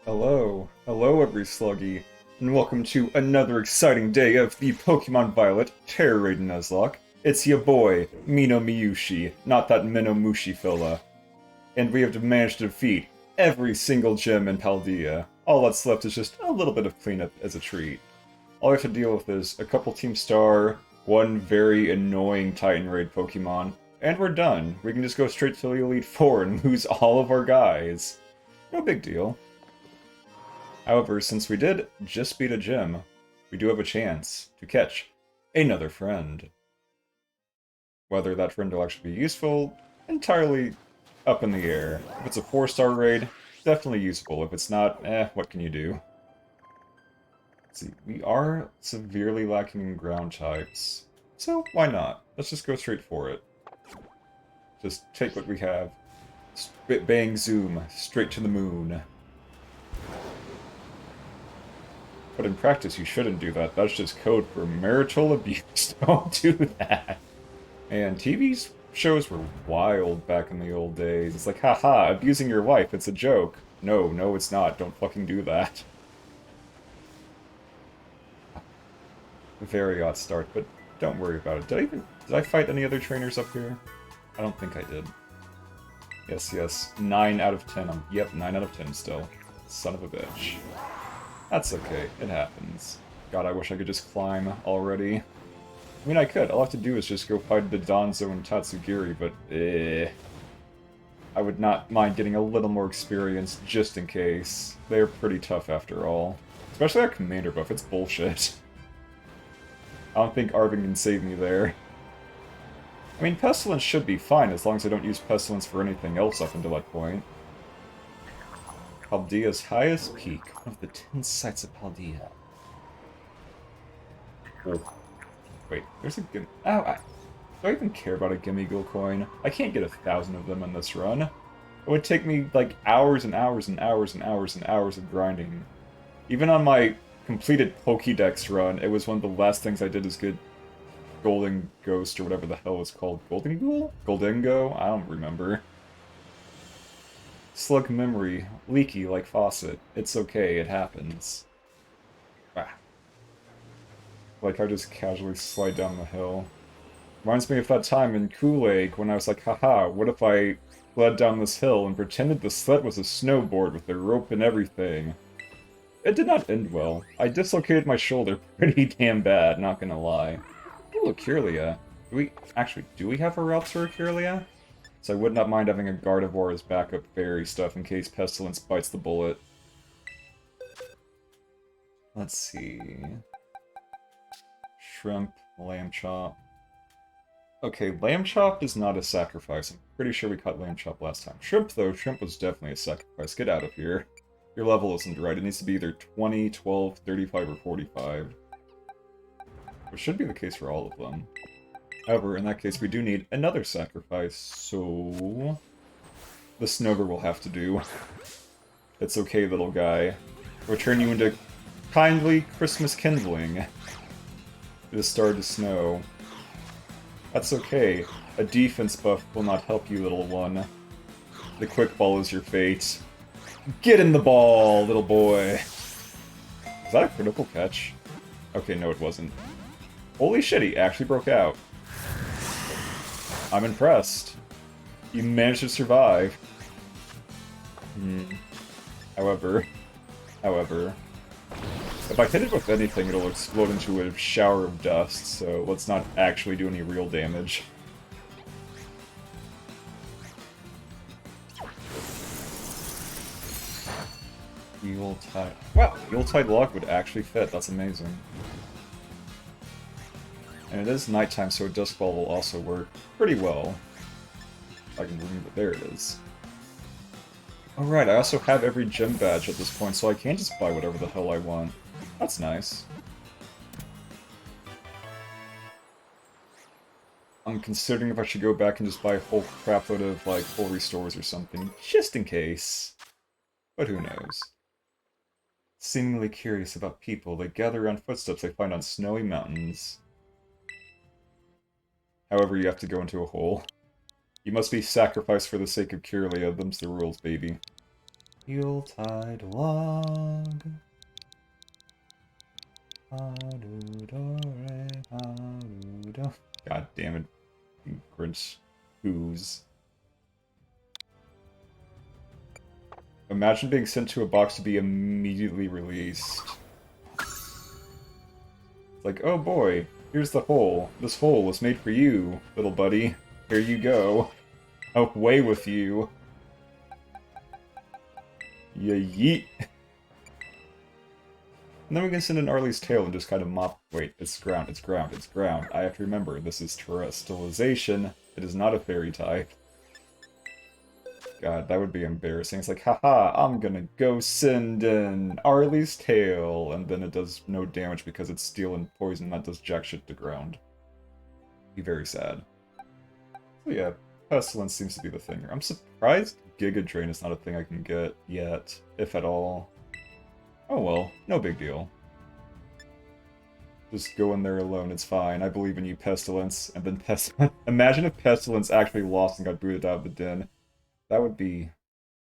Hello every sluggy, and welcome to another exciting day of the Pokemon Violet Terra Raid Nuzlocke. It's your boy, Mino Miyushi, not that Minomushi fella. And we have managed to defeat every single gym in Paldea. All that's left is just a little bit of cleanup as a treat. All we have to deal with is a couple Team Star, one very annoying Titan Raid Pokemon, and we're done. We can just go straight to the Elite Four and lose all of our guys. No big deal. However, since we did just beat a gym, we do have a chance to catch another friend. Whether that friend will actually be useful, entirely up in the air. If it's a 4-star raid, definitely useful. If it's not, what can you do? Let's see, we are severely lacking in ground types, so why not? Let's just go straight for it. Just take what we have. Spit, bang, zoom, straight to the moon. But in practice, you shouldn't do that. That's just code for marital abuse. Don't do that. And TV shows were wild back in the old days. It's like, haha, abusing your wife, it's a joke. No, it's not. Don't fucking do that. Very odd start, but don't worry about it. Did I fight any other trainers up here? I don't think I did. Yes. 9 out of 10. Yep, 9 out of 10 still. Son of a bitch. That's okay, it happens. God, I wish I could just climb already. I mean, I could. All I have to do is just go fight the Danzo and Tatsugiri, but I would not mind getting a little more experience just in case. They're pretty tough after all. Especially that commander buff, it's bullshit. I don't think Arvin can save me there. I mean, Pestilence should be fine as long as I don't use Pestilence for anything else up until that point. Paldea's highest peak, one of the 10 sites of Paldea. Oh. Wait, there's a Gimme... do I even care about a Gimme coin? I can't get 1,000 of them in this run. It would take me, like, hours and hours and hours and hours and hours of grinding. Even on my completed Pokédex run, it was one of the last things I did as good Golden Ghost, or whatever the hell it's called. Golden Ghoul? Goldengo? I don't remember. Slug memory, leaky like faucet. It's okay, it happens. Like I just casually slide down the hill. Reminds me of that time in Kool-Aid when I was like, haha, what if I sled down this hill and pretended the sled was a snowboard with a rope and everything? It did not end well. I dislocated my shoulder pretty damn bad, not gonna lie. Ooh, Kirlia. Do we have a route to Kirlia? So I would not mind having a Gardevoir as backup fairy stuff in case Pestilence bites the bullet. Let's see... Shrimp, Lamb Chop... Okay, Lamb Chop is not a sacrifice. I'm pretty sure we caught Lamb Chop last time. Shrimp, though, Shrimp was definitely a sacrifice. Get out of here. Your level isn't right. It needs to be either 20, 12, 35, or 45. Which should be the case for all of them. However, in that case, we do need another sacrifice, so... the Snover will have to do. It's okay, little guy. We'll turn you into kindly Christmas kindling. It has started to snow. That's okay. A defense buff will not help you, little one. The quick ball is your fate. Get in the ball, little boy! Was that a critical catch? Okay, no it wasn't. Holy shit, he actually broke out. I'm impressed. You managed to survive. However, if I hit it with anything, it'll explode into a shower of dust, so let's not actually do any real damage. Yuletide... Wow, Yuletide Lock would actually fit, that's amazing. And it is nighttime, so a Dusk Ball will also work pretty well. I can remember, there it is. Alright, I also have every gym badge at this point, so I can just buy whatever the hell I want. That's nice. I'm considering if I should go back and just buy a whole crapload of, like, full restores or something, just in case. But who knows. Seemingly curious about people, they gather around footsteps they find on snowy mountains. However, you have to go into a hole. You must be sacrificed for the sake of Kirlia, them's the rules, baby. Yuletide log. God damn it, you Grinch ooze. Imagine being sent to a box to be immediately released. It's like, oh boy, here's the hole. This hole was made for you, little buddy. Here you go. Away with you. Yeah, yeet. And then we can send in Arlie's tail and just kind of mop. Wait, it's ground, it's ground, it's ground. I have to remember, this is terrestrialization. It is not a fairy type. God, that would be embarrassing. It's like, haha, I'm gonna go send in Arlie's tail, and then it does no damage because it's steel and poison. That does jack shit to ground. Be very sad. So yeah, Pestilence seems to be the thing. I'm surprised Giga Drain is not a thing I can get yet, if at all. Oh well, no big deal. Just go in there alone, it's fine. I believe in you, Pestilence. And then Pestilence. Imagine if Pestilence actually lost and got booted out of the den. That would be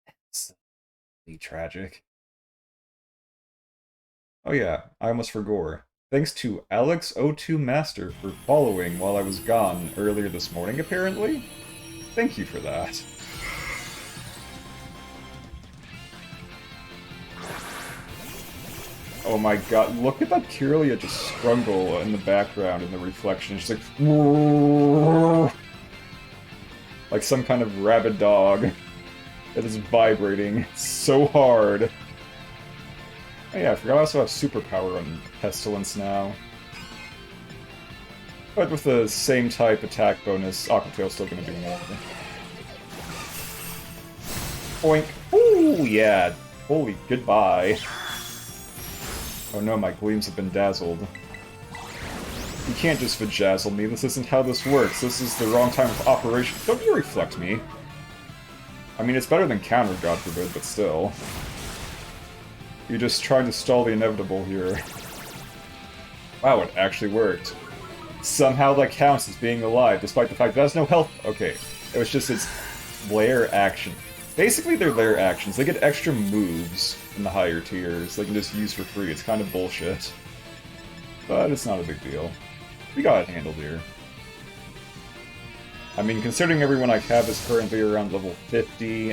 absolutely tragic. Oh yeah, I almost forgot. Thanks to Alex02 Master for following while I was gone earlier this morning, apparently. Thank you for that. Oh my god, look at that Kirlia just scrungle in the background in the reflection. It's just like some kind of rabid dog that is vibrating so hard. Oh yeah, I forgot I also have superpower on Pestilence now. But with the same type attack bonus, Aquatail's still gonna do more. Oink! Ooh, yeah! Holy goodbye. Oh no, my gleams have been dazzled. You can't just vajazzle me, this isn't how this works. This is the wrong time of operation. Don't you reflect me. I mean, it's better than counter, God forbid, but still. You're just trying to stall the inevitable here. Wow, it actually worked. Somehow that counts as being alive, despite the fact that it has no health. Okay, it was just its lair action. Basically, they're lair actions. They get extra moves in the higher tiers they can just use for free. It's kind of bullshit. But it's not a big deal. We got it handled here. I mean, considering everyone I have is currently around level 50,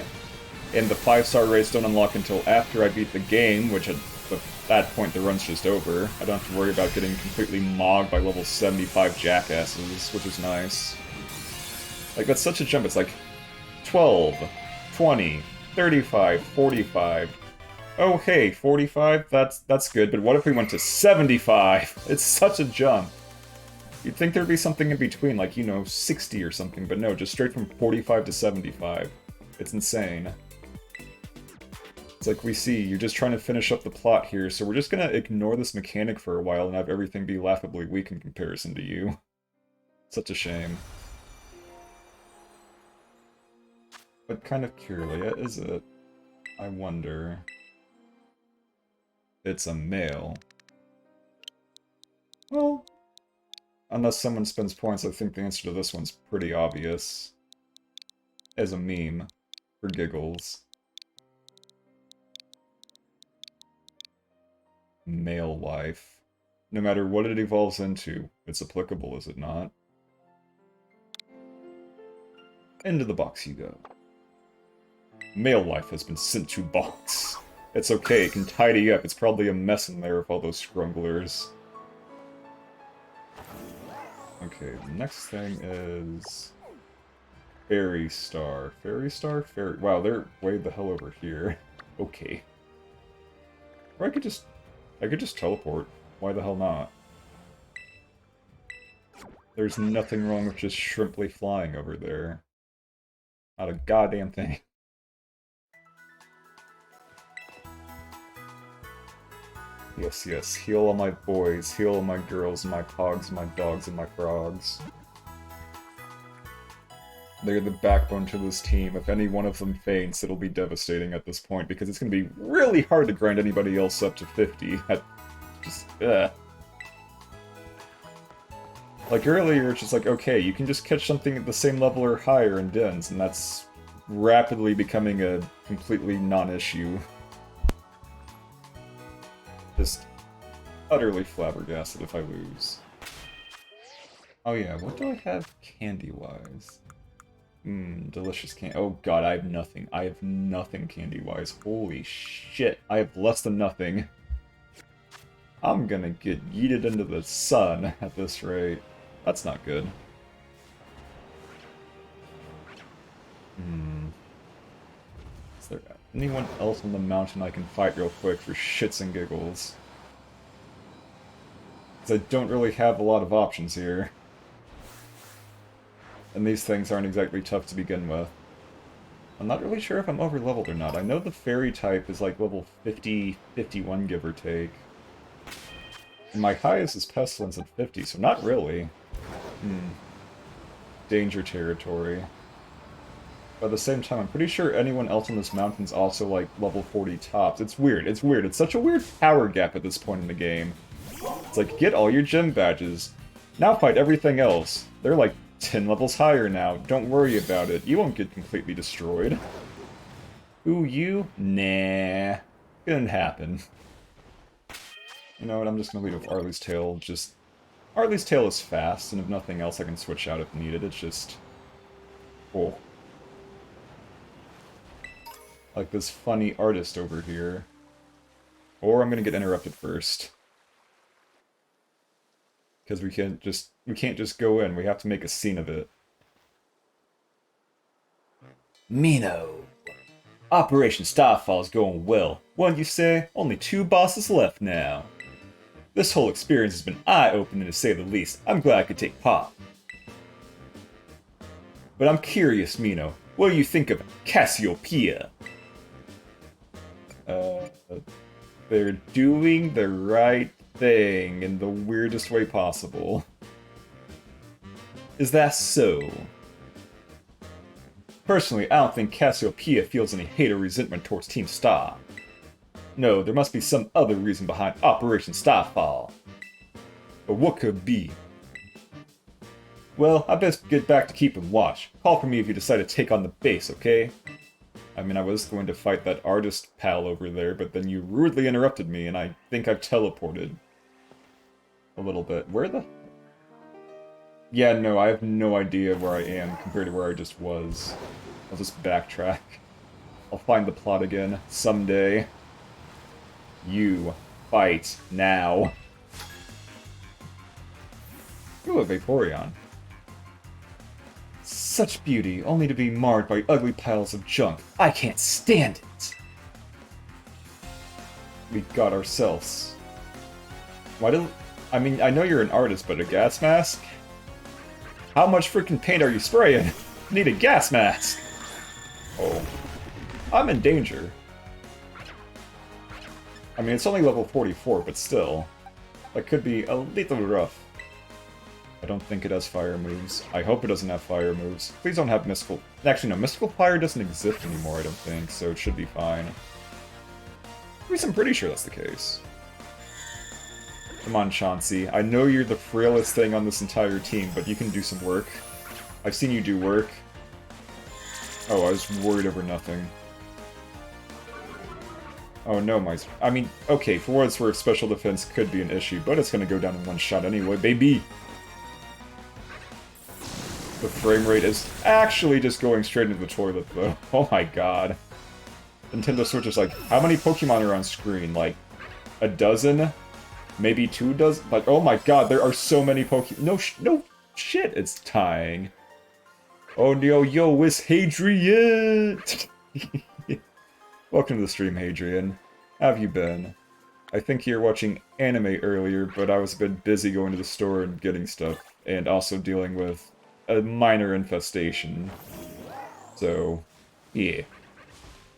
and the 5-star raids don't unlock until after I beat the game, which at that point the run's just over. I don't have to worry about getting completely mogged by level 75 jackasses, which is nice. Like, that's such a jump. It's like 12, 20, 35, 45. Oh, hey, 45? That's good, but what if we went to 75? It's such a jump. You'd think there'd be something in between, like, you know, 60 or something, but no, just straight from 45 to 75. It's insane. It's like we see, you're just trying to finish up the plot here, so we're just gonna ignore this mechanic for a while and have everything be laughably weak in comparison to you. Such a shame. What kind of Kirlia is it? I wonder. It's a male. Well, unless someone spends points, I think the answer to this one's pretty obvious. As a meme. For giggles. Male wife. No matter what it evolves into, it's applicable, is it not? Into the box you go. Male wife has been sent to box. It's okay, it can tidy up. It's probably a mess in there with all those scrumblers. Okay, the next thing is... Fairy Star. Fairy Star? Fairy... Wow, they're way the hell over here. Okay. Or I could just teleport. Why the hell not? There's nothing wrong with just shrimply flying over there. Not a goddamn thing. Yes, yes, heal all my boys, heal all my girls, my pogs, my dogs, and my frogs. They're the backbone to this team. If any one of them faints, it'll be devastating at this point, because it's going to be really hard to grind anybody else up to 50. Like earlier, it's just like, okay, you can just catch something at the same level or higher in dens, and that's rapidly becoming a completely non-issue. Just utterly flabbergasted if I lose. Oh yeah, what do I have candy-wise? Delicious candy. Oh god, I have nothing. I have nothing candy-wise. Holy shit, I have less than nothing. I'm gonna get yeeted into the sun at this rate. That's not good. Is there anyone else on the mountain I can fight real quick for shits and giggles? Because I don't really have a lot of options here. And these things aren't exactly tough to begin with. I'm not really sure if I'm over-leveled or not. I know the fairy type is like level 50, 51, give or take. And my highest is Pestilence at 50, so not really. Danger territory. But at the same time, I'm pretty sure anyone else on this mountain's also like level 40 tops. It's weird, it's weird. It's such a weird power gap at this point in the game. It's like, get all your gym badges. Now fight everything else. They're like 10 levels higher now. Don't worry about it. You won't get completely destroyed. Ooh, you? Nah. Couldn't happen. You know what, I'm just gonna lead with Arlie's Tail. Just... Arlie's Tail is fast, and if nothing else I can switch out if needed. It's just... cool. Like this funny artist over here. Or I'm gonna get interrupted first. Because we can't just go in, we have to make a scene of it. Mino. Operation Starfall's going well. Wouldn't you say? Only 2 bosses left now. This whole experience has been eye-opening to say the least. I'm glad I could take part. But I'm curious, Mino. What do you think of Cassiopeia? They're doing the right thing in the weirdest way possible. Is that so? Personally, I don't think Cassiopeia feels any hate or resentment towards Team Star. No, there must be some other reason behind Operation Starfall. But what could be? Well, I best get back to keeping watch. Call for me if you decide to take on the base, okay? I mean, I was going to fight that artist pal over there, but then you rudely interrupted me, and I think I've teleported. A little bit. Where the... Yeah, no, I have no idea where I am compared to where I just was. I'll just backtrack. I'll find the plot again, someday. You fight now. Ooh, a Vaporeon. Such beauty, only to be marred by ugly piles of junk. I can't stand it! We got ourselves. Why don't... I mean, I know you're an artist, but a gas mask? How much freaking paint are you spraying? Need a gas mask! Oh. I'm in danger. I mean, it's only level 44, but still. That could be a little rough. I don't think it has fire moves. I hope it doesn't have fire moves. Please don't have mystical... Actually, no, mystical fire doesn't exist anymore, I don't think, so it should be fine. At least I'm pretty sure that's the case. Come on, Chauncey. I know you're the frailest thing on this entire team, but you can do some work. I've seen you do work. Oh, I was worried over nothing. Oh no, my... I mean, okay, for what it's worth, special defense could be an issue, but it's gonna go down in one shot anyway, baby! The frame rate is actually just going straight into the toilet, though. Oh my god. Nintendo Switch is like, how many Pokemon are on screen? Like, a dozen? Maybe 2 dozen? Like, oh my god, there are so many Pokemon. No shit, it's tying. Oh no, yo, it's Hadrian! Welcome to the stream, Hadrian. How have you been? I think you were watching anime earlier, but I was a bit busy going to the store and getting stuff, and also dealing with a minor infestation. So, yeah.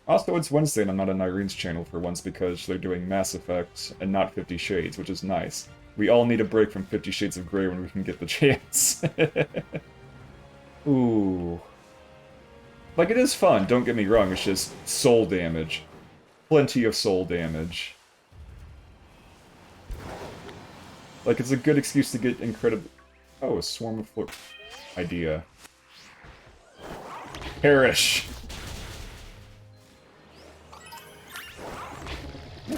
Also, it's Wednesday and I'm not on Irene's channel for once because they're doing Mass Effect and not 50 Shades, which is nice. We all need a break from 50 Shades of Grey when we can get the chance. Ooh. Like, it is fun, don't get me wrong, it's just soul damage. Plenty of soul damage. Like, it's a good excuse to get incredible... Oh, a swarm of idea. Perish!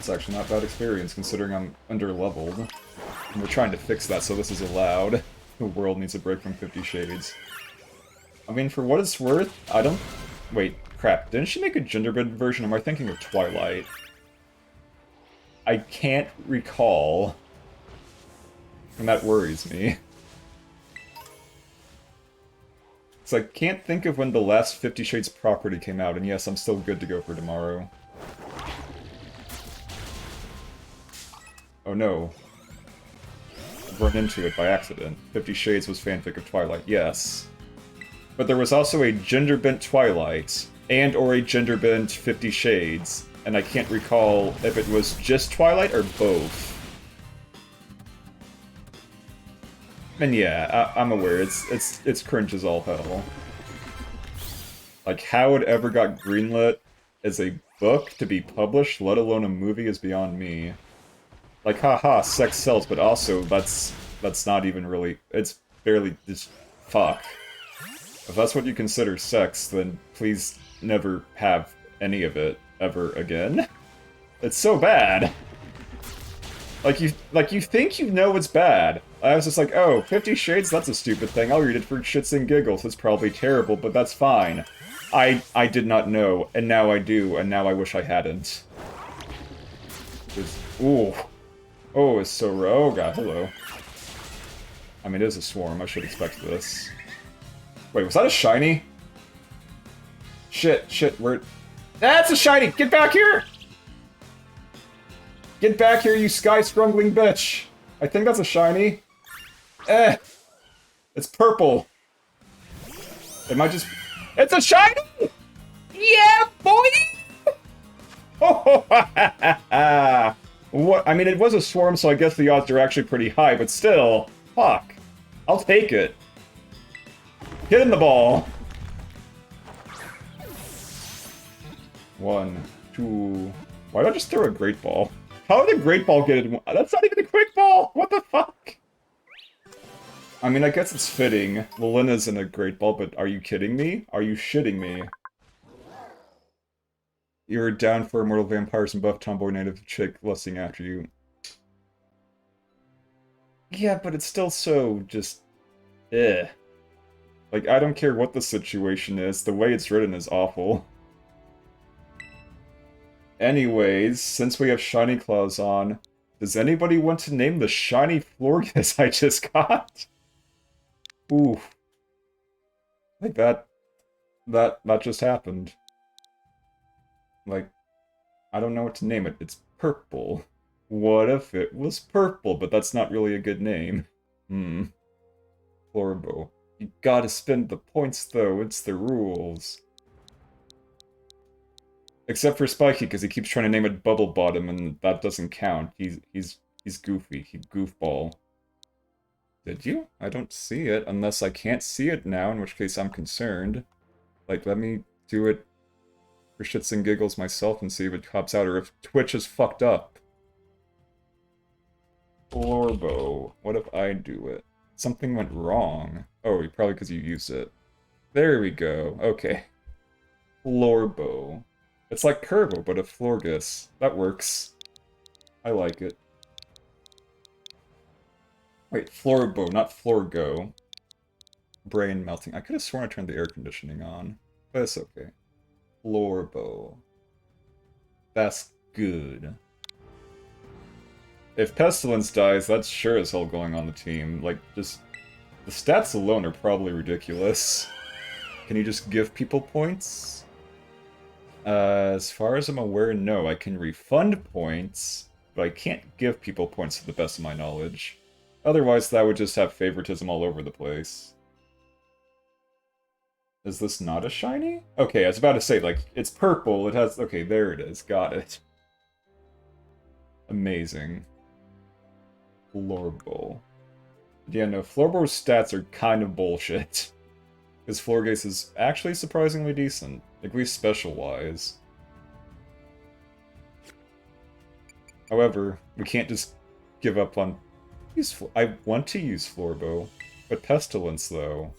That's actually not bad experience, considering I'm under-leveled. And we're trying to fix that, so this is allowed. The world needs a break from 50 Shades. I mean, for what it's worth, I don't... Wait, crap. Didn't she make a gender-bend version? Am I thinking of Twilight? I can't recall. And that worries me. So I can't think of when the last 50 Shades property came out, and yes, I'm still good to go for tomorrow. Oh no. I've run into it by accident. 50 Shades was fanfic of Twilight, yes. But there was also a gender-bent Twilight, and or a gender-bent 50 Shades, and I can't recall if it was just Twilight or both. And yeah, I'm aware, it's cringe as all hell. Like, how it ever got greenlit as a book to be published, let alone a movie, is beyond me. Like, haha, sex sells, but also, that's not even really... It's barely just... fuck. If that's what you consider sex, then please never have any of it ever again. It's so bad! Like you think you know it's bad. I was just like, oh, 50 Shades, that's a stupid thing. I'll read it for shits and giggles. It's probably terrible, but that's fine. I did not know, and now I do, and now I wish I hadn't. Ooh. Oh, it's so raw. Oh god, hello. I mean, it is a swarm. I should expect this. Wait, was that a shiny? Shit, where... That's a shiny! Get back here! Get back here, you sky-scrungling bitch! I think that's a shiny. Eh! It's purple. It might just... It's a shiny! Yeah, boy! Oh, what? I mean, it was a swarm, so I guess the odds are actually pretty high, but still, fuck. I'll take it. Hit in the ball. 1, 2... Why don't I just throw a Great Ball? How did a Great Ball get it? That's not even a Quick Ball! What the fuck? I mean, I guess it's fitting. Lilina's in a Great Ball, but are you kidding me? Are you shitting me? You're down for immortal vampires and buff tomboy native chick lusting after you. Yeah, but it's still so just... eh. Like, I don't care what the situation is, the way it's written is awful. Anyways, since we have shiny claws on, does anybody want to name the shiny Florges I just got? Ooh. Like that just happened. Like, I don't know what to name it. It's purple. What if it was purple, but that's not really a good name? Florbo. You gotta spend the points though, it's the rules. Except for Spiky, because he keeps trying to name it Bubble Bottom, and that doesn't count. He's goofy. He goofball. Did you? I don't see it, unless I can't see it now, in which case I'm concerned. Like, let me do it for shits and giggles myself and see if it pops out, or if Twitch is fucked up. Florbo. What if I do it? Something went wrong. Oh, probably because you used it. There we go. Okay. Florbo. It's like Curvo, but a Florges. That works. I like it. Wait, Florbo, not Florgo. Brain melting. I could have sworn I turned the air conditioning on. But it's okay. Florbo. That's good. If Pestilence dies, that's sure as hell going on the team. Like, just... the stats alone are probably ridiculous. Can you just give people points? As far as I'm aware, no. I can refund points, but I can't give people points to the best of my knowledge. Otherwise, that would just have favoritism all over the place. Is this not a shiny? Okay, I was about to say, like, it's purple, it has... Okay, there it is, got it. Amazing. Florbo. Yeah, no, Florbo's stats are kind of bullshit. Because Florges is actually surprisingly decent, at least special-wise. However, we can't just give up on... I want to use Florbo, but Pestilence, though.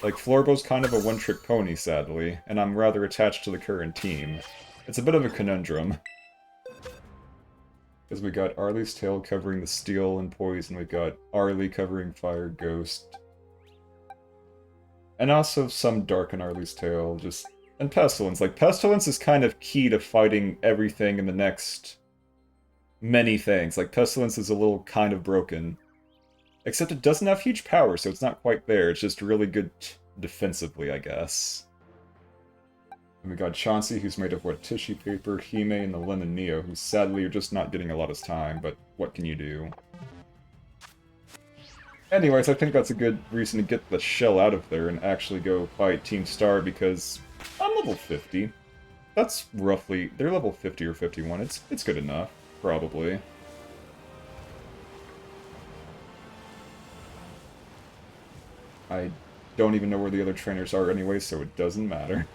Like, Florbo's kind of a one-trick pony, sadly, and I'm rather attached to the current team. It's a bit of a conundrum. Because we got Arlie's Tail covering the steel and poison, we got Arlie covering fire, ghost. And also some dark in Arlie's Tail, just... And Pestilence. Like, Pestilence is kind of key to fighting everything in the next... many things. Like, Pestilence is a little kind of broken. Except it doesn't have huge power, so it's not quite there. It's just really good defensively, I guess. And we got Chauncey, who's made of, what, tissue paper, Hime, and the Lemon Neo, who sadly are just not getting a lot of time, but what can you do? Anyways, I think that's a good reason to get the shell out of there and actually go fight Team Star, because I'm level 50. That's roughly... They're level 50 or 51. It's good enough, probably. I don't even know where the other trainers are anyway, so it doesn't matter.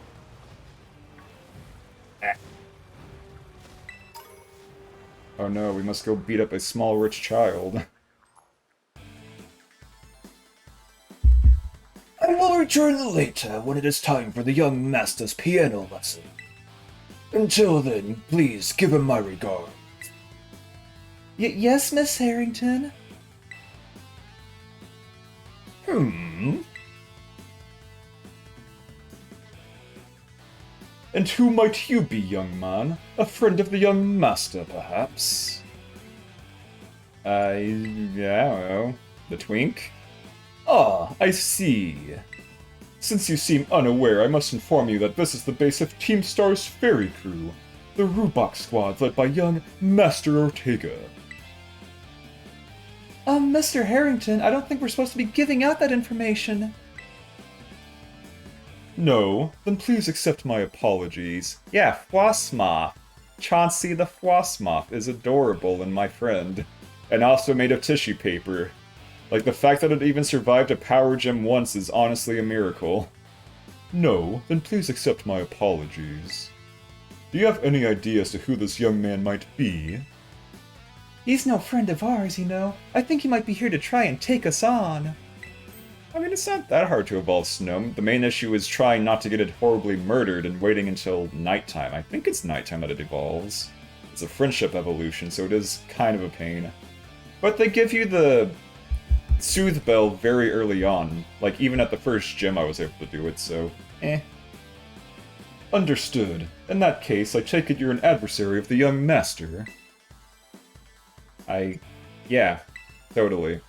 Oh no, we must go beat up a small rich child. I will return later when it is time for the young master's piano lesson. Until then, please give him my regards. Yes, Miss Harrington? And who might you be, young man? A friend of the young master, perhaps? Yeah, I don't know. The twink? Ah, I see. Since you seem unaware, I must inform you that this is the base of Team Star's ferry crew, the Rubok squad led by young Master Ortega. Mr. Harrington, I don't think we're supposed to be giving out that information. No? Then please accept my apologies. Yeah, Fwasmoth. Chauncey the Fwasmoth is adorable and my friend. And also made of tissue paper. Like, the fact that it even survived a power gem once is honestly a miracle. No? Then please accept my apologies. Do you have any idea as to who this young man might be? He's no friend of ours, you know. I think he might be here to try and take us on. I mean, it's not that hard to evolve Snom. The main issue is trying not to get it horribly murdered and waiting until nighttime. I think it's nighttime that it evolves. It's a friendship evolution, so it is kind of a pain. But they give you the Soothe Bell very early on. Like, even at the first gym I was able to do it, so eh. Understood. In that case, I take it you're an adversary of the young master. Yeah, totally.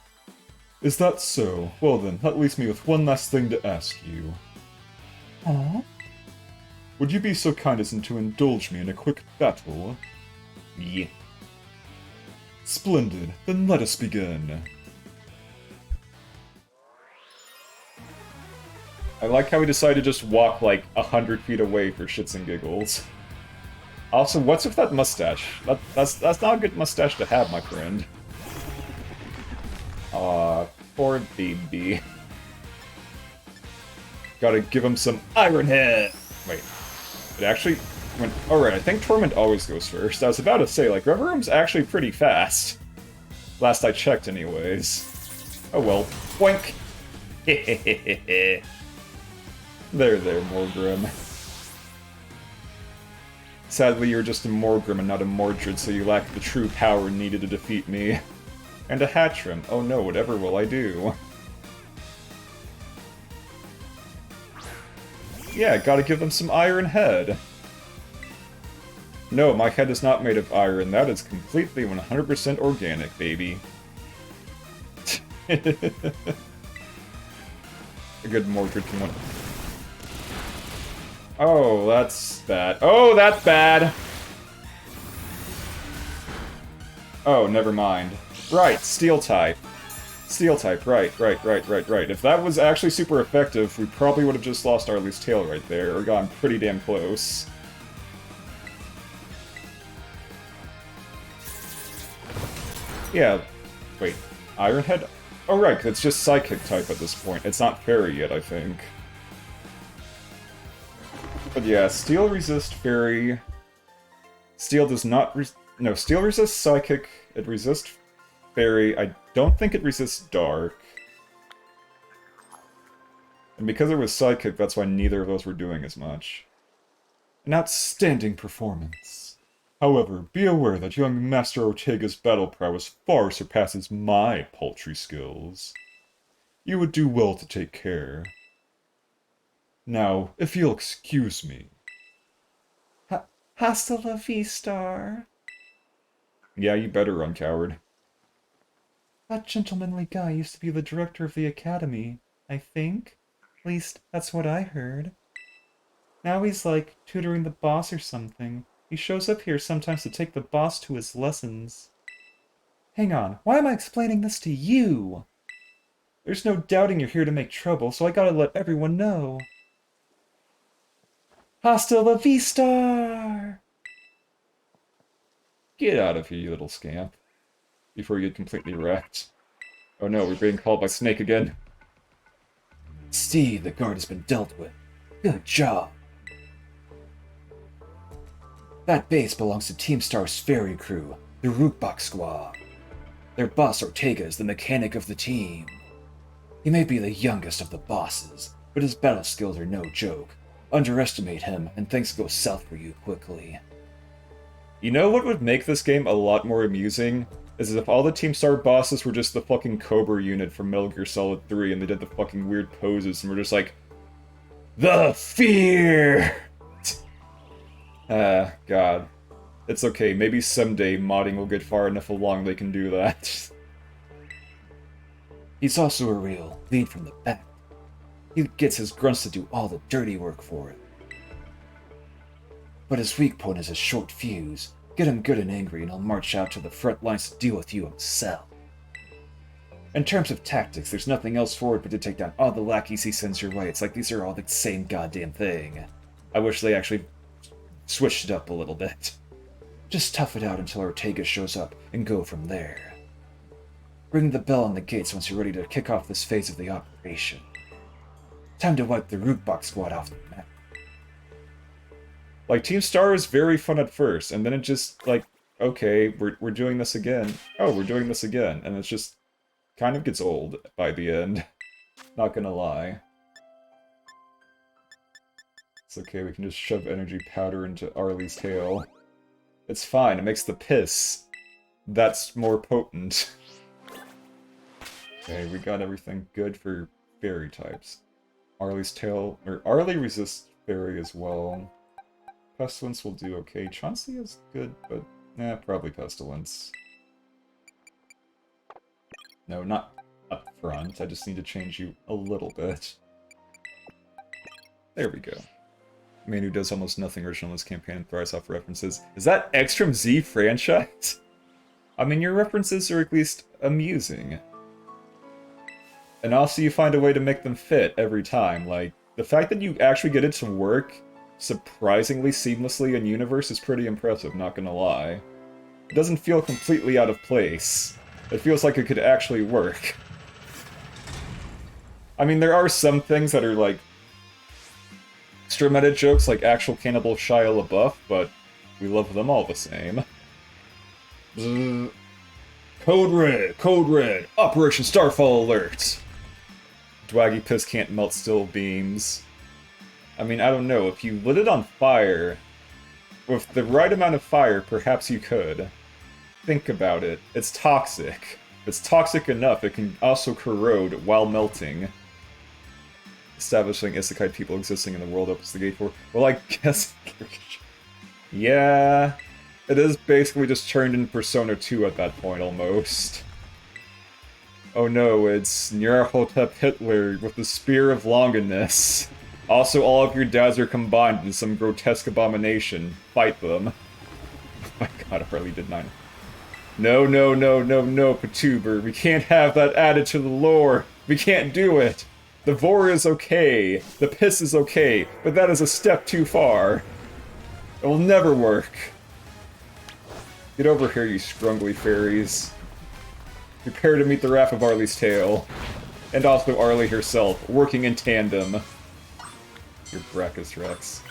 Is that so? Well then, that leaves me with one last thing to ask you. Huh? Would you be so kind as to indulge me in a quick battle? Yeah. Splendid. Then let us begin. I like how we decided to just walk like 100 feet away for shits and giggles. Also, what's with that mustache? That's not a good mustache to have, my friend. Aw, poor baby. Gotta give him some Iron Head! Wait, it actually went... Alright, I think Torment always goes first. I was about to say, like, Reveroom's actually pretty fast. Last I checked, anyways. Oh well. Boink! There, Morgrim. Sadly, you're just a Morgrim and not a Mordred, so you lack the true power needed to defeat me. And a Hatchrim. Oh no, whatever will I do? Yeah, gotta give them some Iron Head. No, my head is not made of iron. That is completely 100% organic, baby. A good Mordred can win. Oh, that's bad. Oh, that's bad! Oh, never mind. Right, Steel type. Steel type, right. If that was actually super effective, we probably would have just lost Arlie's tail right there, or gotten pretty damn close. Yeah, wait, Ironhead? Oh right, it's just Psychic type at this point. It's not Fairy yet, I think. But yeah, Steel resists Fairy. Steel does not no, Steel resists Psychic, it resists Fairy. I don't think it resists Dark. And because it was Psychic, that's why neither of those were doing as much. An outstanding performance. However, be aware that young Master Ortega's battle prowess far surpasses my paltry skills. You would do well to take care. Now, if you'll excuse me. Hasta la vista. Yeah, you better run, coward. That gentlemanly guy used to be the director of the academy, I think. At least, that's what I heard. Now he's like tutoring the boss or something. He shows up here sometimes to take the boss to his lessons. Hang on, why am I explaining this to you? There's no doubting you're here to make trouble, so I gotta let everyone know. Hasta la vista! Get out of here, you little scamp. Before you get completely wrecked. Oh no, we're being called by Snake again. Steve, the guard has been dealt with. Good job. That base belongs to Team Star's ferry crew, the Rookbox Squad. Their boss Ortega is the mechanic of the team. He may be the youngest of the bosses, but his battle skills are no joke. Underestimate him, and things go south for you quickly. You know what would make this game a lot more amusing? Is if all the Team Star bosses were just the fucking Cobra unit from Metal Gear Solid 3 and they did the fucking weird poses and were just like, the fear! God. It's okay, maybe someday modding will get far enough along they can do that. He's also a real lead from the back. He gets his grunts to do all the dirty work for him. But his weak point is his short fuse. Get him good and angry and he'll march out to the front lines to deal with you himself. In terms of tactics, there's nothing else for it but to take down all the lackeys he sends your way. It's like these are all the same goddamn thing. I wish they actually switched it up a little bit. Just tough it out until Ortega shows up and go from there. Ring the bell on the gates once you're ready to kick off this phase of the operation. Time to wipe the Rookbox Squad off the map. Like, Team Star is very fun at first, and then it just, like, okay, we're doing this again. Oh, we're doing this again. And it's just kind of gets old by the end. Not gonna lie. It's okay, we can just shove energy powder into Arlie's tail. It's fine, it makes the piss that's more potent. Okay, we got everything good for fairy types. Arlie's tail, or Arlie resists fairy as well. Pestilence will do okay. Chauncey is good, but probably Pestilence. No, not up front. I just need to change you a little bit. There we go. Man who does almost nothing original in this campaign and thrives off references. Is that Extreme Z franchise? I mean, your references are at least amusing. And also you find a way to make them fit every time. Like, the fact that you actually get it to work surprisingly seamlessly in universe is pretty impressive, not gonna lie. It doesn't feel completely out of place. It feels like it could actually work. I mean, there are some things that are like extra meta jokes, like actual Cannibal Shia LaBeouf, but we love them all the same. Code Red, Operation Starfall Alert! Dwaggy Piss can't melt steel beams. I mean, I don't know, if you lit it on fire, with the right amount of fire, perhaps you could. Think about it. It's toxic. If it's toxic enough, it can also corrode while melting. Establishing isekai people existing in the world opens the gate for... Well, I guess... yeah... It is basically just turned in Persona 2 at that point, almost. Oh no, it's Nyarlathotep Hitler with the Spear of Longinus. Also, all of your dads are combined in some grotesque abomination. Fight them. Oh my god, Harley did 9. No, Patuber. We can't have that added to the lore. We can't do it. The Vor is okay. The piss is okay. But that is a step too far. It will never work. Get over here, you scrungly fairies. Prepare to meet the wrath of Arlie's tail. And also Arlie herself, working in tandem. Your Brachus Rex.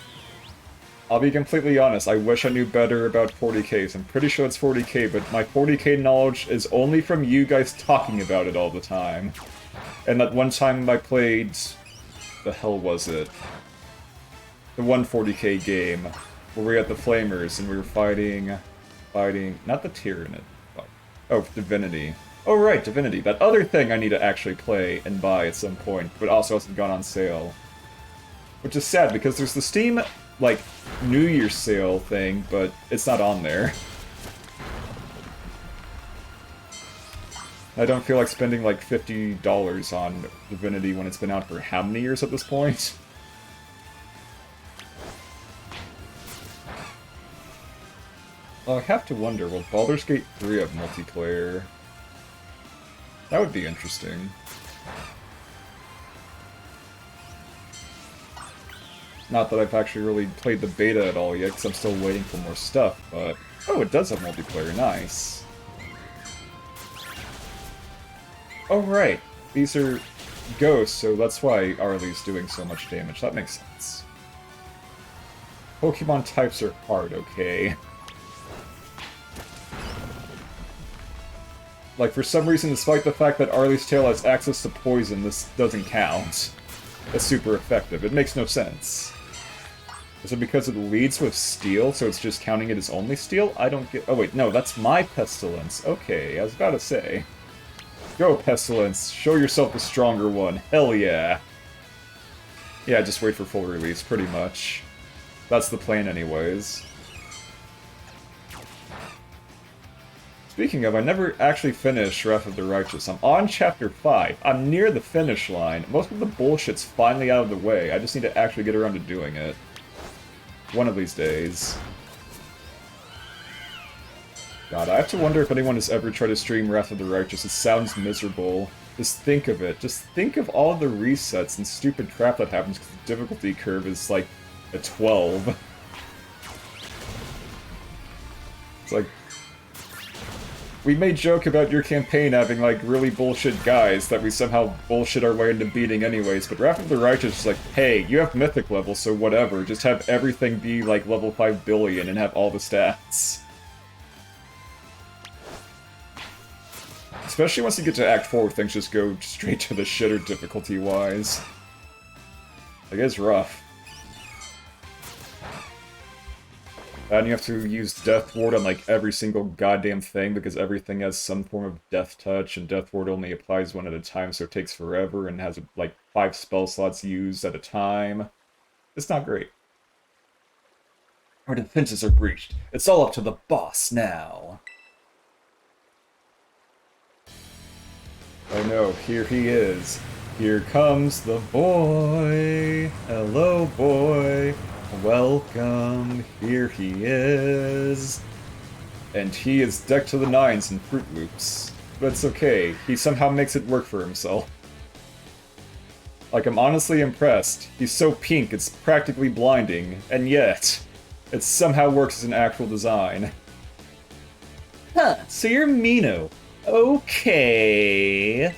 I'll be completely honest, I wish I knew better about 40Ks. I'm pretty sure it's 40K, but my 40K knowledge is only from you guys talking about it all the time. And that one time I played... the hell was it? The one 40K game. where we had the Flamers, and we were fighting, not the Tyranid, oh, Divinity. Oh right, Divinity, that other thing I need to actually play and buy at some point, but also hasn't gone on sale. Which is sad, because there's the Steam, like, New Year's sale thing, but it's not on there. I don't feel like spending like $50 on Divinity when it's been out for how many years at this point? Well, I have to wonder, will Baldur's Gate 3 have multiplayer? That would be interesting. Not that I've actually really played the beta at all yet, because I'm still waiting for more stuff, but... Oh, it does have multiplayer, nice. Oh right, these are ghosts, so that's why Arlie's doing so much damage. That makes sense. Pokemon types are hard, okay. Like, for some reason, despite the fact that Arlie's tail has access to poison, this doesn't count as super effective. It makes no sense. Is it because it leads with steel, so it's just counting it as only steel? I don't get... Oh wait, no, that's my Pestilence. Okay, I was about to say. Go, Pestilence. Show yourself the stronger one. Hell yeah. Yeah, just wait for full release, pretty much. That's the plan anyways. Speaking of, I never actually finished Wrath of the Righteous. I'm on Chapter 5. I'm near the finish line. Most of the bullshit's finally out of the way. I just need to actually get around to doing it. One of these days. God, I have to wonder if anyone has ever tried to stream Wrath of the Righteous. It sounds miserable. Just think of it. Just think of all the resets and stupid crap that happens because the difficulty curve is like a 12. It's like... We may joke about your campaign having, like, really bullshit guys that we somehow bullshit our way into beating anyways, but Wrath of the Righteous is like, hey, you have Mythic level, so whatever, just have everything be, like, level 5 billion and have all the stats. Especially once you get to Act 4, things just go straight to the shitter difficulty-wise. Like, it's rough. And you have to use Death Ward on, like, every single goddamn thing, because everything has some form of Death Touch, and Death Ward only applies one at a time, so it takes forever, and has, like, 5 spell slots used at a time. It's not great. Our defenses are breached. It's all up to the boss now. I know, here he is. Here comes the boy. Hello, boy. Welcome, here he is. And he is decked to the nines in Fruit Loops. But it's okay, he somehow makes it work for himself. Like, I'm honestly impressed. He's so pink, it's practically blinding, and yet, it somehow works as an actual design. Huh, so you're Mino. Okay.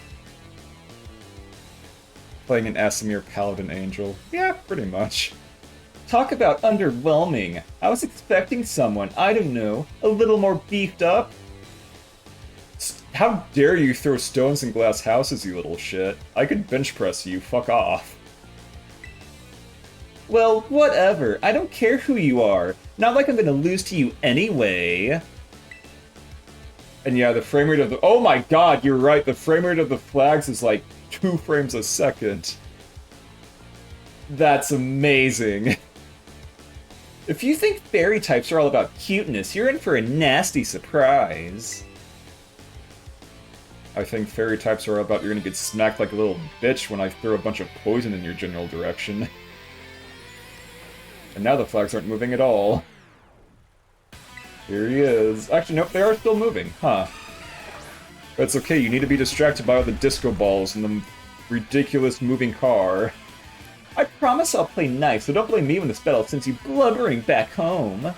Playing an Asimir Paladin Angel. Yeah, pretty much. Talk about underwhelming. I was expecting someone, I don't know, a little more beefed up. How dare you throw stones in glass houses, you little shit. I could bench press you, fuck off. Well, whatever. I don't care who you are. Not like I'm gonna lose to you anyway. And yeah, the frame rate of the... Oh my god, you're right. The frame rate of the flags is like 2 frames a second. That's amazing. If you think fairy types are all about cuteness, you're in for a nasty surprise. I think fairy types are all about you're gonna get smacked like a little bitch when I throw a bunch of poison in your general direction. And now the flags aren't moving at all. Here he is. Actually, nope, they are still moving, huh. But it's okay, you need to be distracted by all the disco balls and the ridiculous moving car. I promise I'll play nice, so don't blame me when this battle sends you blubbering back home.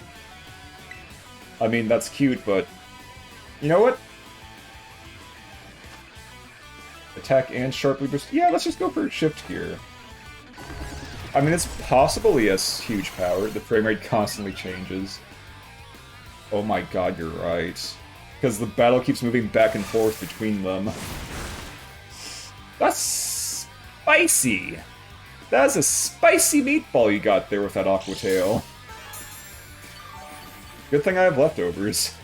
I mean, that's cute, but... You know what? Attack and sharply burst... Yeah, let's just go for shift gear. I mean, it's possible he has huge power. The frame rate constantly changes. Oh my god, you're right. Because the battle keeps moving back and forth between them. That's spicy! That's a spicy meatball you got there with that Aqua Tail. Good thing I have leftovers.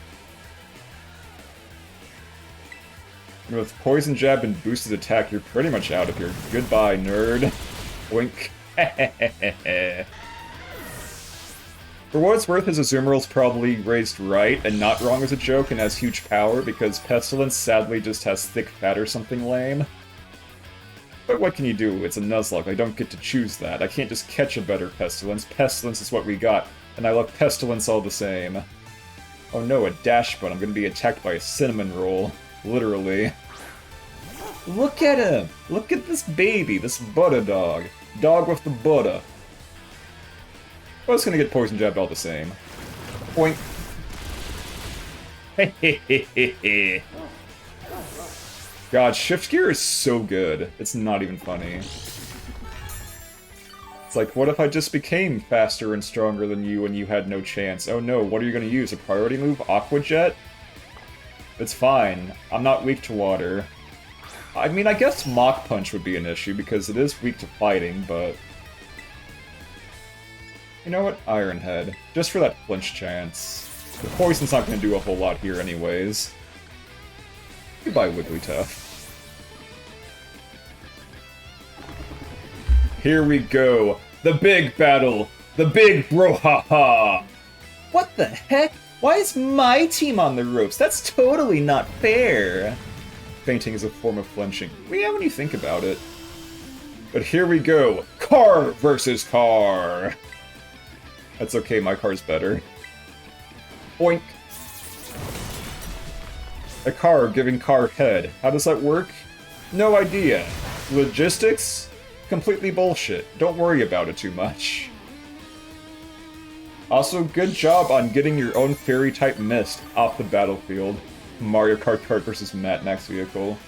And with Poison Jab and Boosted Attack, you're pretty much out of here. Goodbye, nerd. Wink. For what it's worth, his Azumarill's probably raised right and not wrong as a joke and has huge power, because Pestilence sadly just has thick fat or something lame. But what can you do? It's a Nuzlocke. I don't get to choose that. I can't just catch a better Pestilence. Pestilence is what we got, and I love Pestilence all the same. Oh no, a dash bun. I'm gonna be attacked by a cinnamon roll. Literally. Look at him! Look at this baby, this Butter dog. Dog with the butter. I was gonna get poison jabbed all the same. Boink. Hehehehe. God, shift gear is so good. It's not even funny. It's like, what if I just became faster and stronger than you and you had no chance? Oh no, what are you gonna use? A priority move? Aqua Jet? It's fine. I'm not weak to water. I mean, I guess Mach Punch would be an issue because it is weak to fighting, but... You know what? Iron Head. Just for that flinch chance. The poison's not gonna do a whole lot here anyways. Goodbye, Wigglytuff. Here we go. The big battle. The big brouhaha. What the heck? Why is my team on the ropes? That's totally not fair. Fainting is a form of flinching. Well, yeah, when you think about it. But here we go. Car versus car. That's okay, my car's better. Boink. A car giving car head. How does that work? No idea. Logistics? Completely bullshit. Don't worry about it too much. Also, good job on getting your own fairy-type mist off the battlefield. Mario Kart Kart versus Matt Max Vehicle.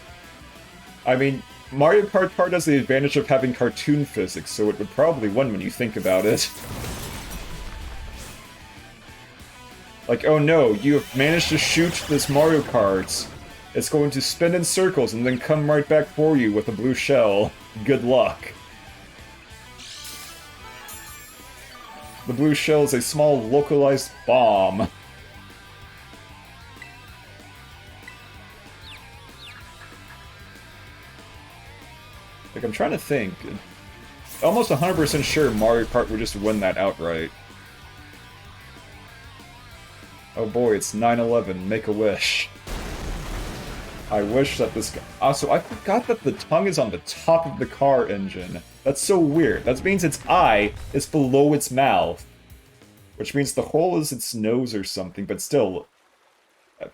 I mean, Mario Kart Kart has the advantage of having cartoon physics, so it would probably win when you think about it. Like, oh no, you have managed to shoot this Mario Kart. It's going to spin in circles and then come right back for you with a blue shell. Good luck. The blue shell is a small localized bomb. Like, I'm trying to think. Almost 100% sure Mario Kart would just win that outright. Oh boy, it's 9/11. Make a wish. I wish that this guy... Also, I forgot that the tongue is on the top of the car engine. That's so weird. That means its eye is below its mouth. Which means the hole is its nose or something, but still...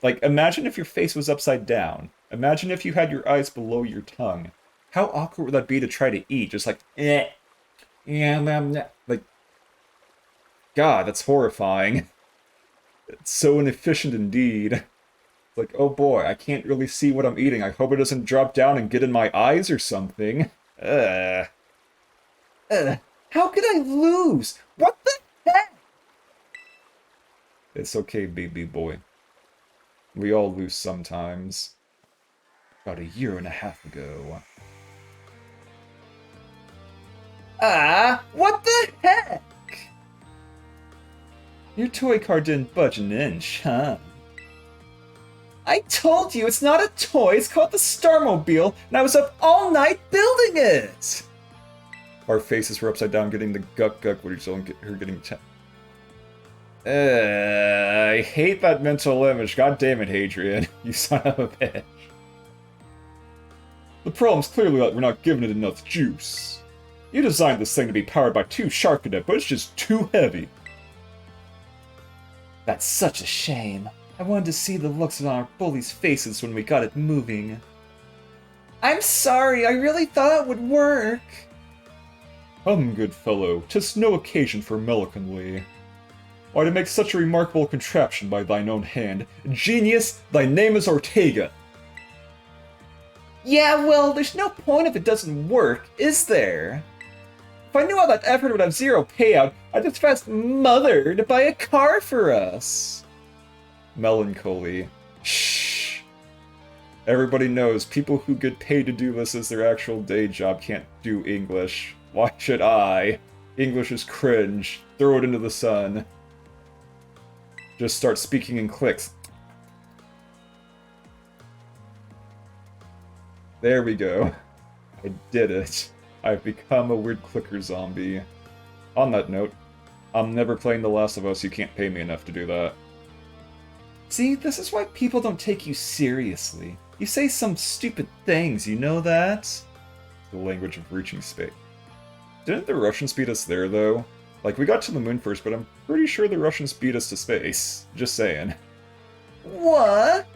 Like, imagine if your face was upside down. Imagine if you had your eyes below your tongue. How awkward would that be to try to eat? Just like, eh. Yeah, like... God, that's horrifying. It's so inefficient indeed. It's like, oh boy, I can't really see what I'm eating. I hope it doesn't drop down and get in my eyes or something. How could I lose? What the heck? It's okay, baby boy. We all lose sometimes. About a year and a half ago. What the heck? Your toy car didn't budge an inch, huh? I told you, it's not a toy, it's called the Starmobile, and I was up all night building it! Our faces were upside down getting the guck when her getting I hate that mental image, god damn it, Hadrian. You son of a bitch. The problem's clearly that we're not giving it enough juice. You designed this thing to be powered by 2 Sharknet, but it's just too heavy. That's such a shame. I wanted to see the looks on our bullies' faces when we got it moving. I'm sorry, I really thought it would work. Come, good fellow, 'tis no occasion for melancholy. Why, to make such a remarkable contraption by thine own hand, genius, thy name is Ortega. Yeah, well, there's no point if it doesn't work, is there? If I knew all that effort would have zero payout, I'd just ask Mother to buy a car for us. Melancholy. Shh. Everybody knows people who get paid to do this as their actual day job can't do English. Why should I? English is cringe. Throw it into the sun. Just start speaking in clicks. There we go. I did it. I've become a weird clicker zombie. On that note, I'm never playing The Last of Us. You can't pay me enough to do that. See, this is why people don't take you seriously. You say some stupid things, you know that? The language of reaching space. Didn't the Russians beat us there, though? Like, we got to the moon first, but I'm pretty sure the Russians beat us to space. Just saying. What?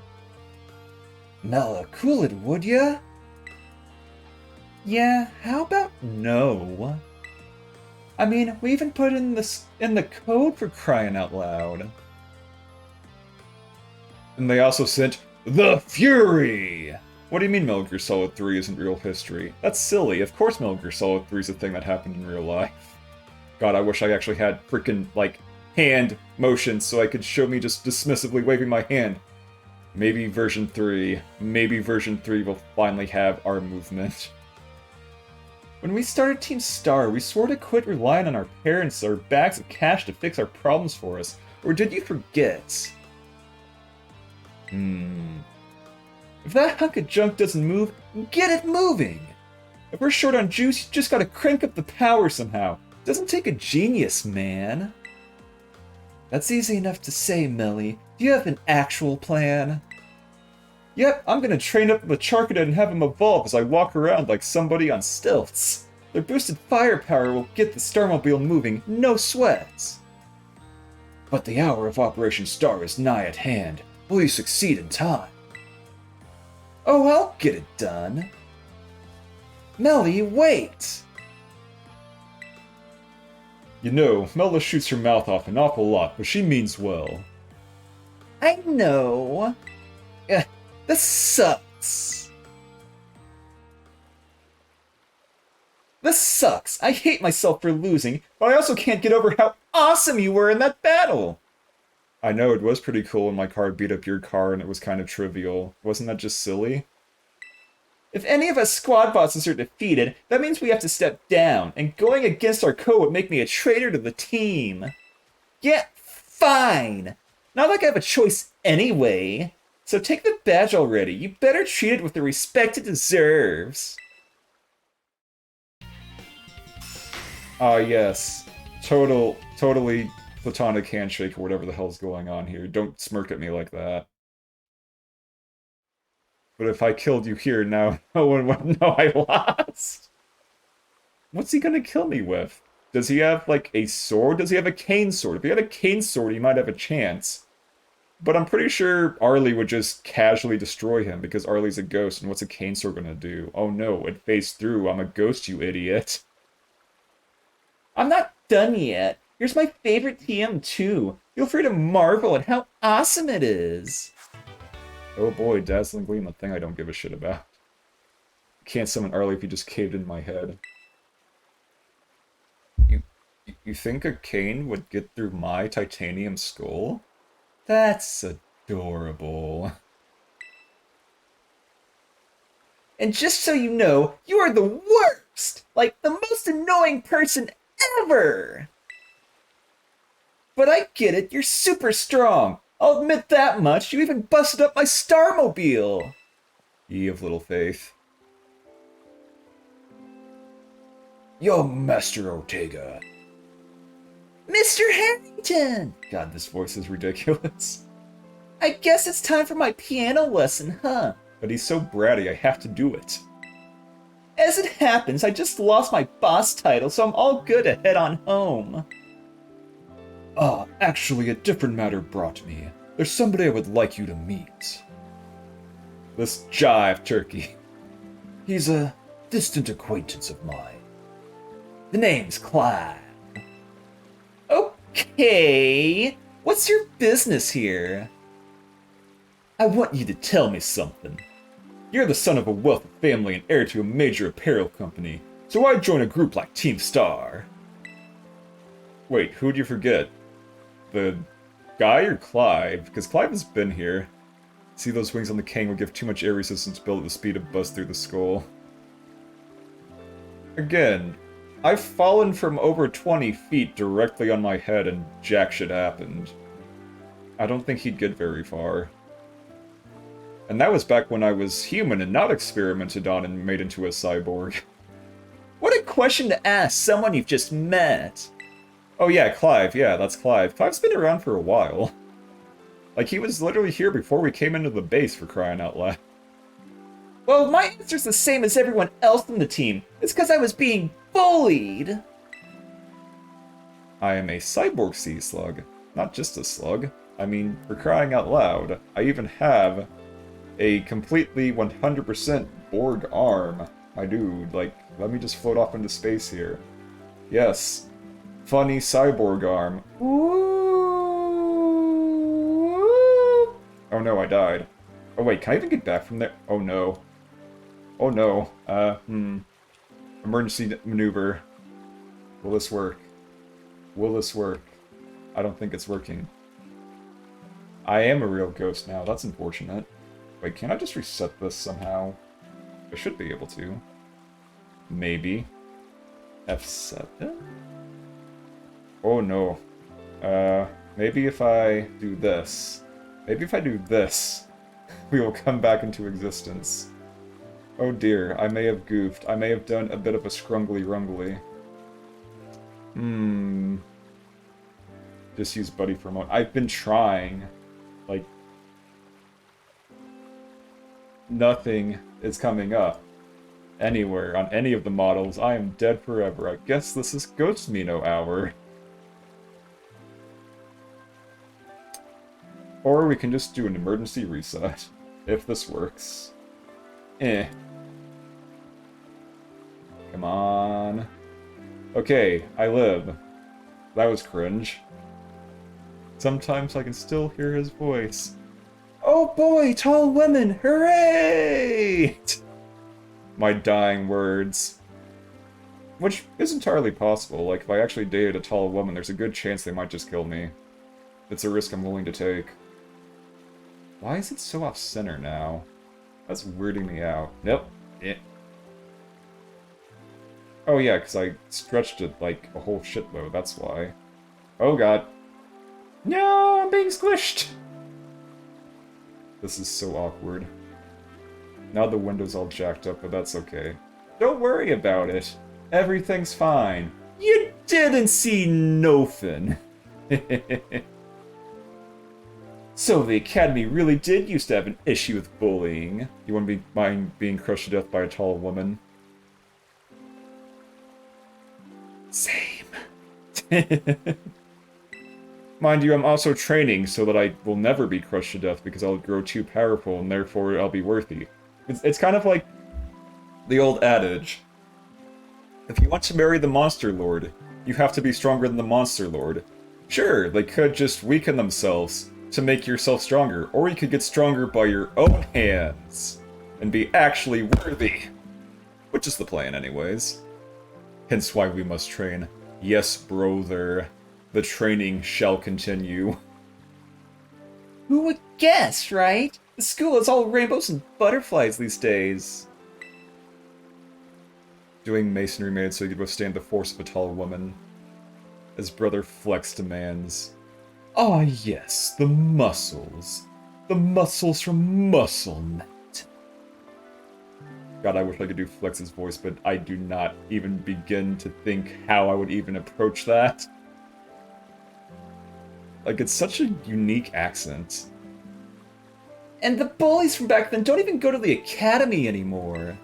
Mella, cool it, would ya? Yeah, how about no? I mean, we even put in the code for crying out loud. And they also sent the Fury! What do you mean Metal Gear Solid 3 isn't real history? That's silly. Of course Metal Gear Solid 3 is a thing that happened in real life. God, I wish I actually had freaking, like, hand motions so I could show me just dismissively waving my hand. Maybe version 3 will finally have our movement. When we started Team Star, we swore to quit relying on our parents or bags of cash to fix our problems for us. Or did you forget? If that hunk of junk doesn't move, get it moving! If we're short on juice, you just gotta crank up the power somehow. Doesn't take a genius, man. That's easy enough to say, Millie. Do you have an actual plan? Yep, I'm gonna train up the Charcadet and have him evolve as I walk around like somebody on stilts. Their boosted firepower will get the Starmobile moving, no sweats. But the hour of Operation Star is nigh at hand. Will you succeed in time? Oh, I'll get it done. Melly, wait! You know, Mela shoots her mouth off an awful lot, but she means well. I know. This sucks. This sucks. I hate myself for losing, but I also can't get over how awesome you were in that battle. I know, it was pretty cool when my car beat up your car and it was kind of trivial. Wasn't that just silly? If any of us squad bosses are defeated, that means we have to step down, and going against our code would make me a traitor to the team. Yeah, fine. Not like I have a choice anyway. So take the badge already. You better treat it with the respect it deserves. Ah, yes. Totally platonic handshake or whatever the hell's going on here. Don't smirk at me like that. But if I killed you here, now no one would know I lost. What's he gonna kill me with? Does he have, like, a sword? Does he have a cane sword? If he had a cane sword, he might have a chance. But I'm pretty sure Arlie would just casually destroy him, because Arlie's a ghost, and what's a cane sword gonna do? Oh no, it phased through. I'm a ghost, you idiot. I'm not done yet. Here's my favorite TM2. Feel free to marvel at how awesome it is. Oh boy, Dazzling Gleam, a thing I don't give a shit about. Can't summon Arlie if he just caved in my head. You think a cane would get through my titanium skull? That's adorable. And just so you know, you are the worst! Like, the most annoying person ever! But I get it, you're super strong. I'll admit that much. You even busted up my Starmobile. Ye of little faith. Young Master Ortega. Mr. Harrington! God, this voice is ridiculous. I guess it's time for my piano lesson, huh? But he's so bratty, I have to do it. As it happens, I just lost my boss title, so I'm all good to head on home. Actually, a different matter brought me. There's somebody I would like you to meet. This jive turkey. He's a distant acquaintance of mine. The name's Clive. Okay, what's your business here? I want you to tell me something. You're the son of a wealthy family and heir to a major apparel company, so why join a group like Team Star? Wait, who'd you forget? The guy or Clive? Because Clive has been here. See, those wings on the king would give too much air resistance built at the speed of buzz through the skull. Again, I've fallen from over 20 feet directly on my head and jack shit happened. I don't think he'd get very far. And that was back when I was human and not experimented on and made into a cyborg. What a question to ask someone you've just met! Oh yeah, Clive. Yeah, that's Clive. Clive's been around for a while. Like, he was literally here before we came into the base, for crying out loud. Well, my answer's the same as everyone else in the team. It's because I was being bullied! I am a cyborg sea slug, not just a slug. I mean, for crying out loud, I even have a completely 100% Borg arm. My dude, like, let me just float off into space here. Yes. Funny cyborg arm. Ooh. Oh no, I died. Oh wait, can I even get back from there? Oh no. Oh no. Emergency maneuver. Will this work? Will this work? I don't think it's working. I am a real ghost now. That's unfortunate. Wait, can I just reset this somehow? I should be able to. Maybe. F7? Oh no. Maybe if I do this. Maybe if I do this, we will come back into existence. Oh dear, I may have goofed. I may have done a bit of a scrungly-rungly. Just use Buddy for a moment. I've been trying. Like, nothing is coming up anywhere on any of the models. I am dead forever. I guess this is Ghost Mino hour. Or we can just do an emergency reset, if this works. Come on. Okay, I live. That was cringe. Sometimes I can still hear his voice. Oh boy, tall women, hooray! My dying words. Which is entirely possible. Like, if I actually dated a tall woman, there's a good chance they might just kill me. It's a risk I'm willing to take. Why is it so off-center now? That's weirding me out. Nope. Oh yeah, because I stretched it like a whole shitload, that's why. Oh god. No, I'm being squished! This is so awkward. Now the window's all jacked up, but that's okay. Don't worry about it. Everything's fine. You didn't see nothing. So the Academy really did used to have an issue with bullying. You wouldn't mind being crushed to death by a tall woman? Same. Mind you, I'm also training so that I will never be crushed to death because I'll grow too powerful and therefore I'll be worthy. It's kind of like the old adage. If you want to marry the Monster Lord, you have to be stronger than the Monster Lord. Sure, they could just weaken themselves to make yourself stronger, or you could get stronger by your own hands and be actually worthy. Which is the plan anyways. Hence why we must train. Yes, brother. The training shall continue. Who would guess, right? The school is all rainbows and butterflies these days. Doing masonry made so you could withstand the force of a tall woman. As Brother Flex demands. Ah yes, the muscles. The muscles from MuscleNet. God, I wish I could do Flex's voice, but I do not even begin to think how I would even approach that. Like, it's such a unique accent. And the bullies from back then don't even go to the academy anymore.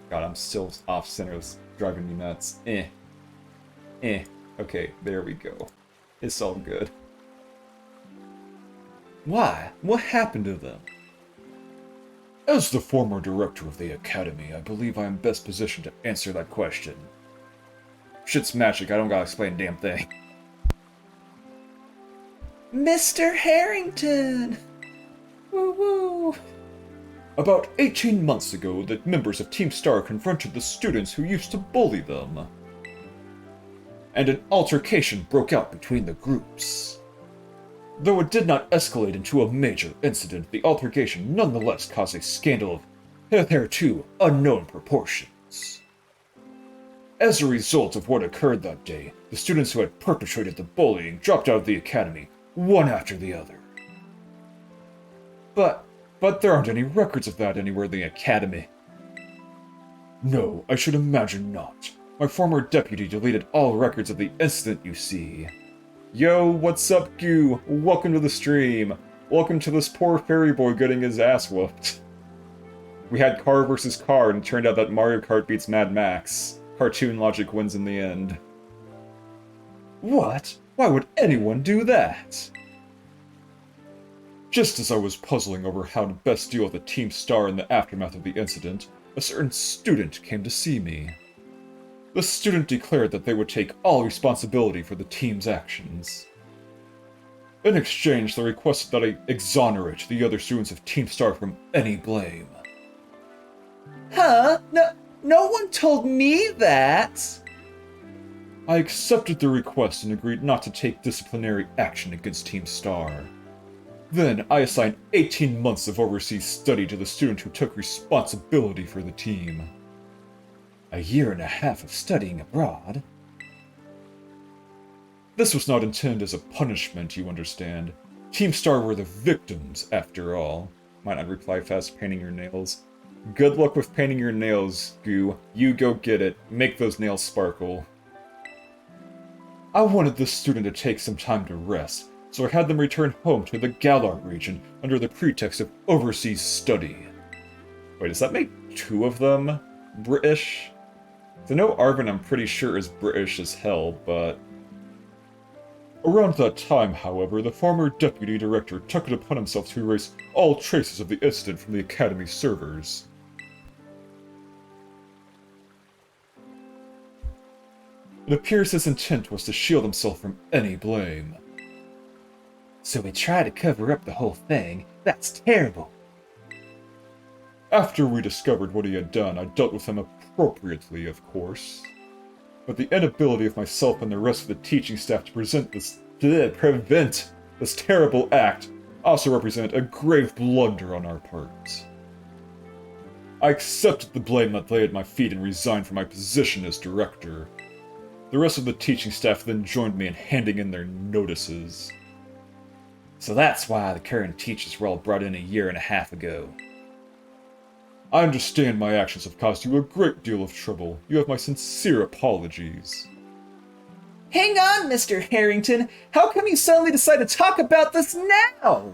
God, I'm still off-center. It's driving me nuts. Okay, there we go. It's all good. Why? What happened to them? As the former director of the academy, I believe I am best positioned to answer that question. Shit's magic, I don't gotta explain a damn thing. Mr. Harrington! Woo-woo! About 18 months ago, the members of Team Star confronted the students who used to bully them. And an altercation broke out between the groups. Though it did not escalate into a major incident, the altercation nonetheless caused a scandal of hitherto unknown proportions. As a result of what occurred that day, the students who had perpetrated the bullying dropped out of the academy, one after the other. But there aren't any records of that anywhere in the Academy. No, I should imagine not. My former deputy deleted all records of the incident, you see. Yo, what's up, Goo? Welcome to the stream. Welcome to this poor fairy boy getting his ass whooped. We had car versus car, and it turned out that Mario Kart beats Mad Max. Cartoon logic wins in the end. What? Why would anyone do that? Just as I was puzzling over how to best deal with the Team Star in the aftermath of the incident, a certain student came to see me. The student declared that they would take all responsibility for the team's actions. In exchange, they requested that I exonerate the other students of Team Star from any blame. Huh? No one told me that! I accepted the request and agreed not to take disciplinary action against Team Star. Then, I assigned 18 months of overseas study to the student who took responsibility for the team. A year and a half of studying abroad? This was not intended as a punishment, you understand. Team Star were the victims, after all. Might not reply fast, painting your nails. Good luck with painting your nails, Goo. You go get it. Make those nails sparkle. I wanted this student to take some time to rest, so I had them return home to the Galar region under the pretext of overseas study. Wait, does that make two of them British? I know Arvin, I'm pretty sure, is British as hell, but... Around that time, however, the former deputy director took it upon himself to erase all traces of the incident from the Academy servers. It appears his intent was to shield himself from any blame. So he tried to cover up the whole thing? That's terrible. After we discovered what he had done, I dealt with him appropriately, of course. But the inability of myself and the rest of the teaching staff to prevent this terrible act also represented a grave blunder on our part. I accepted the blame that lay at my feet and resigned from my position as director. The rest of the teaching staff then joined me in handing in their notices. So that's why the current teachers were all brought in a year and a half ago. I understand my actions have caused you a great deal of trouble. You have my sincere apologies. Hang on, Mr. Harrington! How come you suddenly decide to talk about this now?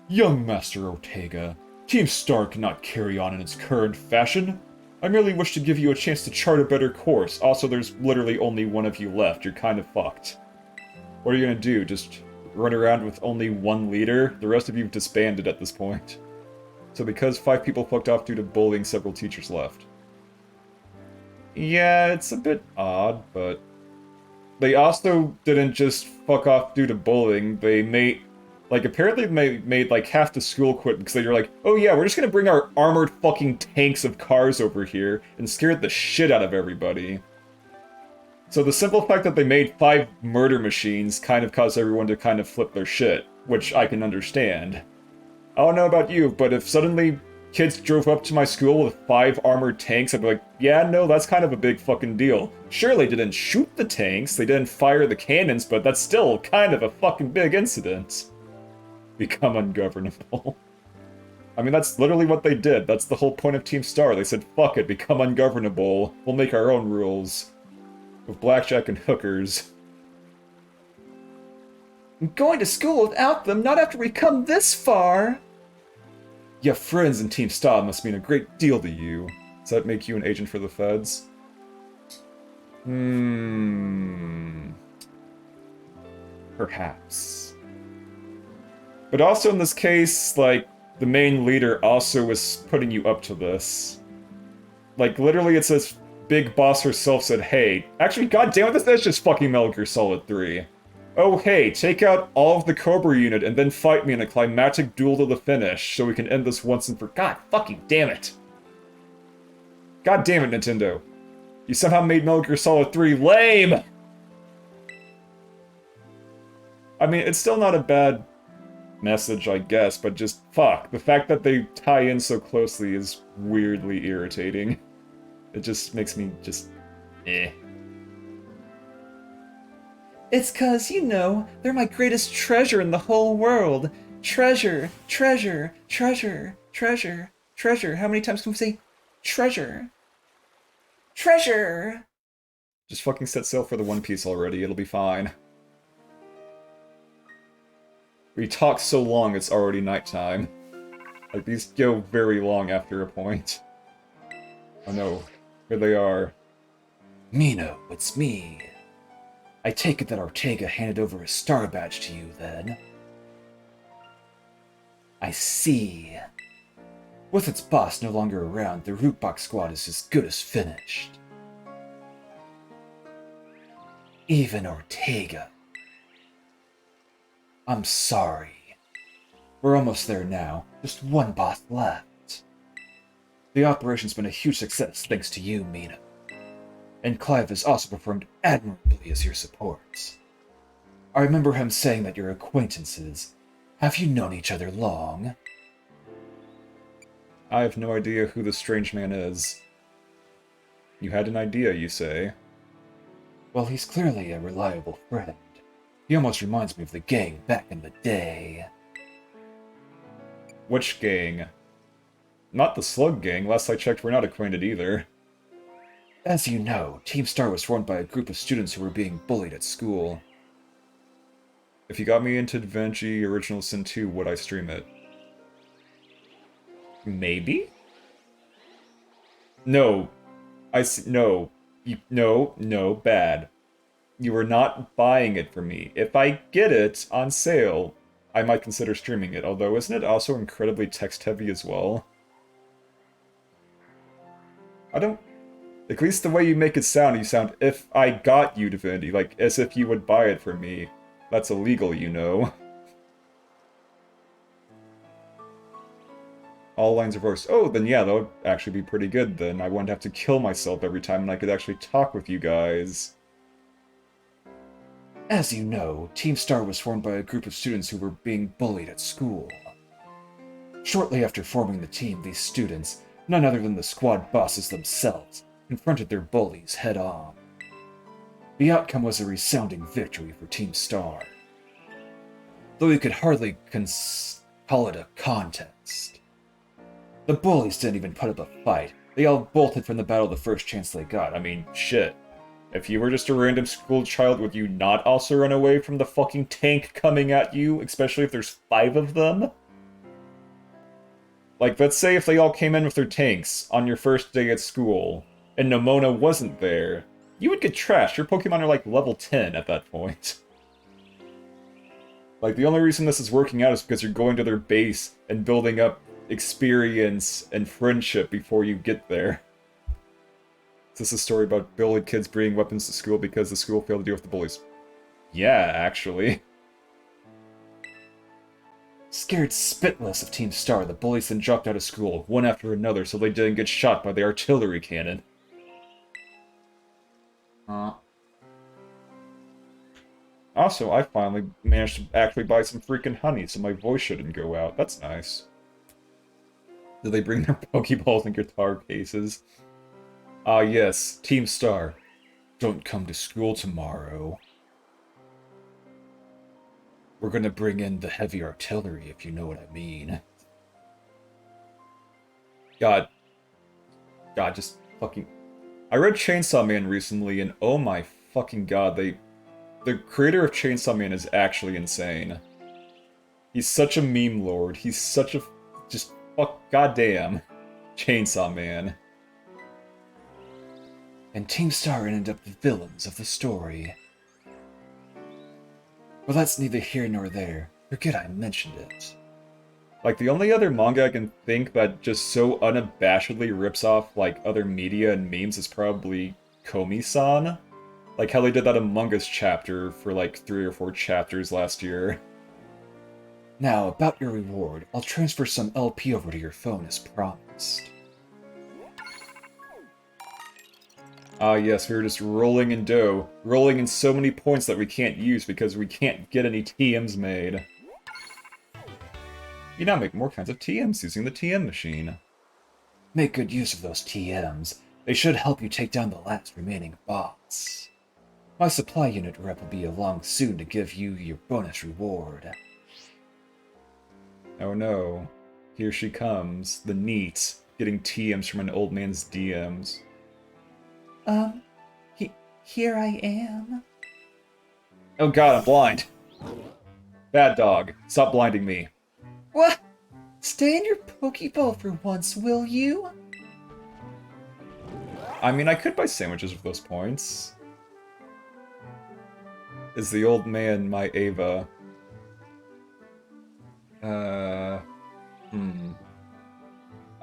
Young Master Ortega, Team Star cannot carry on in its current fashion. I merely wish to give you a chance to chart a better course. Also, there's literally only one of you left. You're kind of fucked. What are you gonna do? Just run around with only one leader? The rest of you have disbanded at this point. So because 5 people fucked off due to bullying, several teachers left. Yeah, it's a bit odd, but... They also didn't just fuck off due to bullying. They made... Like, apparently they made, like, half the school quit because they were like, oh yeah, we're just gonna bring our armored fucking tanks of cars over here and scared the shit out of everybody. So the simple fact that they made 5 murder machines kind of caused everyone to kind of flip their shit, which I can understand. I don't know about you, but if suddenly kids drove up to my school with 5 armored tanks, I'd be like, yeah, no, that's kind of a big fucking deal. Sure, they didn't shoot the tanks, they didn't fire the cannons, but that's still kind of a fucking big incident. Become ungovernable. I mean, that's literally what they did. That's the whole point of Team Star. They said, fuck it, become ungovernable. We'll make our own rules. With blackjack and hookers. I'm going to school without them, not after we come this far! Your friends in Team Star must mean a great deal to you. Does that make you an agent for the feds? Perhaps. But also in this case, like, the main leader also was putting you up to this. Like, literally it says Big Boss herself said, hey, actually, goddammit, this is just fucking Metal Gear Solid 3. Oh hey, take out all of the Cobra unit and then fight me in a climactic duel to the finish, so we can end this once and for— God fucking damn it! God damn it, Nintendo. You somehow made Metal Gear Solid 3 lame! I mean, it's still not a bad message, I guess, but just fuck. The fact that they tie in so closely is weirdly irritating. It just makes me just... eh. It's 'cause, you know, they're my greatest treasure in the whole world. Treasure! Treasure! Treasure! Treasure! Treasure! How many times can we say treasure? Treasure! Just fucking set sail for the One Piece already, it'll be fine. We talk so long it's already nighttime. Like, these go very long after a point. Oh no, here they are. Mino, it's me. I take it that Ortega handed over a star badge to you, then? I see. With its boss no longer around, the Rootbox squad is as good as finished. Even Ortega. I'm sorry. We're almost there now. Just one boss left. The operation's been a huge success thanks to you, Mina. And Clive has also performed admirably as your support. I remember him saying that you're acquaintances. Have you known each other long? I have no idea who this strange man is. You had an idea, you say? Well, he's clearly a reliable friend. He almost reminds me of the gang back in the day. Which gang? Not the Slug Gang. Last I checked, we're not acquainted either. As you know, Team Star was formed by a group of students who were being bullied at school. If you got me into DaVinci Original Sin 2, would I stream it? Maybe? No. No. No, bad. You are not buying it for me. If I get it on sale, I might consider streaming it, although isn't it also incredibly text-heavy as well? I don't... At least the way you make it sound, you sound, if I got you Divinity, like, as if you would buy it for me. That's illegal, you know. All lines are voiced. Oh, then yeah, that would actually be pretty good then. I wouldn't have to kill myself every time and I could actually talk with you guys. As you know, Team Star was formed by a group of students who were being bullied at school. Shortly after forming the team, these students, none other than the squad bosses themselves, confronted their bullies head-on. The outcome was a resounding victory for Team Star. Though you could hardly call it a contest. The bullies didn't even put up a fight. They all bolted from the battle the first chance they got. I mean, shit. If you were just a random school child, would you not also run away from the fucking tank coming at you, especially if there's 5 of them? Like, let's say if they all came in with their tanks on your first day at school, and Nomona wasn't there, you would get trashed. Your Pokemon are like level 10 at that point. Like, the only reason this is working out is because you're going to their base and building up experience and friendship before you get there. Is this a story about bullied kids bringing weapons to school because the school failed to deal with the bullies? Yeah, actually. Scared spitless of Team Star, the bullies then dropped out of school, one after another, so they didn't get shot by the artillery cannon. Also, I finally managed to actually buy some freaking honey, so my voice shouldn't go out. That's nice. Did they bring their Pokeballs and guitar cases? Ah, yes, Team Star. Don't come to school tomorrow. We're gonna bring in the heavy artillery, if you know what I mean. God, just fucking... I read Chainsaw Man recently, and oh my fucking god, the creator of Chainsaw Man is actually insane. He's such a meme lord. He's such a... just goddamn Chainsaw Man. And Team Star ended up the villains of the story. But that's neither here nor there. Forget I mentioned it. Like, the only other manga I can think that just so unabashedly rips off, like, other media and memes is probably Komi-san. Like how they did that Among Us chapter for, like, 3 or 4 chapters last year. Now, about your reward, I'll transfer some LP over to your phone as promised. Ah yes, we were just rolling in dough. Rolling in so many points that we can't use because we can't get any TMs made. You now make more kinds of TMs using the TM machine. Make good use of those TMs. They should help you take down the last remaining bots. My supply unit rep will be along soon to give you your bonus reward. Oh no. Here she comes. The NEET. Getting TMs from an old man's DMs. Here I am. Oh god, I'm blind. Bad dog. Stop blinding me. What? Stay in your Pokeball for once, will you? I mean, I could buy sandwiches with those points. Is the old man my Ava? I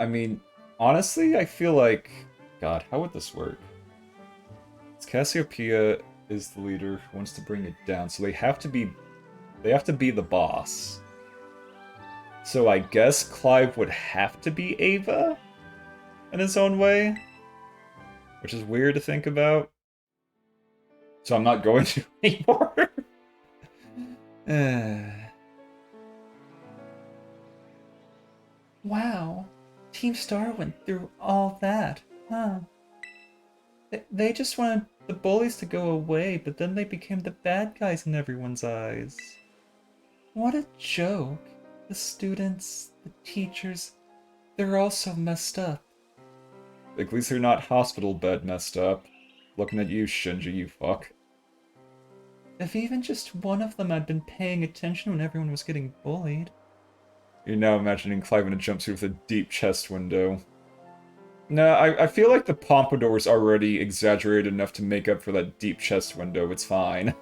mean, honestly, I feel like... God, how would this work? Cassiopeia is the leader who wants to bring it down, so they have to be the boss. So I guess Clive would have to be Ava in his own way, which is weird to think about. So I'm not going to anymore. Wow, Team Star went through all that, huh? They just wanted the bullies to go away, but then they became the bad guys in everyone's eyes. What a joke. The students, the teachers, they're all so messed up. At least they're not hospital bed messed up. Looking at you, Shinji, you fuck. If even just one of them had been paying attention when everyone was getting bullied. You're now imagining Clive in a jumpsuit with a deep chest window. No, I feel like the pompadour's already exaggerated enough to make up for that deep chest window. It's fine.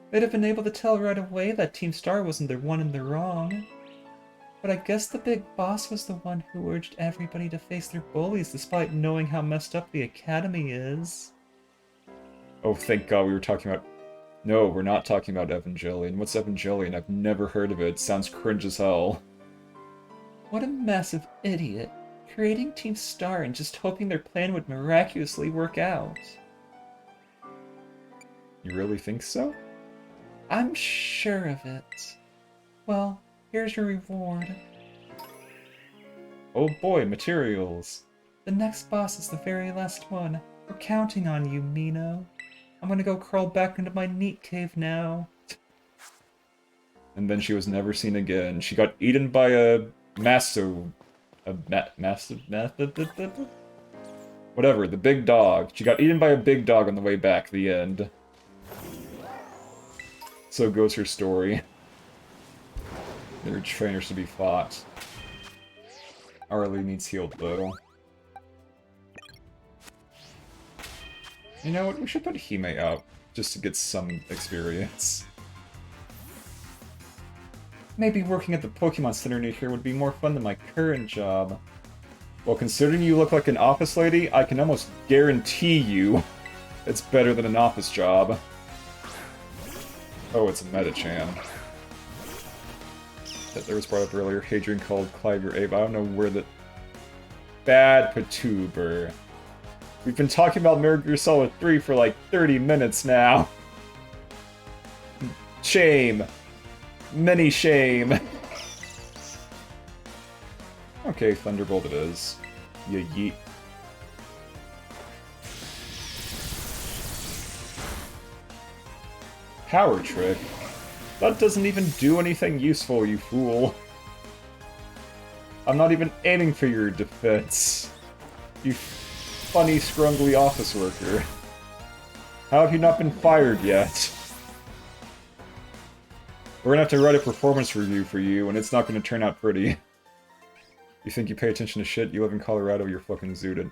They'd have been able to tell right away that Team Star wasn't the one in the wrong. But I guess the big boss was the one who urged everybody to face their bullies despite knowing how messed up the academy is. Oh, thank God we were talking about... No, we're not talking about Evangelion. What's Evangelion? I've never heard of it. Sounds cringe as hell. What a massive idiot. Creating Team Star and just hoping their plan would miraculously work out. You really think so? I'm sure of it. Well, here's your reward. Oh boy, materials. The next boss is the very last one. We're counting on you, Mino. I'm gonna go crawl back into my NEET cave now. And then she was never seen again. She got eaten by a whatever, the big dog. She got eaten by a big dog on the way back, the end. So goes her story. There are trainers to be fought. Arlie needs healed, though. You know what, we should put Hime out, just to get some experience. Maybe working at the Pokemon Center near here would be more fun than my current job. Well, considering you look like an office lady, I can almost guarantee you it's better than an office job. Oh, it's a Metachan. That there was brought up earlier. Hadrian called Clive your Ava. I don't know where the... Bad Patuber. We've been talking about Metal Gear Solid 3 for like 30 minutes now. Shame. Many shame. Okay, Thunderbolt it is. Yeah, yeet. Power Trick? That doesn't even do anything useful, you fool. I'm not even aiming for your defense. You funny, scrumbly office worker. How have you not been fired yet? We're gonna have to write a performance review for you, and it's not gonna turn out pretty. You think you pay attention to shit? You live in Colorado, you're fucking zooted.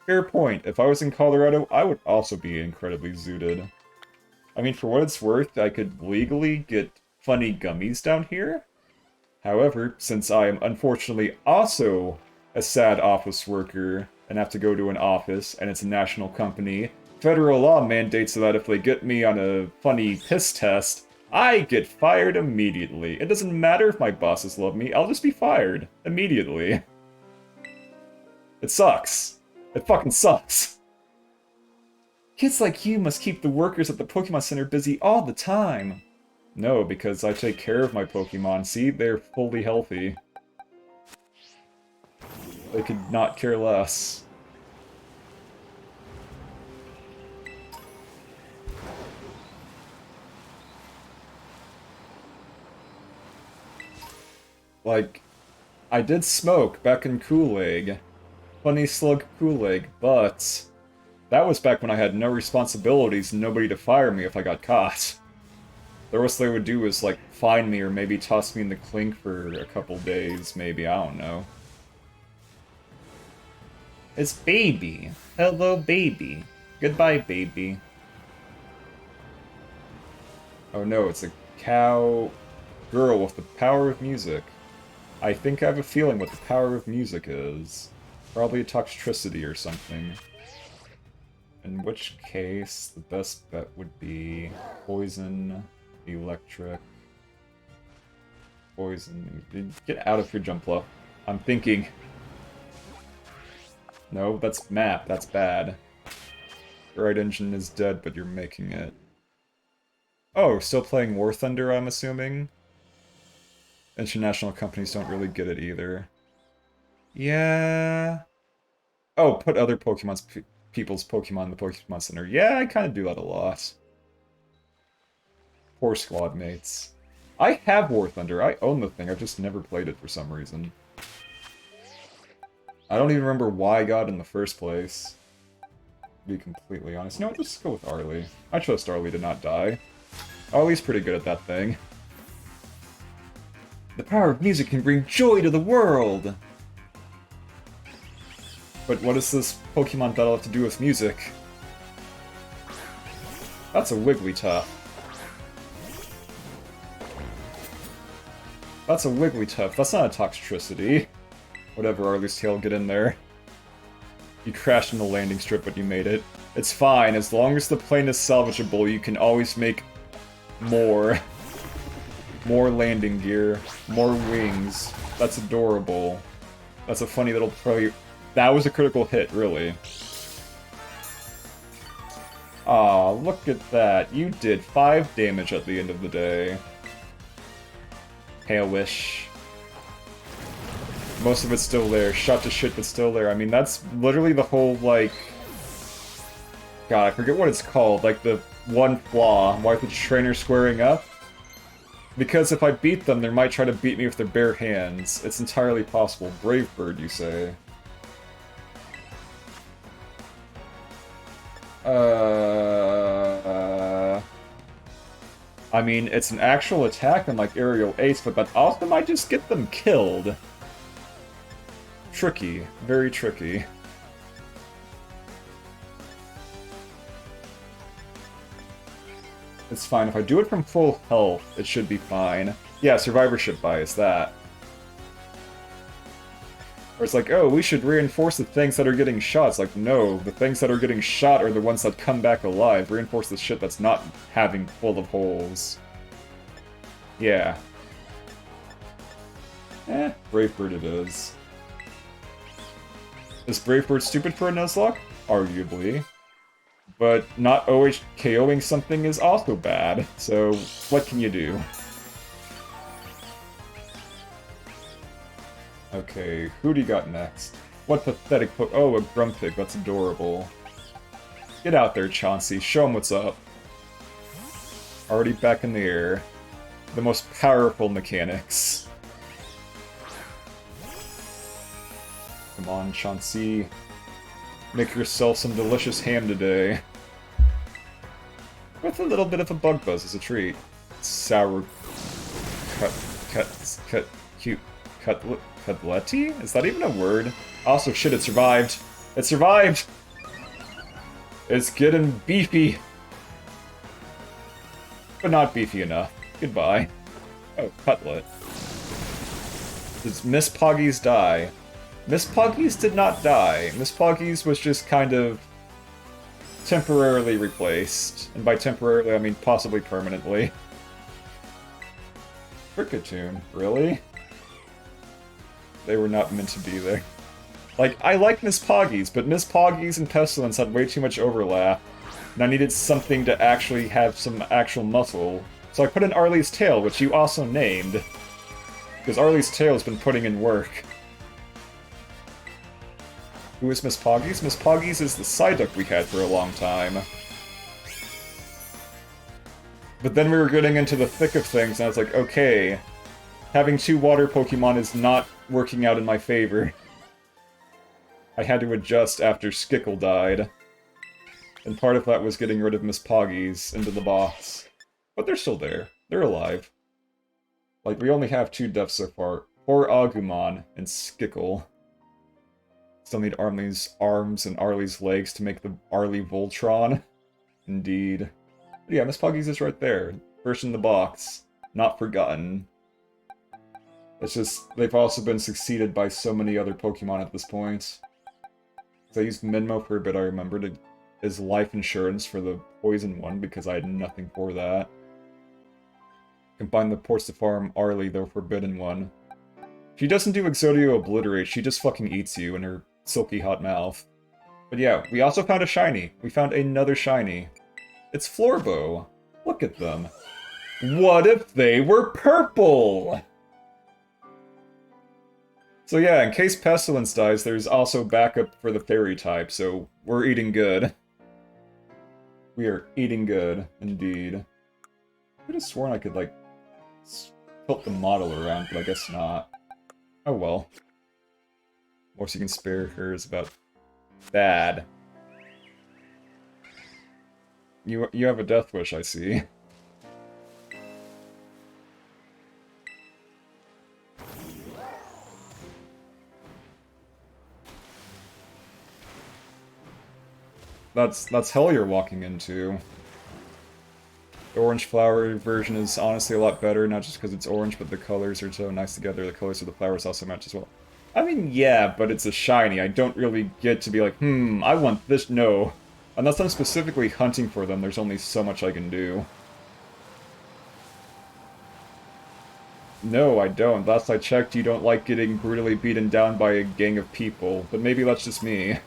Fair point. If I was in Colorado, I would also be incredibly zooted. I mean, for what it's worth, I could legally get funny gummies down here. However, since I am unfortunately also a sad office worker and have to go to an office, and it's a national company, federal law mandates that if they get me on a funny piss test, I get fired immediately. It doesn't matter if my bosses love me, I'll just be fired immediately. It sucks. It fucking sucks. Kids like you must keep the workers at the Pokemon Center busy all the time. No, because I take care of my Pokemon. See, they're fully healthy. They could not care less. Like, I did smoke back in Kool-Aid. Funny Slug Kool-Aid, but that was back when I had no responsibilities and nobody to fire me if I got caught. The worst they would do was, like, fine me or maybe toss me in the clink for a couple days, maybe, I don't know. It's baby. Hello, baby. Goodbye, baby. Oh no, it's a cow girl with the power of music. I think I have a feeling what the power of music is. Probably toxicity or something. In which case, the best bet would be poison, electric, poison. Get out of here, Jumpla. I'm thinking. No, that's map. That's bad. Right engine is dead, but you're making it. Oh, still playing War Thunder, I'm assuming? International companies don't really get it either. Yeah. Oh, put other people's Pokemon in the Pokemon Center. Yeah, I kind of do that a lot. Poor squad mates. I have War Thunder. I own the thing. I've just never played it for some reason. I don't even remember why I got it in the first place. To be completely honest. No, let's go with Arlie. I trust Arlie to not die. Arlie's pretty good at that thing. The power of music can bring joy to the world! But what does this Pokemon battle have to do with music? That's a Wigglytuff. That's a Wigglytuff. That's not a Toxtricity. Whatever, Arlie's tail, get in there. You crashed in the landing strip, but you made it. It's fine, as long as the plane is salvageable, you can always make more. More landing gear. More wings. That's adorable. That's a funny little That was a critical hit, really. Aw, look at that. You did 5 damage at the end of the day. Hail Wish. Most of it's still there. Shot to shit, but still there. I mean, that's literally the whole, like... God, I forget what it's called. Like, the one flaw. Why the trainer squaring up? Because if I beat them, they might try to beat me with their bare hands. It's entirely possible. Brave Bird, you say? I mean, it's an actual attack on, like, Aerial Ace, but that also might just get them killed. Tricky. Very tricky. It's fine. If I do it from full health, it should be fine. Yeah, survivorship bias, that. Or it's like, oh, we should reinforce the things that are getting shot. It's like, no, the things that are getting shot are the ones that come back alive. Reinforce the shit that's not having full of holes. Yeah. Brave Bird it is. Is Brave Bird stupid for a Nuzlocke? Arguably. But not always KOing something is also bad, so what can you do? Okay, who do you got next? What pathetic oh, a Grumpig, that's adorable. Get out there, Chauncey, show him what's up. Already back in the air. The most powerful mechanics. Come on, Chauncey. Make yourself some delicious ham today. With a little bit of a bug buzz as a treat. Sour... Cutletti? Is that even a word? Also, shit, it survived. It survived! It's getting beefy. But not beefy enough. Goodbye. Oh, Cutlet. Does Miss Poggies die? Miss Poggies did not die. Miss Poggies was just kind of temporarily replaced. And by temporarily, I mean possibly permanently. Cricketune, really? They were not meant to be there. Like, I like Miss Poggies, but Miss Poggies and Pestilence had way too much overlap. And I needed something to actually have some actual muscle. So I put in Arlie's Tail, which you also named. Because Arlie's Tail has been putting in work. Who is Miss Poggies? Miss Poggies is the Psyduck we had for a long time. But then we were getting into the thick of things, and I was like, okay, Having 2 water Pokemon is not working out in my favor. I had to adjust after Skickle died. And part of that was getting rid of Miss Poggies into the box. But they're still there. They're alive. Like, we only have 2 deaths so far. Poor Agumon and Skickle. Still need Arlie's arms and Arlie's legs to make the Arlie Voltron. Indeed. But yeah, Miss Poggies is right there. First in the box. Not forgotten. It's just, they've also been succeeded by so many other Pokemon at this point. So I used Minmo for a bit, I remember, as life insurance for the poison one, because I had nothing for that. Combine the Ports to Farm Arlie, the forbidden one. She doesn't do Exodio Obliterate, she just fucking eats you in her silky hot mouth. But yeah, we also found a shiny. We found another shiny. It's Florbo. Look at them. What if they were purple? So yeah, in case Pestilence dies, there's also backup for the Fairy type, so we're eating good. We are eating good, indeed. I could have sworn I could, like, tilt the model around, but I guess not. Oh well. More so you can spare her is about bad. You have a death wish, I see. That's hell you're walking into. The orange flower version is honestly a lot better, not just because it's orange, but the colors are so nice together. The colors of the flowers also match as well. I mean, yeah, but it's a shiny. I don't really get to be like, I want this. No. Unless I'm specifically hunting for them, there's only so much I can do. No, I don't. Last I checked, you don't like getting brutally beaten down by a gang of people, but maybe that's just me.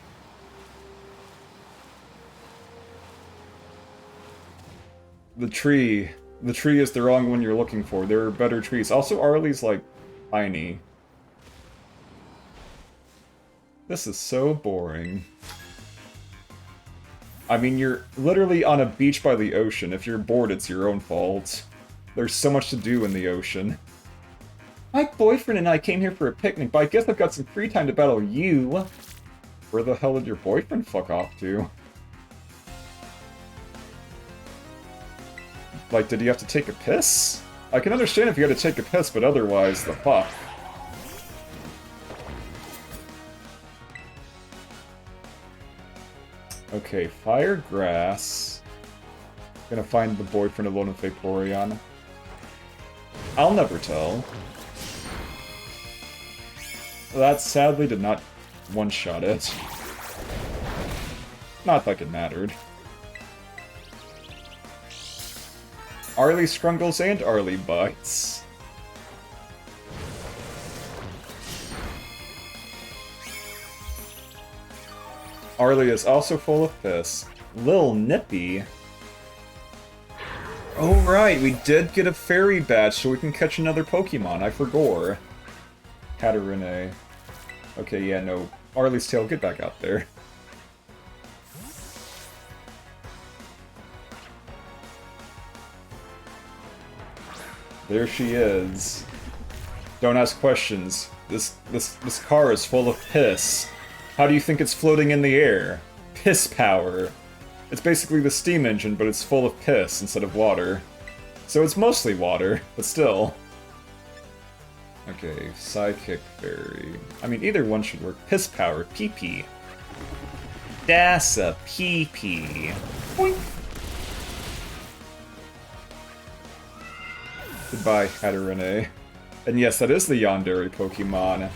The tree is the wrong one you're looking for. There are better trees. Also, Arlie's, like, tiny. This is so boring. I mean, you're literally on a beach by the ocean. If you're bored, it's your own fault. There's so much to do in the ocean. My boyfriend and I came here for a picnic, but I guess I've got some free time to battle you. Where the hell did your boyfriend fuck off to? Like, did he have to take a piss? I can understand if you had to take a piss, but otherwise, the fuck. Okay, Fire Grass. Gonna find the boyfriend of Lona Vaporeon. I'll never tell. That sadly did not one-shot it. Not like it mattered. Arlie Scrungles and Arlie Bites. Arlie is also full of piss. Lil Nippy. Oh right, we did get a fairy badge so we can catch another Pokemon. I forgot. Katarine. Okay, yeah, no. Arlie's tail, get back out there. There she is. Don't ask questions. This car is full of piss. How do you think it's floating in the air? Piss power. It's basically the steam engine, but it's full of piss instead of water. So it's mostly water, but still. Okay, Psychic Fairy. I mean, either one should work. Piss power, PP. That's a PP. Boink. Goodbye, Katarine. And yes, that is the Yandere Pokemon.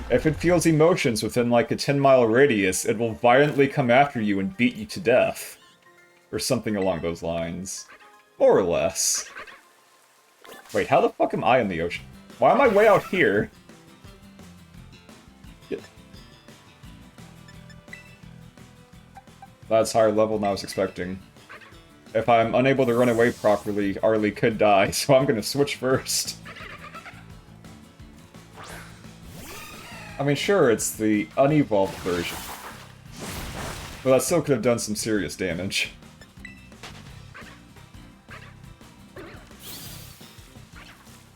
If it feels emotions within like a 10-mile radius, it will violently come after you and beat you to death. Or something along those lines. More or less. Wait, how the fuck am I in the ocean? Why am I way out here? That's higher level than I was expecting. If I'm unable to run away properly, Arlie could die, so I'm gonna switch first. I mean, sure, it's the unevolved version. But that still could have done some serious damage.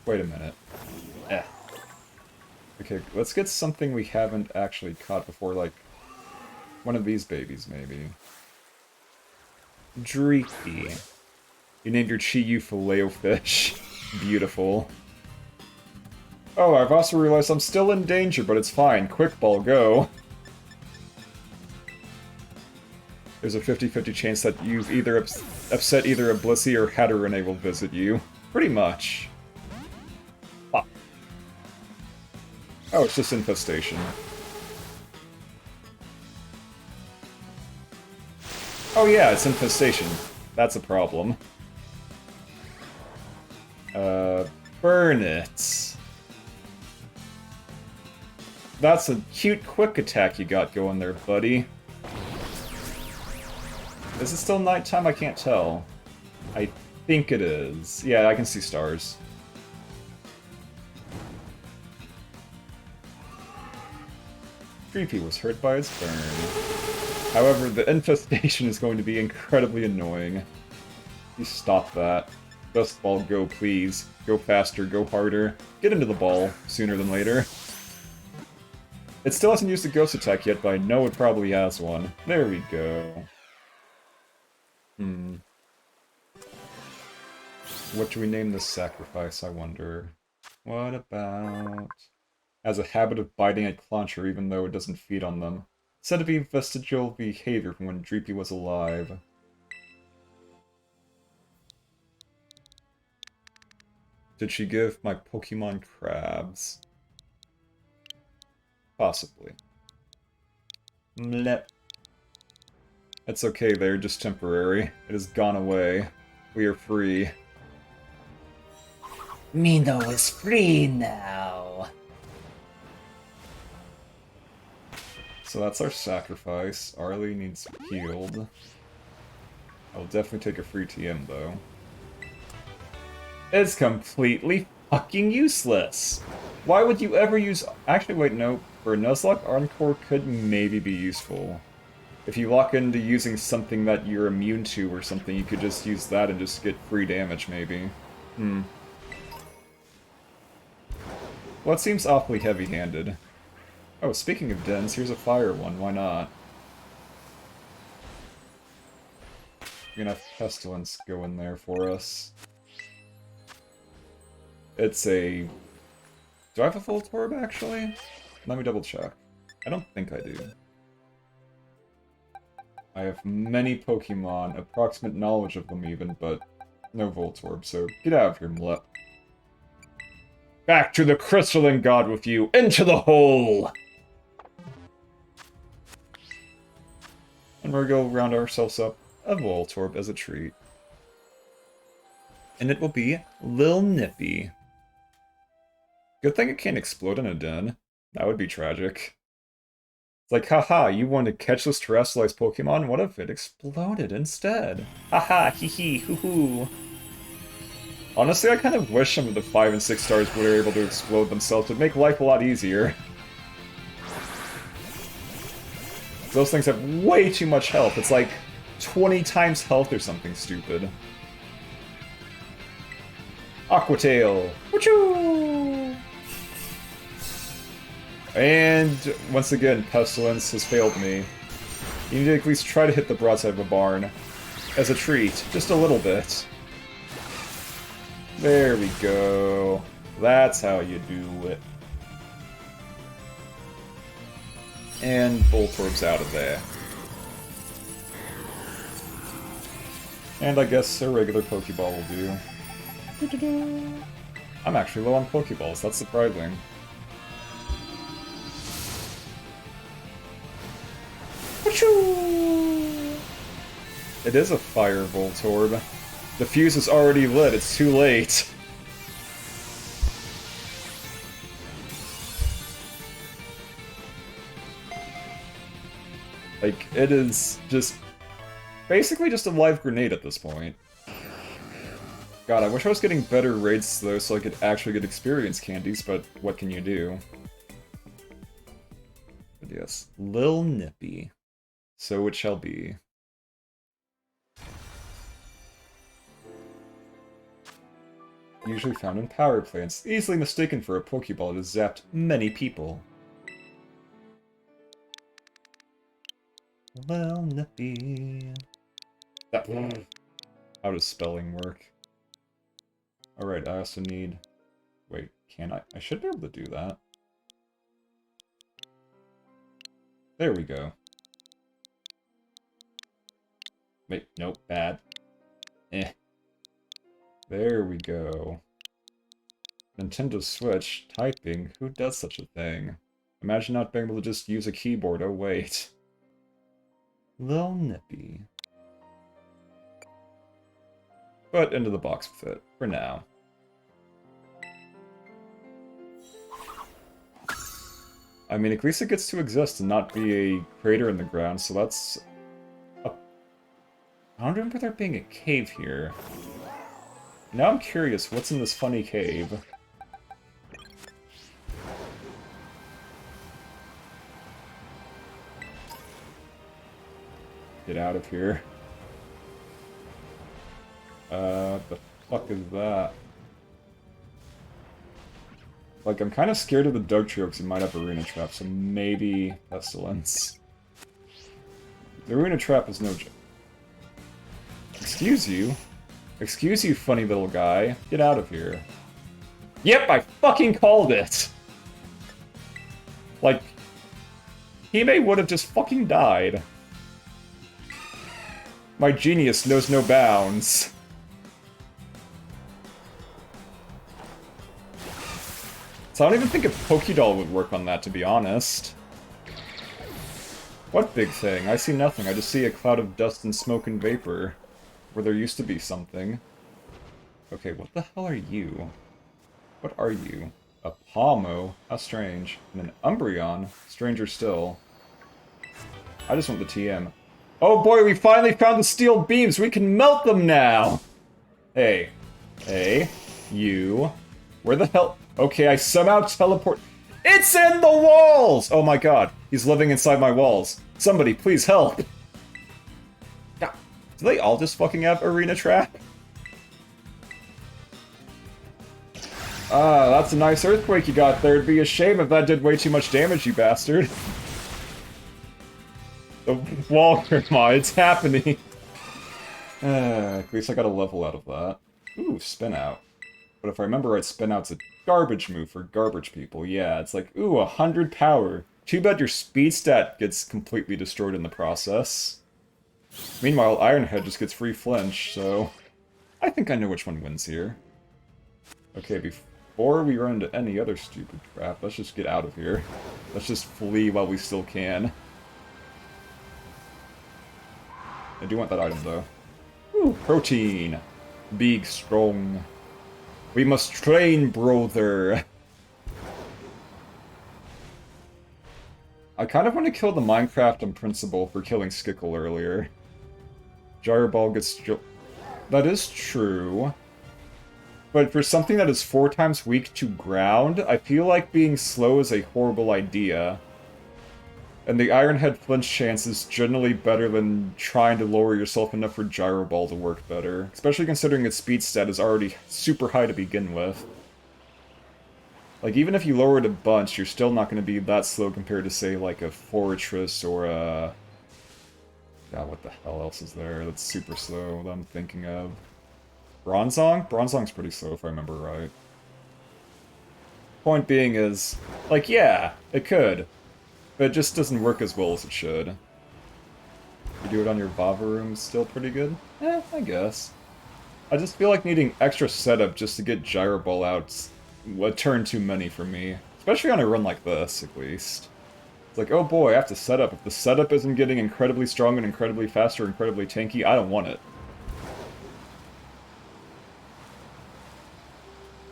Wait a minute. Eh. Okay, let's get something we haven't actually caught before, like one of these babies, maybe. Dreepy. You named your Chi-Yu Filet-O-Fish. Beautiful. Oh, I've also realized I'm still in danger, but it's fine. Quick ball, go. There's a 50-50 chance that you've either upset either a Blissey or had a Renee will visit you. Pretty much. Ah. Oh, it's just infestation. Oh yeah, it's infestation. That's a problem. Burn it. That's a cute quick attack you got going there, buddy. Is it still nighttime? I can't tell. I think it is. Yeah, I can see stars. Creepy was hurt by its burn. However, the infestation is going to be incredibly annoying. You stop that. Dust ball, go please. Go faster, go harder. Get into the ball, sooner than later. It still hasn't used a ghost attack yet, but I know it probably has one. There we go. What do we name this sacrifice, I wonder? What about... Has a habit of biting at Clauncher even though it doesn't feed on them. Said to be vestigial behavior from when Dreepy was alive. Did she give my Pokemon crabs? Possibly. Mlep. It's okay, they're just temporary. It has gone away. We are free. Mino is free now. So that's our sacrifice. Arlie needs healed. I'll definitely take a free TM, though. It's completely fucking useless! Why would you ever use... Actually, wait, no. For a Nuzlocke, Encore could maybe be useful. If you lock into using something that you're immune to or something, you could just use that and just get free damage, maybe. Well, it seems awfully heavy-handed. Oh, speaking of dens, here's a fire one, why not? We're gonna have Pestilence go in there for us. It's a... Do I have a Voltorb, actually? Let me double check. I don't think I do. I have many Pokemon, approximate knowledge of them even, but no Voltorb, so get out of here, Mlep. Back to the Crystalline God with you! Into the hole! And we're gonna round ourselves up a Voltorb as a treat. And it will be Lil Nippy. Good thing it can't explode in a den. That would be tragic. It's like, haha, you wanted to catch this terrestrialized Pokemon? What if it exploded instead? Haha, hee hee, hoo hoo. Honestly, I kind of wish some of the 5 and 6 stars were able to explode themselves. It would make life a lot easier. Those things have way too much health. It's like 20 times health or something stupid. Aqua Tail! Wachoo! And once again, Pestilence has failed me. You need to at least try to hit the broadside of a barn. As a treat. Just a little bit. There we go. That's how you do it. And Voltorb's out of there. And I guess a regular Pokeball will do. I'm actually low on Pokeballs, that's surprising. It is a Fire Voltorb. The fuse is already lit, it's too late. Like, it is just... basically just a live grenade at this point. God, I wish I was getting better rates, though, so I could actually get experience candies, but what can you do? But yes, Lil Nippy. So it shall be. Usually found in power plants, easily mistaken for a Pokeball that has zapped many people. Well, nippy. How does spelling work? Alright, I also need... Wait, can I? I should be able to do that. There we go. Wait, nope, bad. There we go. Nintendo Switch, typing, who does such a thing? Imagine not being able to just use a keyboard, oh wait. Little nippy. But into the box with it, for now. I mean, at least it gets to exist and not be a crater in the ground, so that's... I don't remember there being a cave here. Now I'm curious, what's in this funny cave? Get out of here. The fuck is that? Like, I'm kind of scared of the Dugtrio because it might have Arena Trap, so maybe Pestilence. The Arena Trap is no joke. Excuse you? Excuse you, funny little guy. Get out of here. Yep, I fucking called it! Like, Hime would have just fucking died. My genius knows no bounds. So I don't even think a Pokédoll would work on that, to be honest. What big thing? I see nothing. I just see a cloud of dust and smoke and vapor. Where there used to be something. Okay, what the hell are you? What are you? A Palmo? How strange. And an Umbreon? Stranger still. I just want the TM. Oh boy, we finally found the steel beams! We can melt them now! Hey. Hey. You. Where the hell... Okay, I somehow teleport... It's in the walls! Oh my god, he's living inside my walls. Somebody, please help! God, do they all just fucking have Arena Trap? Ah, that's a nice earthquake you got there. It'd be a shame if that did way too much damage, you bastard. The wall Kerma, it's happening. At least I got a level out of that. Ooh, Spin Out. But if I remember right, Spin Out's a garbage move for garbage people. Yeah, it's like, ooh, 100 power. Too bad your speed stat gets completely destroyed in the process. Meanwhile, Ironhead just gets free flinch, so... I think I know which one wins here. Okay, before we run into any other stupid crap, let's just get out of here. Let's just flee while we still can. I do want that item, though. Ooh, protein. Big, strong. We must train, brother. I kind of want to kill the Minecraft on principle for killing Skickle earlier. Gyro Ball gets... That is true. But for something that is 4 times weak to ground, I feel like being slow is a horrible idea. And the Iron Head flinch chance is generally better than trying to lower yourself enough for Gyro Ball to work better. Especially considering its speed stat is already super high to begin with. Like, even if you lower it a bunch, you're still not going to be that slow compared to, say, like a Fortress or a... God, what the hell else is there that's super slow that I'm thinking of? Bronzong? Bronzong's pretty slow if I remember right. Point being is, like, yeah, it could. But it just doesn't work as well as it should. You do it on your Vava room, still pretty good? Eh, I guess. I just feel like needing extra setup just to get Gyro Ball out's a turn too many for me. Especially on a run like this, at least. It's like, oh boy, I have to set up. If the setup isn't getting incredibly strong and incredibly fast or incredibly tanky, I don't want it.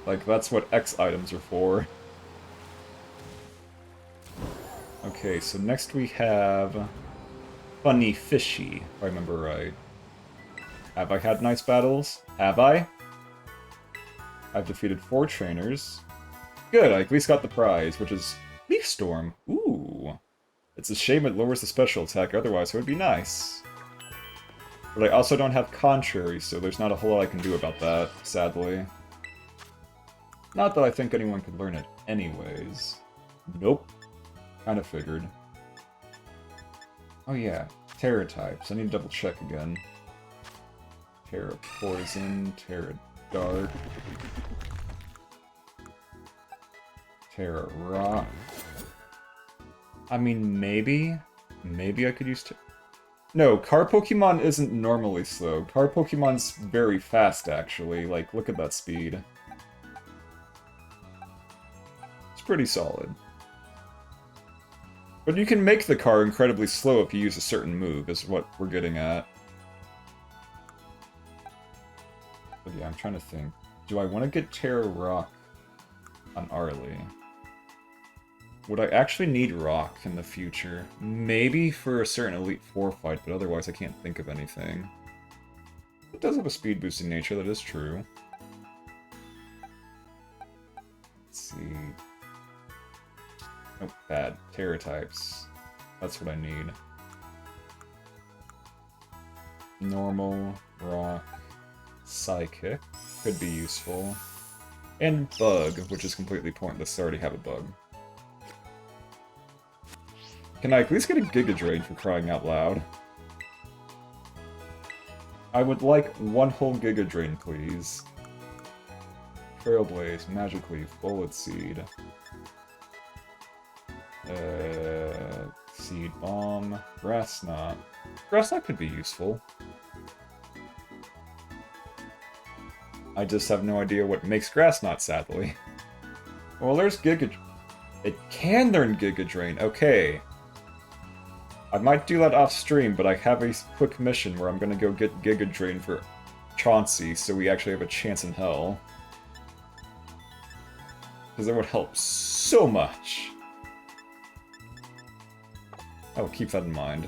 Like, that's what X items are for. Okay, so next we have... Funny Fishy, if I remember right. Have I had nice battles? Have I? I've defeated 4 trainers. Good, I at least got the prize, which is Leaf Storm. Ooh. It's a shame it lowers the special attack, otherwise it would be nice. But I also don't have Contrary, so there's not a whole lot I can do about that, sadly. Not that I think anyone could learn it anyways. Nope. Kinda figured. Oh yeah, Tera types. I need to double check again. Tera Poison, Tera Dark, Tera Rock. I mean, maybe I could use No, car Pokemon isn't normally slow. Car Pokemon's very fast, actually. Like, look at that speed. It's pretty solid. But you can make the car incredibly slow if you use a certain move, is what we're getting at. But yeah, I'm trying to think. Do I want to get Tera Rock on Arlie? Would I actually need Rock in the future? Maybe for a certain Elite Four fight, but otherwise I can't think of anything. It does have a speed boosting nature, that is true. Let's see. Nope, bad. Tera types. That's what I need. Normal, Rock, Psychic. Could be useful. And Bug, which is completely pointless. I already have a Bug. Can I at least get a Giga Drain for crying out loud? I would like one whole Giga Drain, please. Trailblaze, Magic Leaf, Bullet Seed. Seed Bomb, Grass Knot. Grass Knot could be useful. I just have no idea what makes Grass Knot, sadly. Well, there's Giga... It can learn Giga Drain, okay. I might do that off stream, but I have a quick mission where I'm gonna go get Giga Drain for Chauncey, so we actually have a chance in hell. Because that would help so much. I will keep that in mind.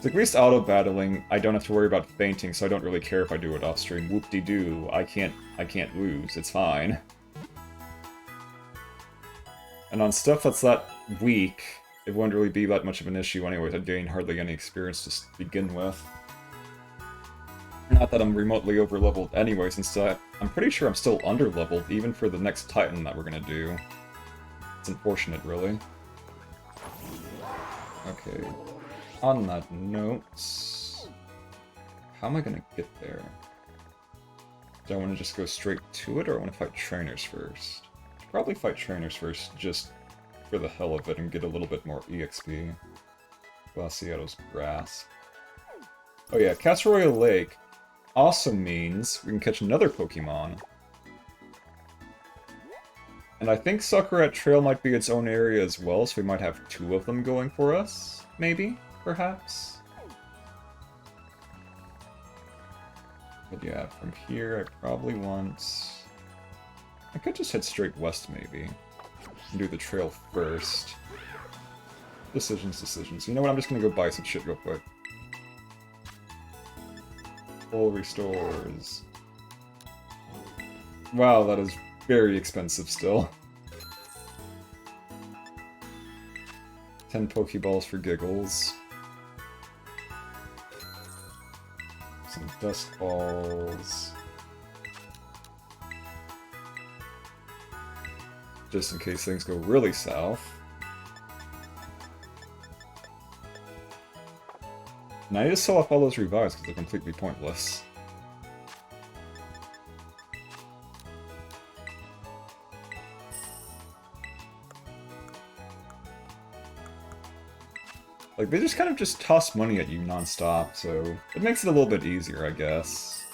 So at least auto-battling, I don't have to worry about fainting, so I don't really care if I do it off-stream. Whoop-de-doo, I can't lose, it's fine. And on stuff that's that weak, it wouldn't really be that much of an issue anyways. I'd gain hardly any experience to begin with. Not that I'm remotely over-leveled anyway, since I'm pretty sure I'm still under-leveled, even for the next Titan that we're gonna do. It's unfortunate, really. Okay. On that note... How am I gonna get there? Do I want to just go straight to it, or I want to fight trainers first? Probably fight trainers first, just for the hell of it, and get a little bit more EXP. Glaciato's Grasp. Oh yeah, Casseroya Lake also means we can catch another Pokemon. And I think Sakura Trail might be its own area as well, so we might have two of them going for us, maybe, perhaps. But yeah, from here I probably want... I could just head straight west, maybe. And do the trail first. Decisions. You know what, I'm just gonna go buy some shit real quick. Full restores. Wow, that is very expensive still. 10 Pokeballs for giggles. Some Dust Balls. Just in case things go really south. And I need to sell off all those revives because they're completely pointless. Like, they just kind of just toss money at you non-stop, so it makes it a little bit easier, I guess.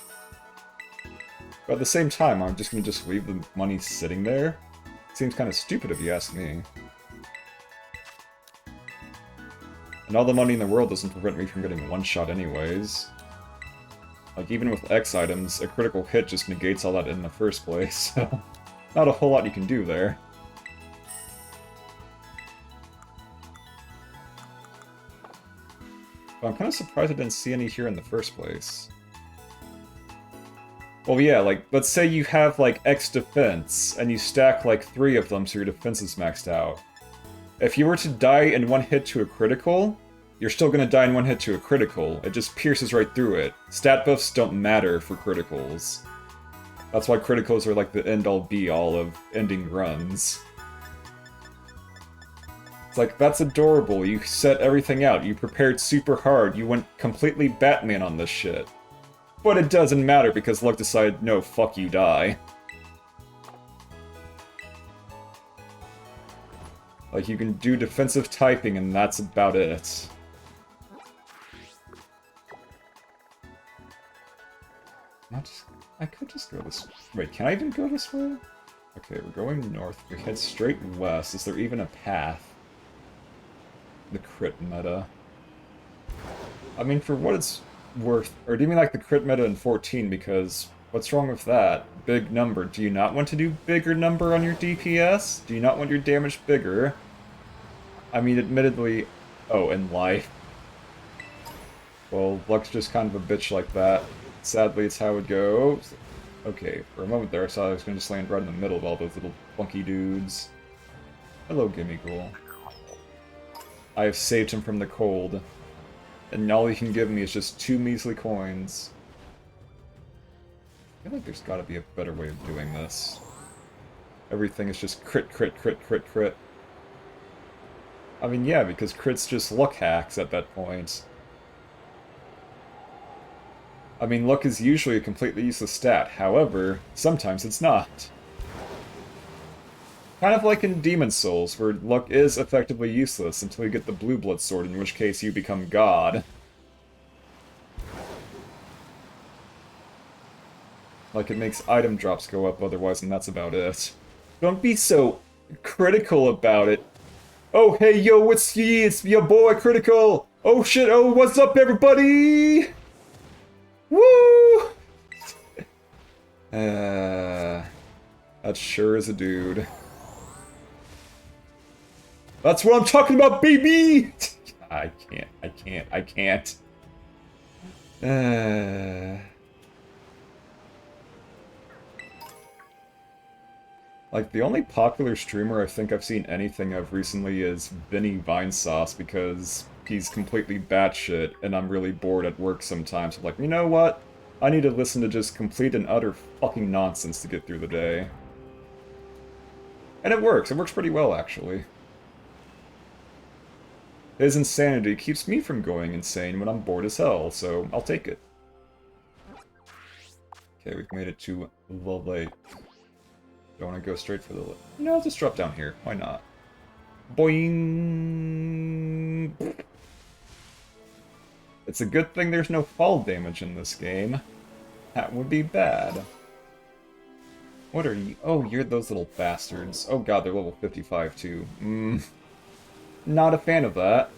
But at the same time, I'm just gonna leave the money sitting there. Seems kind of stupid if you ask me. And all the money in the world doesn't prevent me from getting one shot anyways. Like, even with X items, a critical hit just negates all that in the first place, so... Not a whole lot you can do there. But I'm kind of surprised I didn't see any here in the first place. Well, yeah, like, let's say you have, like, X defense, and you stack, like, 3 of them so your defense is maxed out. If you were to die in one hit to a critical, you're still gonna die in one hit to a critical. It just pierces right through it. Stat buffs don't matter for criticals. That's why criticals are like the end-all be-all of ending runs. It's like, that's adorable, you set everything out, you prepared super hard, you went completely Batman on this shit. But it doesn't matter because luck decided, no, fuck you, die. Like, you can do defensive typing and that's about it. I could just go this way. Wait, can I even go this way? Okay, we're going north. We head straight west. Is there even a path? The crit meta. I mean, for what it's worth... Or do you mean like the crit meta in 14? Because what's wrong with that? Big number. Do you not want to do bigger number on your DPS? Do you not want your damage bigger? I mean, admittedly... Oh, and life. Well, luck's just kind of a bitch like that. Sadly, it's how it goes. Okay, for a moment there, I thought I was going to just land right in the middle of all those little funky dudes. Hello, Gimmighoul. I have saved him from the cold. And all he can give me is just 2 measly coins. I feel like there's got to be a better way of doing this. Everything is just crit, crit, crit, crit, crit. I mean, yeah, because crit's just luck hacks at that point. I mean, luck is usually a completely useless stat, however, sometimes it's not. Kind of like in Demon's Souls, where luck is effectively useless until you get the Blue Blood Sword, in which case you become God. Like, it makes item drops go up otherwise, and that's about it. Don't be so critical about it. Oh, hey, yo, it's your boy, Critical! Oh, shit, oh, what's up, everybody? Woo! That sure is a dude. That's what I'm talking about, baby! I can't. Like, the only popular streamer I think I've seen anything of recently is Vinny Vinesauce, because he's completely batshit, and I'm really bored at work sometimes. I'm like, you know what? I need to listen to just complete and utter fucking nonsense to get through the day. And it works pretty well, actually. His insanity keeps me from going insane when I'm bored as hell, so I'll take it. Okay, we've made it to the lake. Don't want to go straight for the lake. No, I'll just drop down here. Why not? Boing! It's a good thing there's no fall damage in this game. That would be bad. What are you? Oh, you're those little bastards. Oh god, they're level 55 too. Not a fan of that.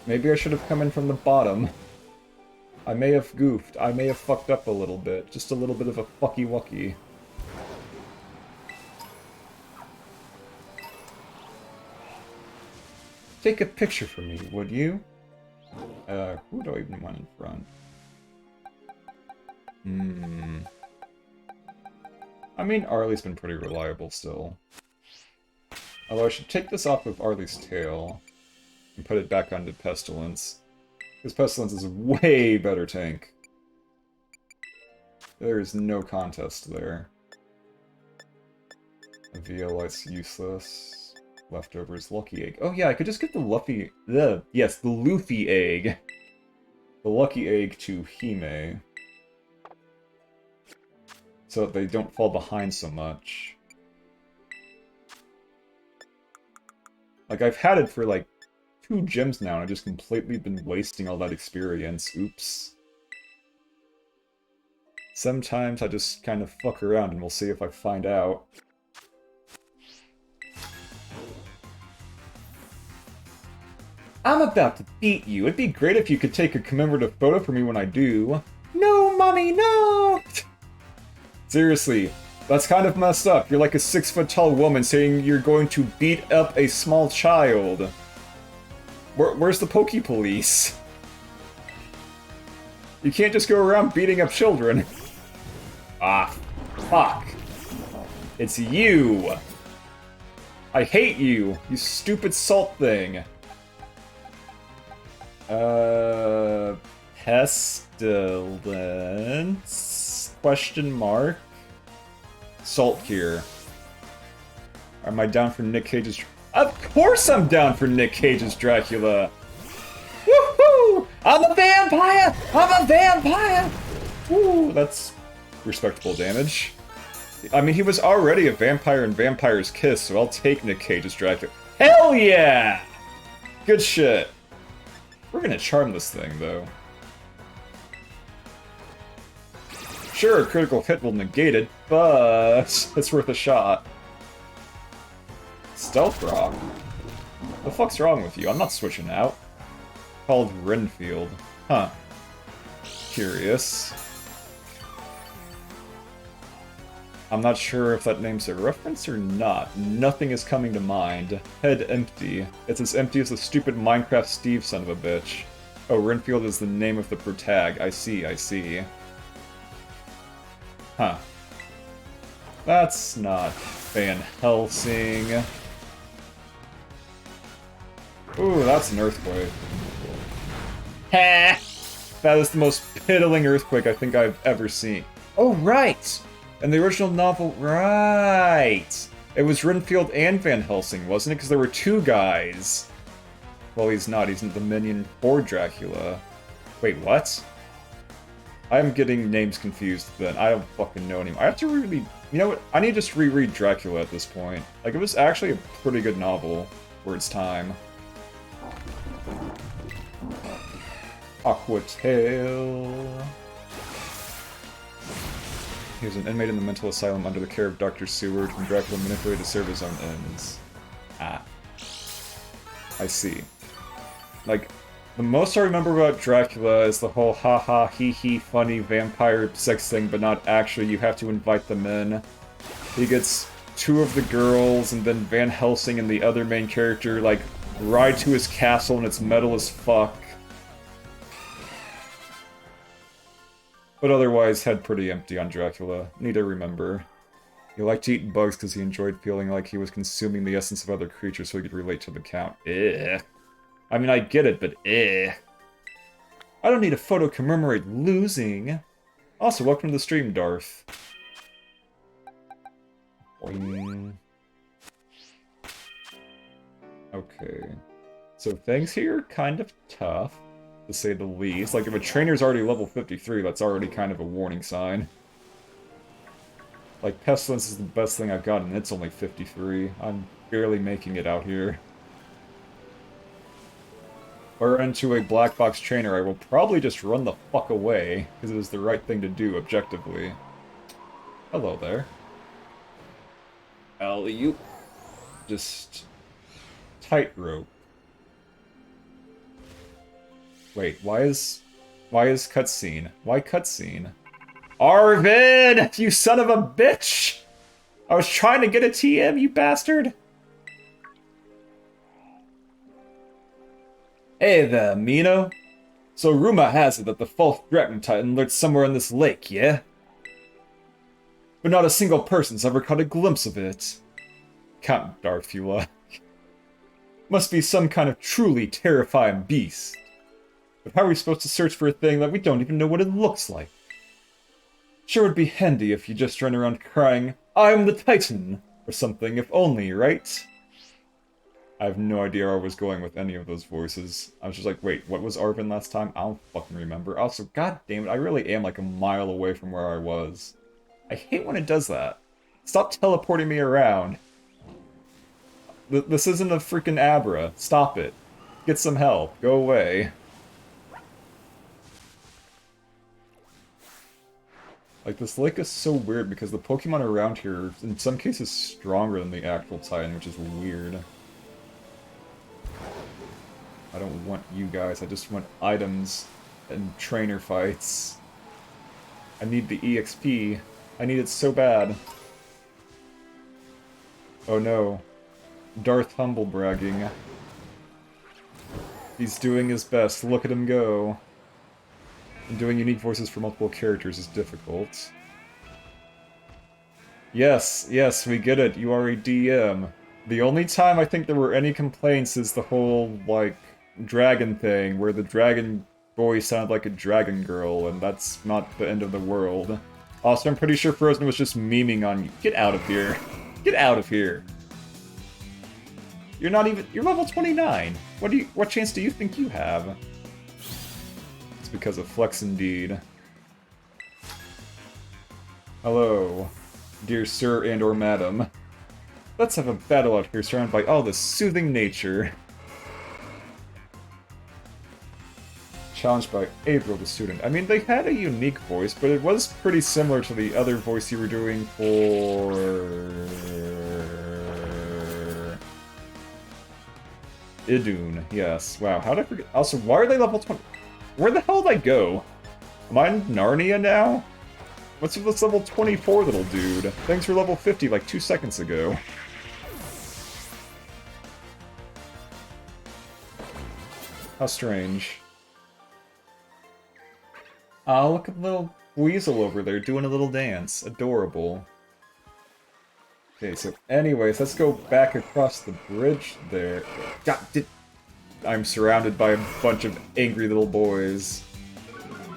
Maybe I should have come in from the bottom. I may have goofed. I may have fucked up a little bit. Just a little bit of a fucky-wucky. Take a picture for me, would you? Who do I even want in front? I mean, Arlie's been pretty reliable still. Although I should take this off of Arlie's tail and put it back onto Pestilence. Because Pestilence is a way better tank. There is no contest there. VLI's useless. Leftovers, Lucky Egg. Oh yeah, I could just get the Luffy... Yes, the Luffy Egg. The Lucky Egg to Hime. So that they don't fall behind so much. Like, I've had it for like 2 gems now, and I've just completely been wasting all that experience. Oops. Sometimes I just kind of fuck around, and we'll see if I find out. I'm about to beat you. It'd be great if you could take a commemorative photo for me when I do. No, mommy, no! Seriously, that's kind of messed up. You're like a 6-foot-tall woman saying you're going to beat up a small child. Where's the Poke Police? You can't just go around beating up children. Ah, fuck. It's you! I hate you, you stupid salt thing. Pestilence... Question mark? Salt here. Am I down for Nick Cage's... Of course I'm down for Nick Cage's Dracula! Woohoo! I'm a vampire! I'm a vampire! Woo, that's respectable damage. I mean, he was already a vampire in Vampire's Kiss, so I'll take Nick Cage's Dracula. Hell yeah! Good shit. We're gonna charm this thing, though. Sure, a critical hit will negate it, but it's worth a shot. Stealth Rock? The fuck's wrong with you? I'm not switching out. Called Renfield. Huh. Curious. I'm not sure if that name's a reference or not. Nothing is coming to mind. Head empty. It's as empty as the stupid Minecraft Steve son of a bitch. Oh, Renfield is the name of the protag. I see, I see. Huh. That's not Van Helsing. Ooh, that's an earthquake. Ha! That is the most piddling earthquake I think I've ever seen. Oh, right! In the original novel, right! It was Renfield and Van Helsing, wasn't it? Because there were two guys. Well, he's not. He's the minion for Dracula. Wait, what? I'm getting names confused then. I don't fucking know anymore. I have to really... You know what? I need to just reread Dracula at this point. Like, it was actually a pretty good novel for its time. Aquatail. He was an inmate in the mental asylum under the care of Dr. Seward, whom Dracula manipulated to serve his own ends. Ah. I see. Like, the most I remember about Dracula is the whole haha hee funny vampire sex thing, but not actually. You have to invite them in. He gets two of the girls, and then Van Helsing and the other main character, like, ride to his castle, and it's metal as fuck. But otherwise, head pretty empty on Dracula. Need to remember. He liked to eat bugs because he enjoyed feeling like he was consuming the essence of other creatures so he could relate to the Count. Eh. I mean, I get it, but eh. I don't need a photo to commemorate losing. Also, welcome to the stream, Darth. Boing. Okay. So things here, kind of tough, to say the least. Like, if a trainer's already level 53, that's already kind of a warning sign. Like, Pestilence is the best thing I've got, and it's only 53. I'm barely making it out here. Or into a black box trainer, I will probably just run the fuck away, because it is the right thing to do, objectively. Hello there. Alley-oop. Just... tightrope. Wait, why is cutscene? Why cutscene? Arvin! You son of a bitch! I was trying to get a TM, you bastard! Hey there, Mino. So rumor has it that the false Dragon Titan lurks somewhere in this lake, yeah? But not a single person's ever caught a glimpse of it. Count Darthula. Must be some kind of truly terrifying beast. But how are we supposed to search for a thing that we don't even know what it looks like? Sure would be handy if you just ran around crying, "I'm the Titan!" or something, if only, right? I have no idea where I was going with any of those voices. I was just like, wait, what was Arvin last time? I don't fucking remember. Also, god damn it, I really am like a mile away from where I was. I hate when it does that. Stop teleporting me around. This isn't a freaking Abra. Stop it. Get some help. Go away. Like, this lake is so weird because the Pokemon around here are, in some cases, stronger than the actual Titan, which is weird. I don't want you guys, I just want items and trainer fights. I need the EXP. I need it so bad. Oh no. Darth humble bragging. He's doing his best, look at him go. And doing unique voices for multiple characters is difficult. Yes, yes, we get it, you are a DM. The only time I think there were any complaints is the whole, like, dragon thing, where the dragon boy sounded like a dragon girl, and that's not the end of the world. Also, I'm pretty sure Frozen was just memeing on you. Get out of here. Get out of here. You're not even... You're level 29. What chance do you think you have? It's because of Flex indeed. Hello, dear sir and or madam. Let's have a battle out here surrounded by all this soothing nature. Challenged by April, the student. I mean, they had a unique voice, but it was pretty similar to the other voice you were doing for... Idun, yes. Wow, how did I forget? Also, why are they level 20? Where the hell did I go? Am I in Narnia now? What's with this level 24 little dude? Thanks for level 50 like 2 seconds ago. How strange. Oh, look at the little weasel over there doing a little dance. Adorable. Okay, so anyways, let's go back across the bridge there. God, I'm surrounded by a bunch of angry little boys.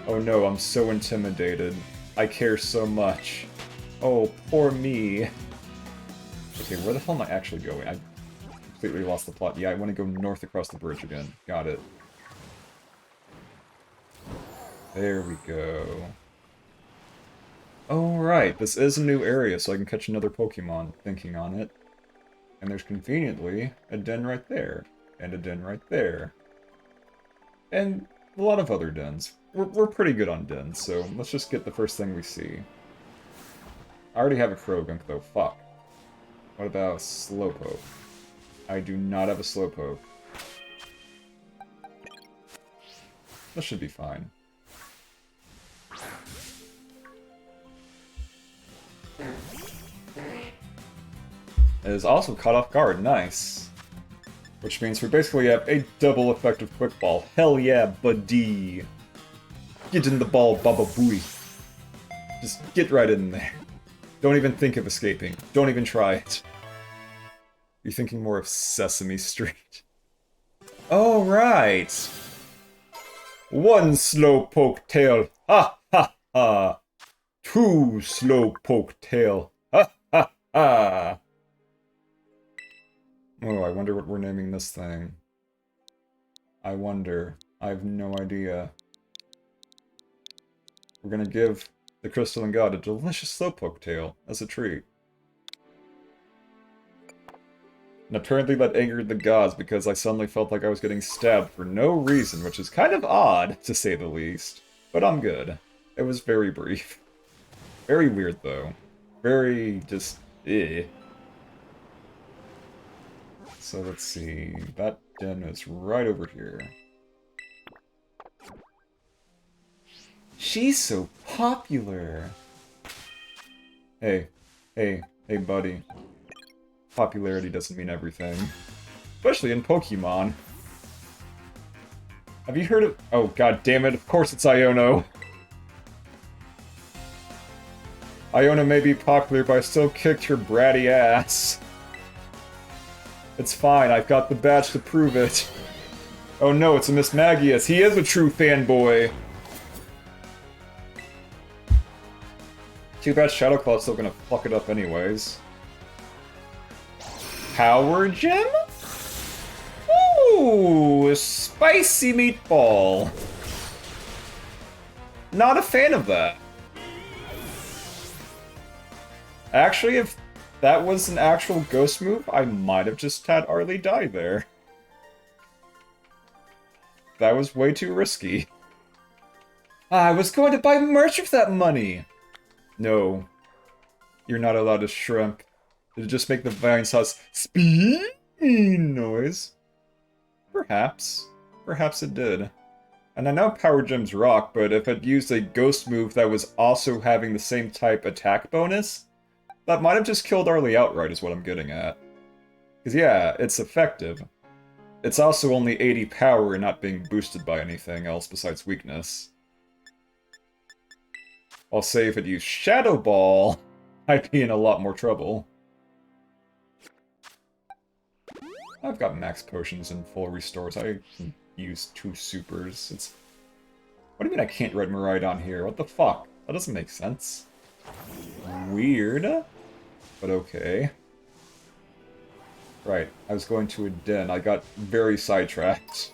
Oh no, I'm so intimidated. I care so much. Oh, poor me. Okay, where the hell am I actually going? I completely lost the plot. Yeah, I want to go north across the bridge again. Got it. There we go. Oh, right. This is a new area, so I can catch another Pokemon, thinking on it. And there's conveniently a den right there. And a den right there. And a lot of other dens. We're pretty good on dens, so let's just get the first thing we see. I already have a Krogunk, though. Fuck. What about a Slowpoke? I do not have a Slowpoke. This should be fine. It is also caught off guard. Nice. Which means we basically have a double effective Quick Ball. Hell yeah, buddy. Get in the ball, Baba Booey. Just get right in there. Don't even think of escaping. Don't even try it. You're thinking more of Sesame Street. Oh, right. One Slowpoke tail. Ha ha ha. Two Slowpoke tail. Ha ha ha. Oh, I wonder what we're naming this thing. I wonder. I have no idea. We're gonna give the Crystalline God a delicious Slowpoke tail as a treat. And apparently that angered the gods because I suddenly felt like I was getting stabbed for no reason, which is kind of odd, to say the least. But I'm good. It was very brief. Very weird, though. Very just... eh. So let's see... That den is right over here. She's so popular! Hey, buddy. Popularity doesn't mean everything. Especially in Pokemon. Have you heard of... Oh, god damn it, of course it's Iono! Iona may be popular, but I still kicked her bratty ass. It's fine, I've got the badge to prove it. Oh no, it's a Miss Magius. He is a true fanboy! Too bad Shadow Claw's still gonna fuck it up anyways. Power Gem? Ooh, a spicy meatball. Not a fan of that. Actually, if that was an actual ghost move, I might have just had Arlie die there. That was way too risky. I was going to buy merch with that money! No. You're not allowed to shrimp. Did it just make the vine sauce spin noise? Perhaps. Perhaps it did. And I know Power Gems rock, but if it used a ghost move that was also having the same type attack bonus, that might have just killed Arlie outright is what I'm getting at. Because yeah, it's effective. It's also only 80 power and not being boosted by anything else besides weakness. I'll say if it used Shadow Ball, I'd be in a lot more trouble. I've got max potions and full restores. I can use 2 supers. What do you mean I can't ride Miraidon here? What the fuck? That doesn't make sense. Weird, but okay. Right, I was going to a den. I got very sidetracked.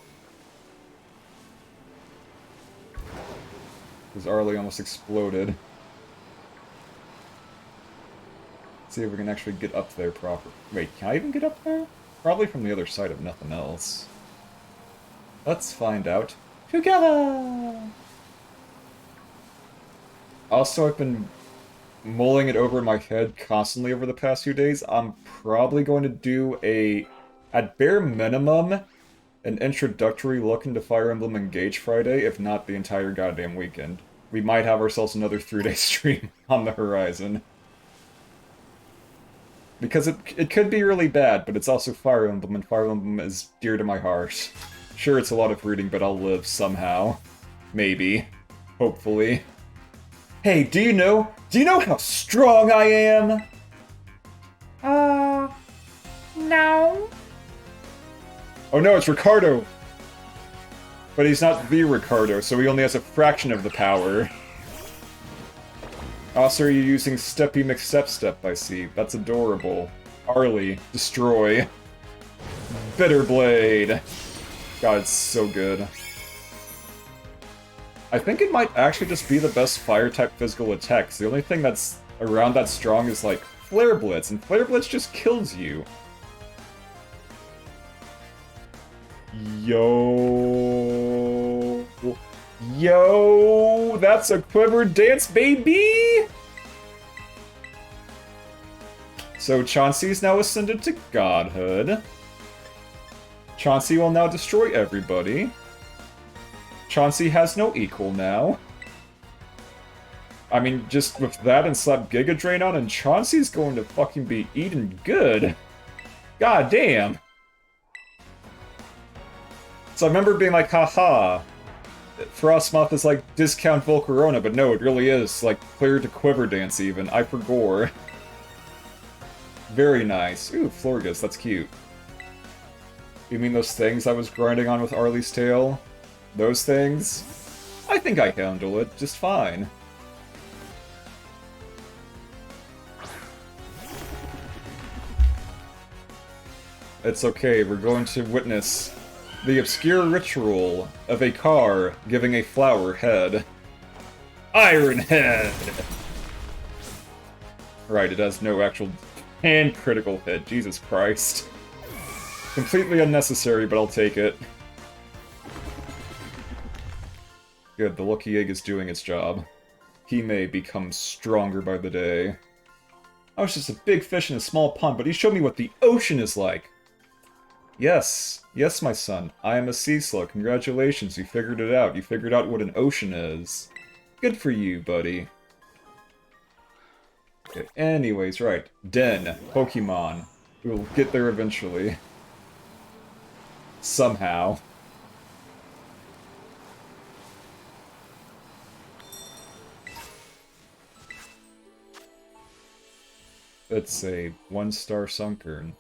Because Arlie almost exploded. Let's see if we can actually get up there proper. Wait, can I even get up there? Probably from the other side if nothing else. Let's find out together! Also, I've been mulling it over in my head constantly over the past few days. I'm probably going to do at bare minimum, an introductory look into Fire Emblem Engage Friday, if not the entire goddamn weekend. We might have ourselves another 3-day stream on the horizon. Because it could be really bad, but it's also Fire Emblem, and Fire Emblem is dear to my heart. Sure, it's a lot of reading, but I'll live somehow. Maybe. Hopefully. Hey, do you know how strong I am? No. Oh no, it's Ricardo! But he's not the Ricardo, so he only has a fraction of the power. Also, you're using Steppy McStep, I see. That's adorable. Arlie, destroy. Bitter Blade! God, it's so good. I think it might actually just be the best fire-type physical attack, 'cause the only thing that's around that strong is, like, Flare Blitz, and Flare Blitz just kills you. Yo... Yo... That's a quiver dance, baby! So Chauncey's now ascended to godhood. Chauncey will now destroy everybody. Chauncey has no equal now. I mean, just with that and slap Giga Drain on, and Chauncey's going to fucking be eating good. God damn. So I remember being like, haha, Frostmoth is like discount Volcarona, but no, it really is, like, clear to Quiver Dance even. I forgore. Very nice. Ooh, Florgus, that's cute. You mean those things I was grinding on with Arlie's tail? Those things? I think I handle it just fine. It's okay, we're going to witness the obscure ritual of a car giving a flower head. Iron Head! Right, it has no actual and critical hit, Jesus Christ. Completely unnecessary, but I'll take it. Good, the Lucky Egg is doing its job. He may become stronger by the day. I was just a big fish in a small pond, but he showed me what the ocean is like! Yes, yes, my son. I am a sea slug. Congratulations, you figured it out. You figured out what an ocean is. Good for you, buddy. Okay, anyways, right. Den. Pokemon. We will get there eventually. Somehow. It's a 1-star Sunkern.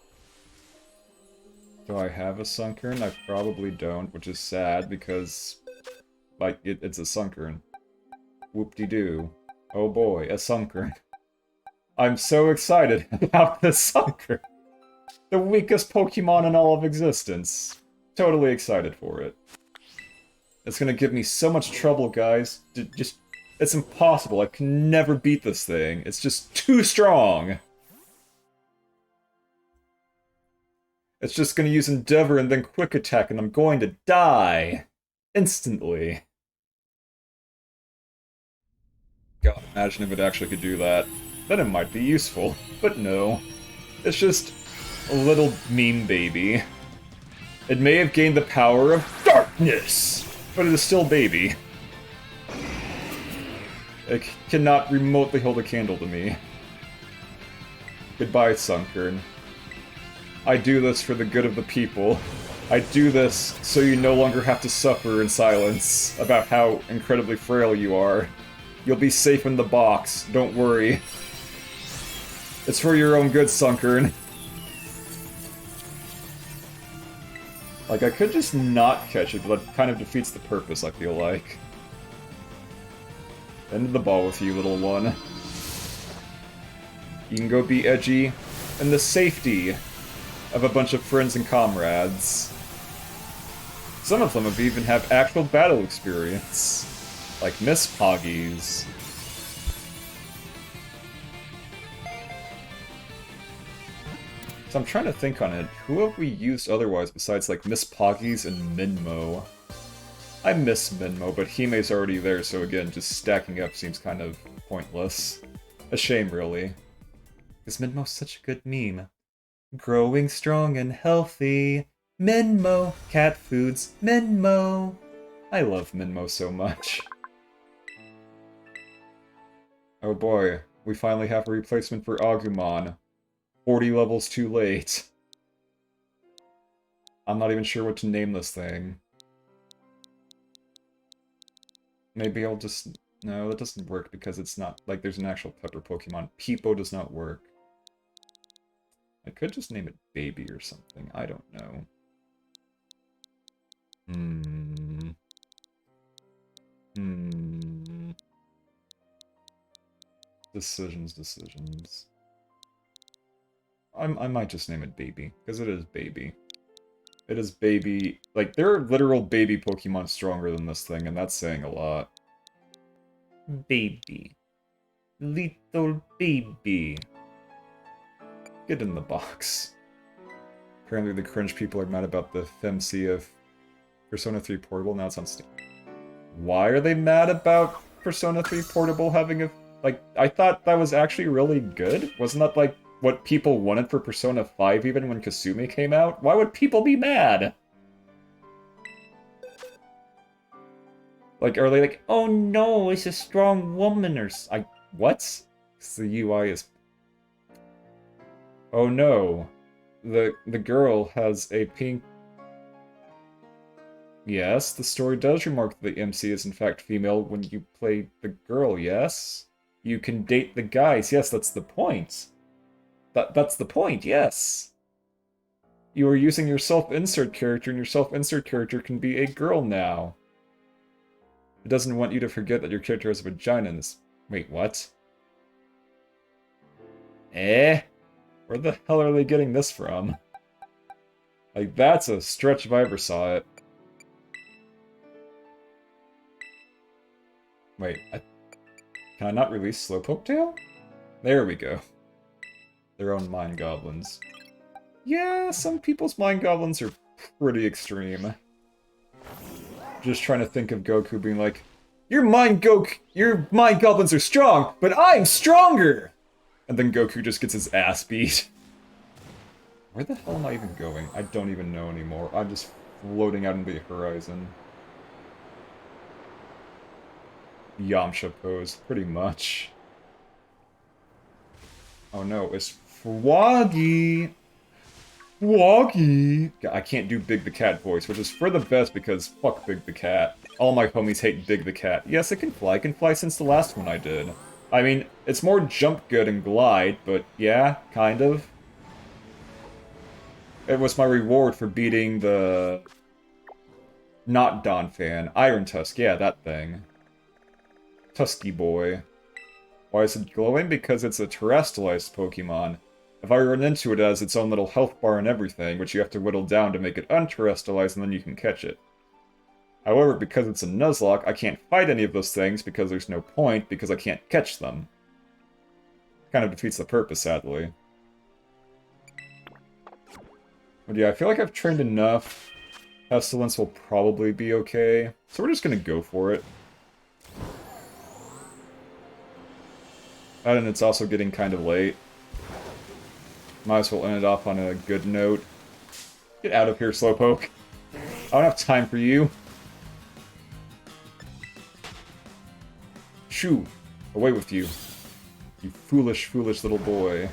Do I have a Sunkern? I probably don't, which is sad because, like, it's a Sunkern. Whoop-de-doo. Oh boy, a Sunkern. I'm so excited about this Sunkern. The weakest Pokemon in all of existence. Totally excited for it. It's gonna give me so much trouble, guys. It's impossible. I can never beat this thing. It's just too strong. It's just gonna use Endeavor and then Quick Attack, and I'm going to die! Instantly. God, imagine if it actually could do that. Then it might be useful. But no. It's just a little meme baby. It may have gained the power of darkness, but it is still baby. It cannot remotely hold a candle to me. Goodbye, Sunkern. I do this for the good of the people. I do this so you no longer have to suffer in silence about how incredibly frail you are. You'll be safe in the box, don't worry. It's for your own good, Sunkern. Like, I could just not catch it, but that kind of defeats the purpose, I feel like. End the ball with you, little one. You can go be edgy in the safety of a bunch of friends and comrades. Some of them even have actual battle experience, like Miss Poggies. So I'm trying to think on it. Who have we used otherwise besides like Miss Poggies and Minmo? I miss Minmo, but Hime's already there, so again, just stacking up seems kind of pointless. A shame, really. Because Minmo's such a good meme. Growing strong and healthy. Minmo. Cat foods. Minmo. I love Minmo so much. Oh boy, we finally have a replacement for Agumon. 40 levels too late. I'm not even sure what to name this thing. Maybe I'll just... No, that doesn't work because it's not... Like, there's an actual pepper Pokemon. Peepo does not work. I could just name it Baby or something. I don't know. Decisions. I might just name it Baby, because it is Baby. It is Baby... Like, there are literal baby Pokemon stronger than this thing, and that's saying a lot. Baby. Little baby. Get in the box. Apparently the cringe people are mad about the FMC of Persona 3 Portable, now it's on Steam. Why are they mad about Persona 3 Portable having a... Like, I thought that was actually really good? Wasn't that, like, what people wanted for Persona 5 even when Kasumi came out? Why would people be mad? Like, are they like, oh no, it's a strong woman or... what? The UI is... Oh no. The girl has a pink... Yes, the story does remark that the MC is in fact female when you play the girl, yes? You can date the guys, yes, that's the point. That's the point, yes. You are using your self-insert character, and your self-insert character can be a girl now. It doesn't want you to forget that your character has a vagina in this... Wait, what? Where the hell are they getting this from? Like, that's a stretch if I ever saw it. Wait, can I not release Slowpoke Tail? There we go. Their own Mind Goblins. Yeah, some people's Mind Goblins are pretty extreme. Just trying to think of Goku being like, your Mind Goblins are strong, but I'm stronger! And then Goku just gets his ass beat. Where the hell am I even going? I don't even know anymore. I'm just floating out into the horizon. Yamcha pose, pretty much. Oh no, it's Froggy! Froggy! I can't do Big the Cat voice, which is for the best because fuck Big the Cat. All my homies hate Big the Cat. Yes, it can fly. It can fly since the last one I did. I mean, it's more jump good and glide, but yeah, kind of. It was my reward for beating the... Not Don fan. Iron Tusk, yeah, that thing. Tusky boy. Why is it glowing? Because it's a terrestrialized Pokemon. If I run into it, it has its own little health bar and everything, which you have to whittle down to make it unterrestrialized, and then you can catch it. However, because it's a Nuzlocke, I can't fight any of those things because there's no point, because I can't catch them. Kind of defeats the purpose, sadly. But yeah, I feel like I've trained enough. Pestilence will probably be okay, so we're just gonna go for it. And it's also getting kind of late. Might as well end it off on a good note. Get out of here, Slowpoke. I don't have time for you. Shoo! Away with you. You foolish, foolish little boy.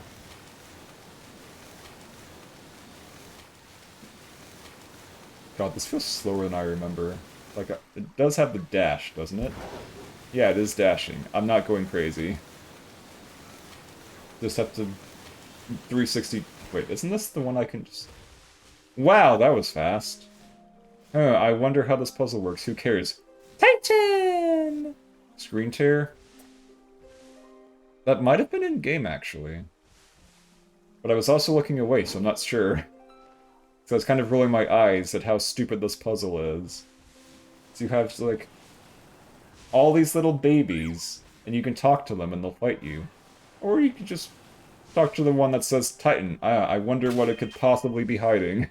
God, this feels slower than I remember. Like, it does have the dash, doesn't it? Yeah, it is dashing. I'm not going crazy. Just have to... 360... Wait, isn't this the one I can just... Wow, that was fast. I wonder how this puzzle works. Who cares? Titan! Screen tear? That might have been in-game, actually. But I was also looking away, so I'm not sure. So I was kind of rolling my eyes at how stupid this puzzle is. So you have, like, all these little babies, and you can talk to them and they'll fight you. Or you can just talk to the one that says Titan. I wonder what it could possibly be hiding.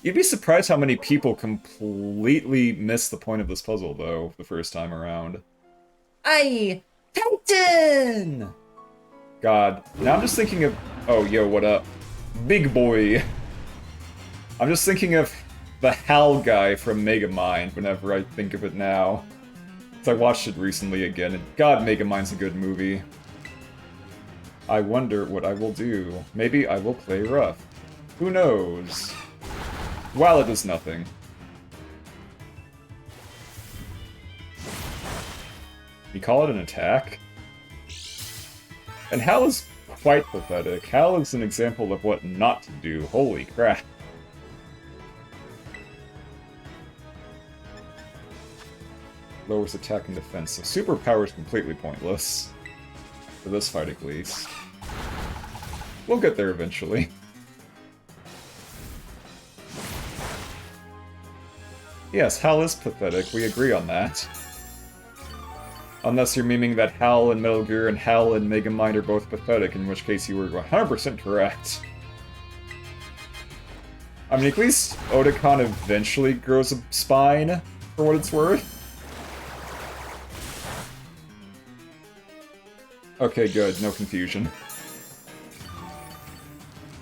You'd be surprised how many people completely miss the point of this puzzle, though, the first time around. Aye! Titan! God. Now I'm just thinking of... Oh, yo, what up? Big boy! I'm just thinking of the Hal guy from Megamind whenever I think of it now. So I watched it recently again, and God, Megamind's a good movie. I wonder what I will do. Maybe I will play rough. Who knows? While it does nothing. You call it an attack? And Hal is quite pathetic. Hal is an example of what not to do. Holy crap. Lowers attack and defense, so superpower is completely pointless. For this fight, at least. We'll get there eventually. Yes, Hal is pathetic, we agree on that. Unless you're memeing that Hal in Metal Gear and Hal in Megamind are both pathetic, in which case you were 100% correct. I mean, at least Otakon eventually grows a spine, for what it's worth. Okay, good, no confusion.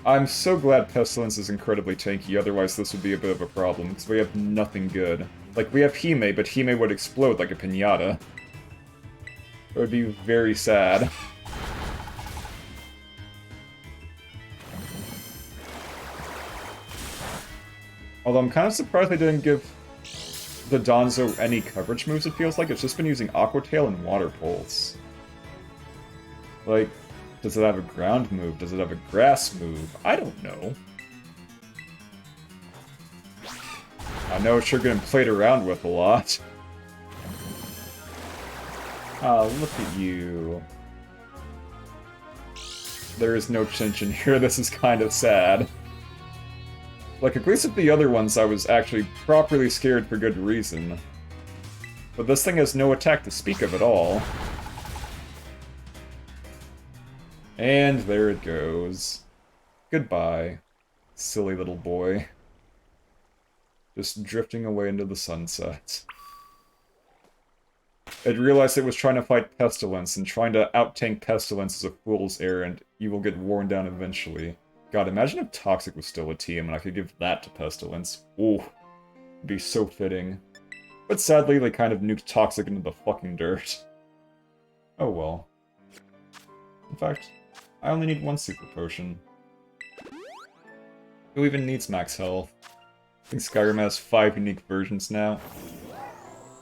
I'm so glad Pestilence is incredibly tanky, otherwise this would be a bit of a problem, because we have nothing good. Like, we have Hime, but Hime would explode like a piñata. It would be very sad. Although I'm kind of surprised they didn't give the Danzo any coverage moves, it feels like. It's just been using Aqua Tail and Water Pulse. Like, does it have a ground move? Does it have a grass move? I don't know. I know it's sure getting played around with a lot. Oh, look at you. There is no Chinchin here, this is kind of sad. Like, at least with the other ones I was actually properly scared for good reason. But this thing has no attack to speak of at all. And there it goes. Goodbye, silly little boy. Just drifting away into the sunset. It realized it was trying to fight Pestilence, and trying to out-tank Pestilence is a fool's errand. You will get worn down eventually. God, imagine if Toxic was still a team and I could give that to Pestilence. Ooh, it'd be so fitting. But sadly, they kind of nuked Toxic into the fucking dirt. Oh well. In fact, I only need one super potion. Who even needs max health? I think Skyrim has 5 unique versions now.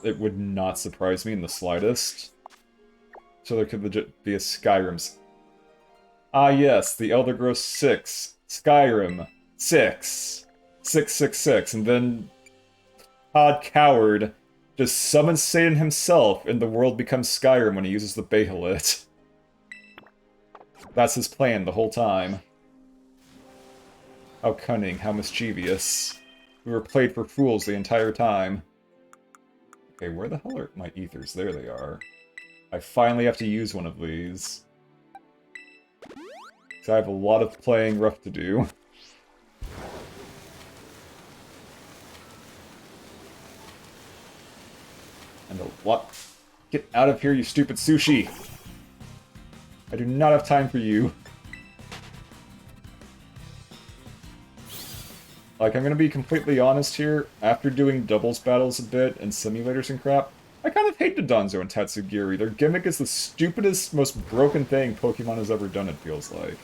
It would not surprise me in the slightest. So there could legit be a Skyrim's. Ah yes, the Elder Growth 6. Skyrim 6. 666. And then Todd Coward just summons Satan himself and the world becomes Skyrim when he uses the Bahamut. That's his plan the whole time. How cunning, how mischievous. We were played for fools the entire time. Okay, where the hell are my ethers? There they are. I finally have to use one of these. So I have a lot of playing rough to do. And a lot... Get out of here, you stupid sushi! I do not have time for you. Like, I'm gonna be completely honest here, after doing doubles battles a bit and simulators and crap, I kind of hate the Danzo and Tatsugiri. Their gimmick is the stupidest, most broken thing Pokemon has ever done, it feels like.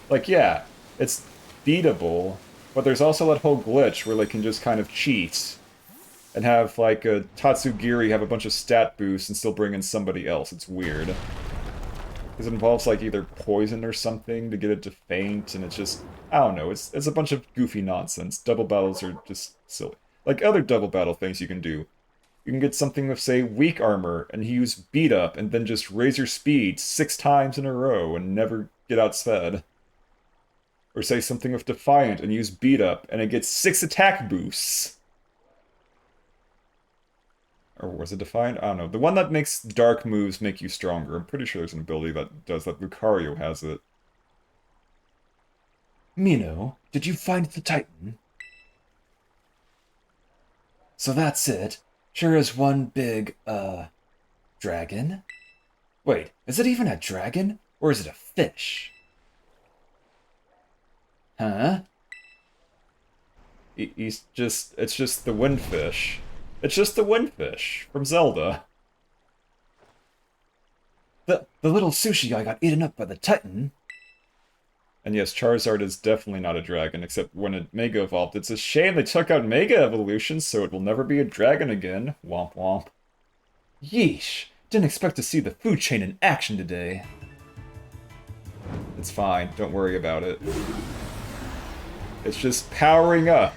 Like, yeah, it's beatable, but there's also that whole glitch where they can just kind of cheat and have, like, a Tatsugiri have a bunch of stat boosts and still bring in somebody else. It's weird. Because it involves, like, either poison or something to get it to faint, and it's just... I don't know, it's a bunch of goofy nonsense. Double battles are just silly. Like other double battle things you can do. You can get something with, say, weak armor, and use beat up, and then just raise your speed 6 times in a row and never get outsped. Or say something with Defiant and use Beat Up, and it gets 6 attack boosts. Or was it Defiant? I don't know. The one that makes dark moves make you stronger. I'm pretty sure there's an ability that does that. Lucario has it. Mino, did you find the Titan? So that's it. Sure is one big, dragon? Wait, is it even a dragon? Or is it a fish? Huh? It's just the Windfish. It's just the Windfish from Zelda. The little sushi guy got eaten up by the Titan. And yes, Charizard is definitely not a dragon, except when it Mega Evolved. It's a shame they took out Mega Evolution, so it will never be a dragon again. Womp womp. Yeesh. Didn't expect to see the food chain in action today. It's fine, don't worry about it. It's just powering up.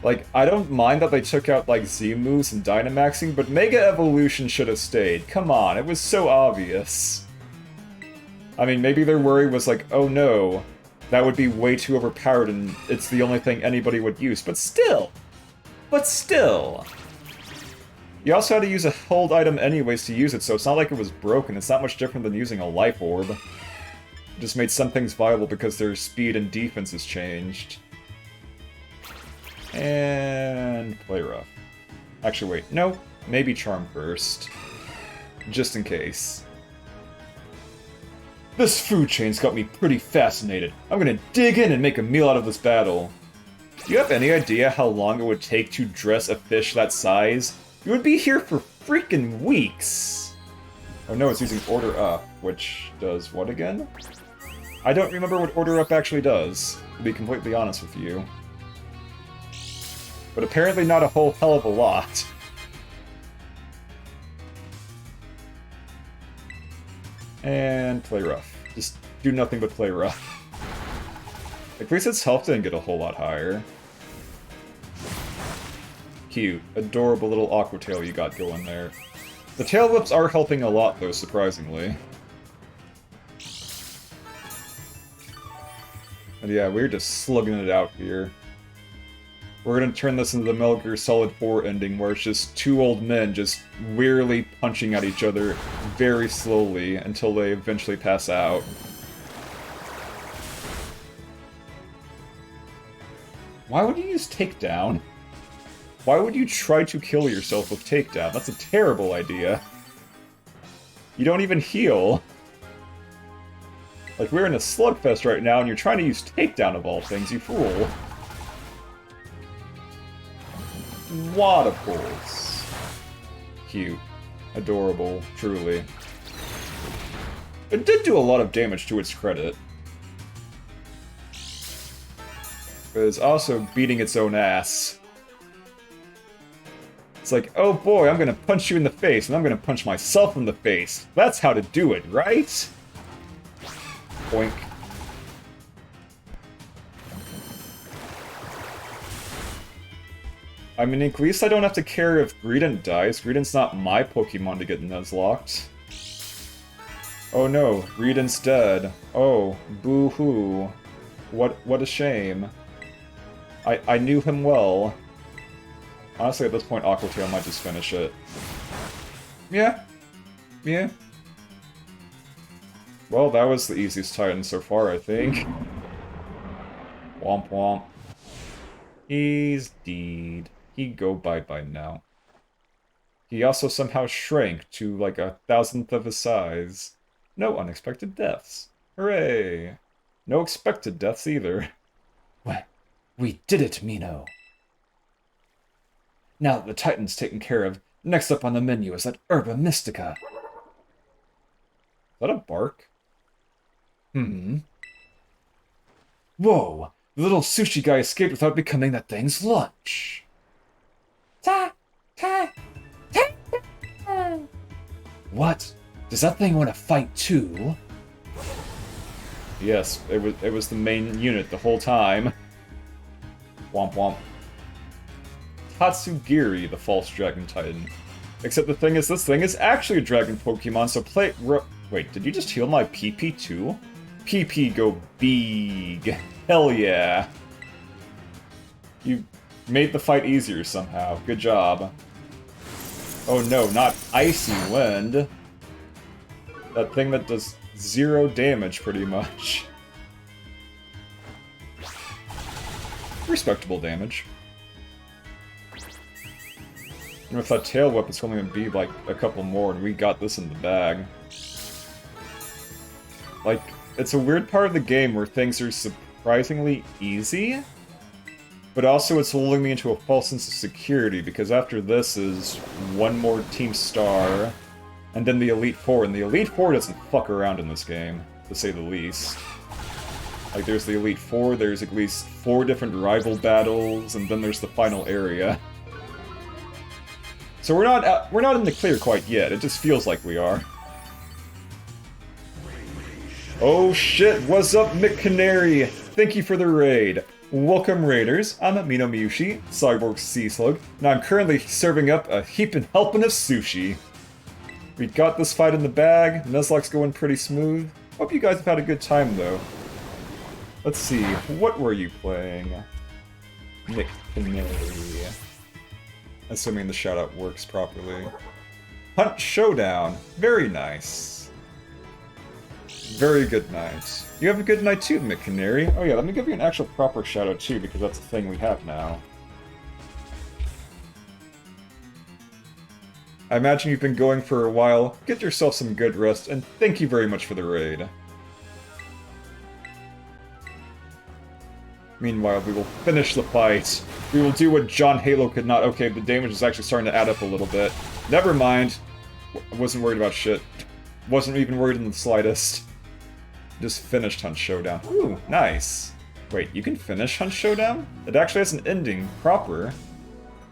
Like, I don't mind that they took out, like, Z moves and Dynamaxing, but Mega Evolution should have stayed. Come on, it was so obvious. I mean, maybe their worry was like, oh no, that would be way too overpowered and it's the only thing anybody would use, but still! But still! You also had to use a hold item anyways to use it, so it's not like it was broken. It's not much different than using a Life Orb. It just made some things viable because their speed and defense has changed. And play rough. Actually, wait, no, maybe Charm first. Just in case. This food chain's got me pretty fascinated. I'm gonna dig in and make a meal out of this battle. Do you have any idea how long it would take to dress a fish that size? You would be here for freaking weeks! Oh no, it's using Order Up, which does what again? I don't remember what Order Up actually does, to be completely honest with you. But apparently not a whole hell of a lot. And play rough. Just do nothing but play rough. At least its health didn't get a whole lot higher. Cute. Adorable little Aqua Tail you got going there. The Tail Whips are helping a lot, though, surprisingly. And yeah, we're just slugging it out here. We're gonna turn this into the Metal Gear Solid 4 ending, where it's just two old men just wearily punching at each other very slowly until they eventually pass out. Why would you use Takedown? Why would you try to kill yourself with Takedown? That's a terrible idea. You don't even heal. Like, we're in a slugfest right now, and you're trying to use Takedown of all things, you fool. Water pulls. Cute. Adorable, truly. It did do a lot of damage to its credit. But it's also beating its own ass. It's like, oh boy, I'm gonna punch you in the face, and I'm gonna punch myself in the face. That's how to do it, right? Boink. I mean, at least I don't have to care if Greedent dies. Greedent's not my Pokemon to get Nuzlocked. Oh no, Greedent's dead. Oh, boo-hoo. What a shame. I knew him well. Honestly, at this point, Aqua Tail might just finish it. Yeah. Yeah. Well, that was the easiest Titan so far, I think. Womp womp. He's dead. He go bye-bye now. He also somehow shrank to like 1,000th of his size. No unexpected deaths. Hooray! No expected deaths either. We did it, Mino. Now that the Titan's taken care of, next up on the menu is that Herba Mystica. Is that a bark? Whoa! The little sushi guy escaped without becoming that thing's lunch. What? Does that thing want to fight too? Yes, it was the main unit the whole time. Womp womp. Tatsugiri, the false dragon titan. Except the thing is, this thing is actually a dragon Pokemon, so wait, did you just heal my PP too? PP go big. Hell yeah. You made the fight easier somehow. Good job. Oh no, not Icy Wind. That thing that does 0 damage, pretty much. Respectable damage. And with that tail whip, it's only gonna be like a couple more, and we got this in the bag. Like, it's a weird part of the game where things are surprisingly easy, but also it's lulling me into a false sense of security, because after this is one more Team Star, and then the Elite Four, and the Elite Four doesn't fuck around in this game, to say the least. Like, there's the Elite Four, there's at least 4 different rival battles, and then there's the final area. So we're not in the clear quite yet, it just feels like we are. Oh shit, what's up, McCanary? Thank you for the raid. Welcome, Raiders. I'm Mino Miyushi, Cyborg Sea Slug, and I'm currently serving up a heapin' helping of sushi. We got this fight in the bag, Nuzlocke's going pretty smooth. Hope you guys have had a good time, though. Let's see, what were you playing? McCanary. Assuming the shoutout works properly. Hunt Showdown. Very nice. Very good night. You have a good night too, McCanary. Oh yeah, let me give you an actual proper shoutout too, because that's a thing we have now. I imagine you've been going for a while. Get yourself some good rest, and thank you very much for the raid. Meanwhile, we will finish the fight. We will do what John Halo could not. Okay, the damage is actually starting to add up a little bit. Never mind. I wasn't worried about shit. Wasn't even worried in the slightest. Just finished Hunt Showdown. Ooh, nice. Wait, you can finish Hunt Showdown? It actually has an ending proper.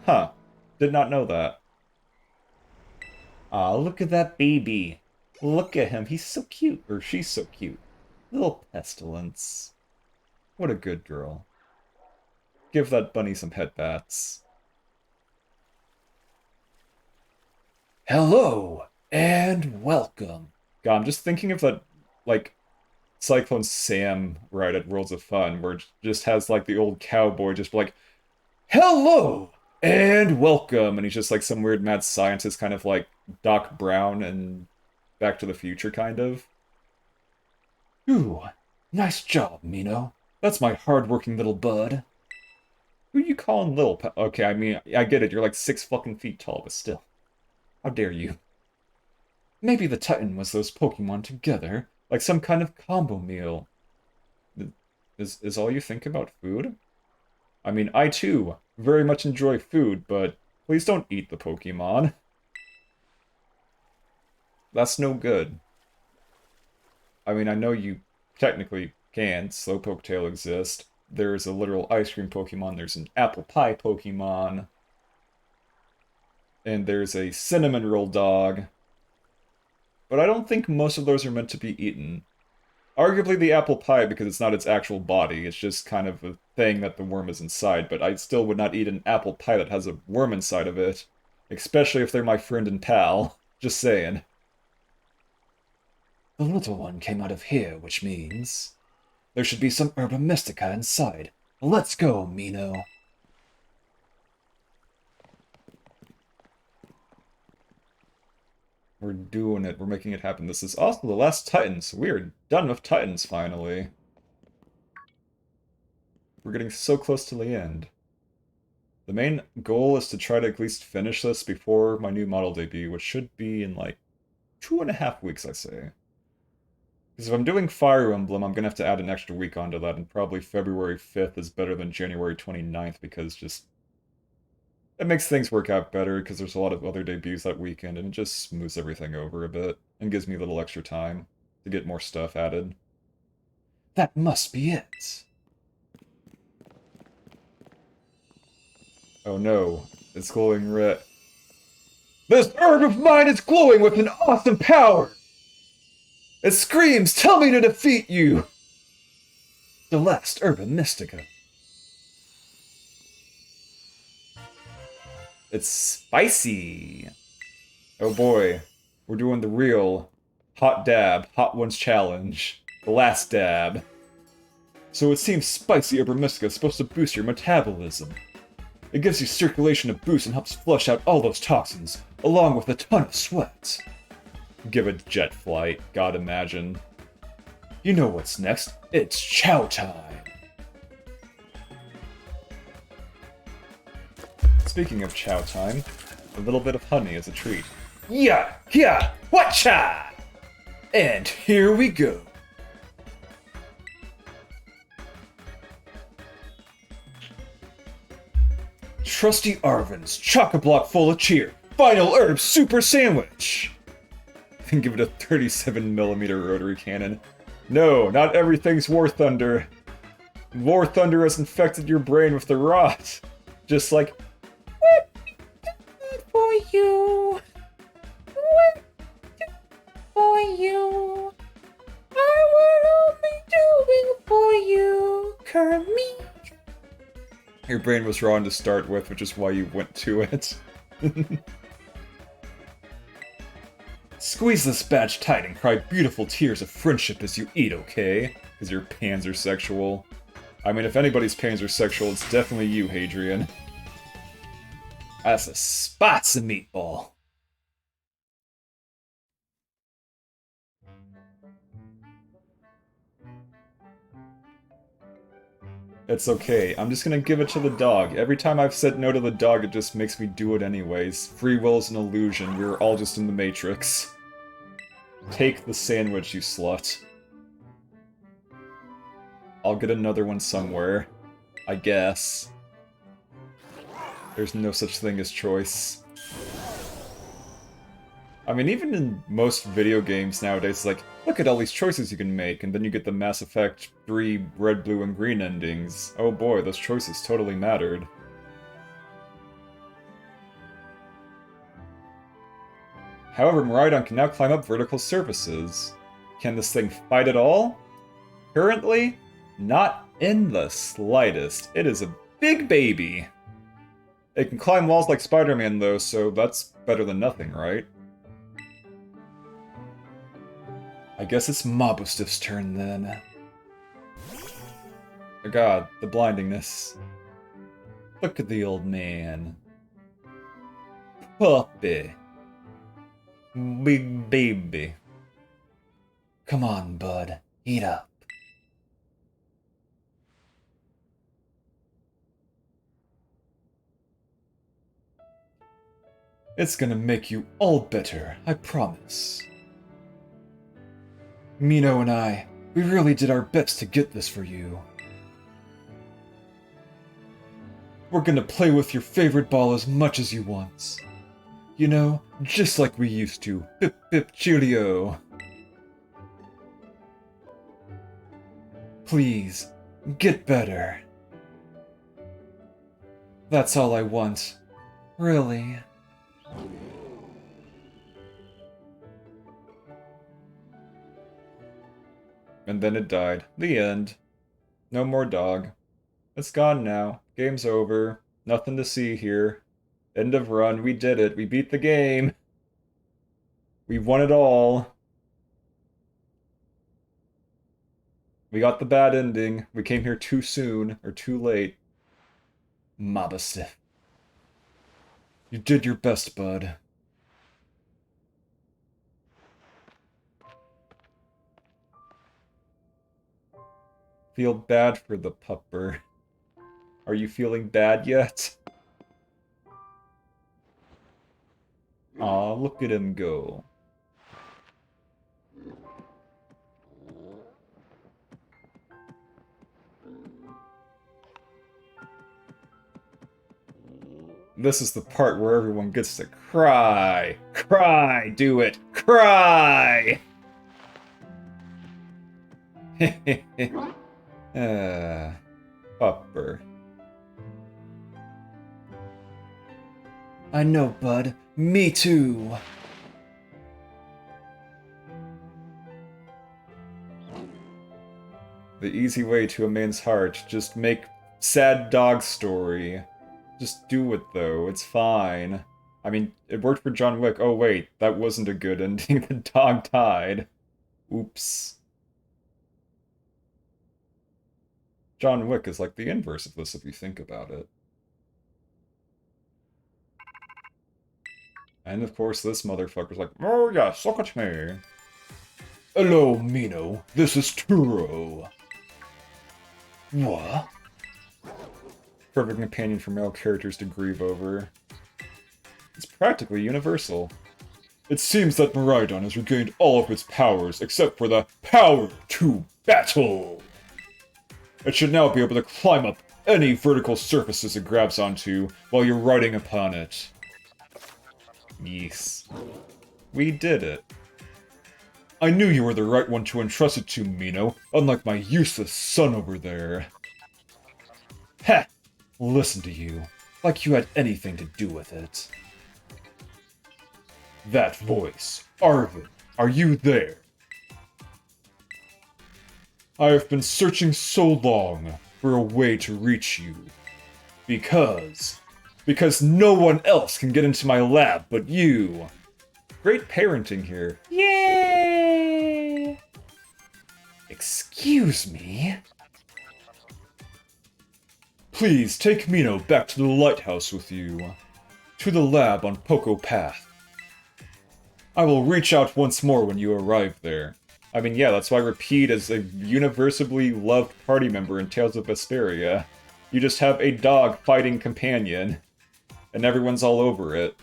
Huh. Did not know that. Aw, look at that baby. Look at him. He's so cute. Or she's so cute. Little Pestilence. What a good girl. Give that bunny some headbats. Hello, and welcome. God, I'm just thinking of that, like, Cyclone Sam ride at Worlds of Fun, where it just has, like, the old cowboy just like, hello, and welcome, and he's just, like, some weird mad scientist, kind of like Doc Brown and Back to the Future, kind of. Ooh, nice job, Mino. That's my hard-working little bud. Who you calling little Okay, I mean, I get it, you're like 6 fucking feet tall, but still. How dare you? Maybe the Titan was those Pokemon together, like some kind of combo meal. Is all you think about food? I mean, I too very much enjoy food, but please don't eat the Pokemon. That's no good. I mean, I know you technically can. Slowpoke Tail exists. There's a literal ice cream Pokemon. There's an apple pie Pokemon. And there's a cinnamon roll dog. But I don't think most of those are meant to be eaten. Arguably the apple pie because it's not its actual body. It's just kind of a thing that the worm is inside. But I still would not eat an apple pie that has a worm inside of it. Especially if they're my friend and pal. Just saying. The little one came out of here, which means there should be some Herba Mystica inside. Let's go, Mino. We're doing it. We're making it happen. This is also the last Titans. We're done with Titans, finally. We're getting so close to the end. The main goal is to try to at least finish this before my new model debut, which should be in like 2.5 weeks, I say. Because if I'm doing Fire Emblem, I'm going to have to add an extra week onto that, and probably February 5th is better than January 29th, because just... it makes things work out better, because there's a lot of other debuts that weekend, and it just smooths everything over a bit, and gives me a little extra time to get more stuff added. That must be it. Oh no, it's glowing red. This herb of mine is glowing with an awesome power! It screams, tell me to defeat you! The last Herba Mystica. It's spicy! Oh boy, we're doing the real hot dab, hot ones challenge. The last dab. So it seems spicy Herba Mystica is supposed to boost your metabolism. It gives you circulation a boost and helps flush out all those toxins, along with a ton of sweat. Give it jet flight, God imagine. You know what's next? It's chow time! Speaking of chow time, a little bit of honey as a treat. Yeah! Yeah! Whatcha! And here we go! Trusty Arvin's chock-a-block full of cheer. Final herb super sandwich! And give it a 37mm rotary cannon. No, not everything's War Thunder. War Thunder has infected your brain with the rot. Just like, what for you? What for you? I will only do it for you, Kermit. Your brain was wrong to start with, which is why you went to it. Squeeze this badge tight and cry beautiful tears of friendship as you eat, okay? Because your pans are sexual. I mean, if anybody's pans are sexual, it's definitely you, Hadrian. That's a spicy meatball. It's okay, I'm just gonna give it to the dog. Every time I've said no to the dog, it just makes me do it anyways. Free will is an illusion, we're all just in the Matrix. Take the sandwich, you slut. I'll get another one somewhere. I guess. There's no such thing as choice. I mean, even in most video games nowadays, it's like, look at all these choices you can make, and then you get the Mass Effect 3 red, blue, and green endings. Oh boy, those choices totally mattered. However, Miraidon can now climb up vertical surfaces. Can this thing fight at all? Currently, not in the slightest. It is a big baby. It can climb walls like Spider-Man though, so that's better than nothing, right? I guess it's Mobustif's turn then. Oh god, the blindingness. Look at the old man. Puppy. Big baby. Come on, bud. Eat up. It's gonna make you all better, I promise. Mino and I, we really did our best to get this for you. We're gonna play with your favorite ball as much as you want. You know, just like we used to. Pip pip cheerio. Please, get better. That's all I want. Really. And then it died. The end. No more dog. It's gone now. Game's over. Nothing to see here. End of run. We did it. We beat the game. We won it all. We got the bad ending. We came here too soon, or too late. Mobustif. You did your best, bud. Feel bad for the pupper. Are you feeling bad yet? Aw, look at him go. This is the part where everyone gets to cry. Cry, do it. Cry! Pupper. I know, bud. Me too. The easy way to a man's heart. Just make sad dog story. Just do it, though. It's fine. I mean, it worked for John Wick. Oh, wait. That wasn't a good ending. The dog died. Oops. John Wick is like the inverse of this if you think about it. And of course this motherfucker's like, oh yes, look at me. Hello, Mino. This is Turo. What? Perfect companion for male characters to grieve over. It's practically universal. It seems that Miraidon has regained all of its powers, except for the power to battle! It should now be able to climb up any vertical surfaces it grabs onto while you're riding upon it. Yes. We did it. I knew you were the right one to entrust it to, Mino, unlike my useless son over there. Ha! Listen to you. Like you had anything to do with it. That voice. Arvin, are you there? I have been searching so long for a way to reach you. Because no one else can get into my lab but you. Great parenting here. Yay! Excuse me? Please take Mino back to the lighthouse with you. To the lab on Poco Path. I will reach out once more when you arrive there. I mean, yeah, that's why Repeat is a universally loved party member in Tales of Vesperia. You just have a dog-fighting companion, and everyone's all over it.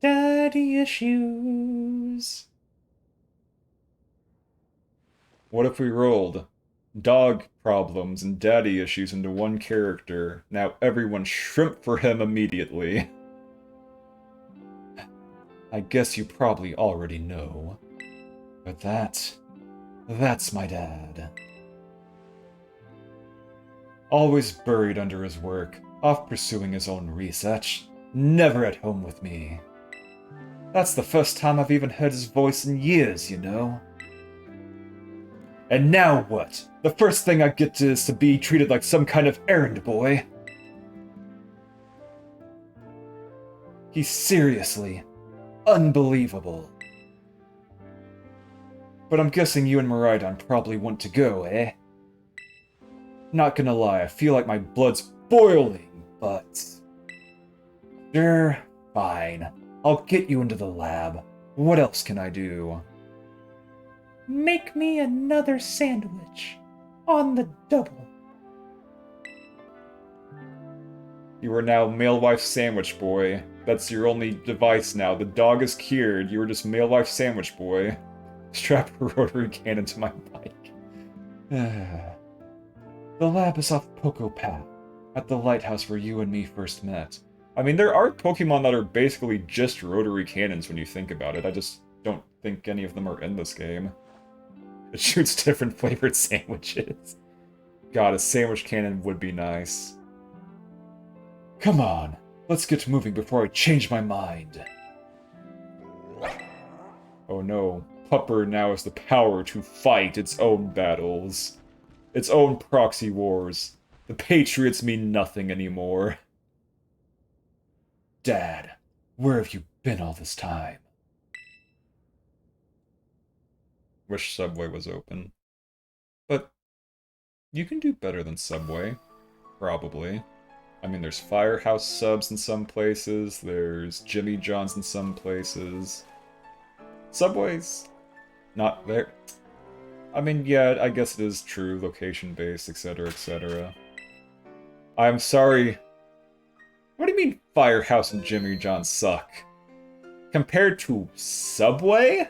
Daddy issues. What if we rolled dog problems and daddy issues into one character? Now everyone shrimp for him immediately. I guess you probably already know. But that's my dad. Always buried under his work, off pursuing his own research, never at home with me. That's the first time I've even heard his voice in years, you know? And now what? The first thing I get to is to be treated like some kind of errand boy. He's seriously unbelievable. But I'm guessing you and Miraidon probably want to go, eh? Not gonna lie, I feel like my blood's boiling, but... Sure, fine. I'll get you into the lab. What else can I do? Make me another sandwich. On the double. You are now male wife sandwich boy. That's your only device now. The dog is cured. You are just male wife sandwich boy. Strap a rotary cannon to my bike. The lab is off Poco Path, at the lighthouse where you and me first met. I mean, there are Pokemon that are basically just rotary cannons when you think about it. I just don't think any of them are in this game. It shoots different flavored sandwiches. God, a sandwich cannon would be nice. Come on, let's get moving before I change my mind. Oh no, Pupper now has the power to fight its own battles. Its own proxy wars. The Patriots mean nothing anymore. Dad, where have you been all this time? Wish Subway was open. But you can do better than Subway. Probably. I mean, there's Firehouse subs in some places, there's Jimmy John's in some places. Subway's not there. I mean, yeah, I guess it is true, location-based, etc., etc. I'm sorry. What do you mean Firehouse and Jimmy John suck? Compared to Subway?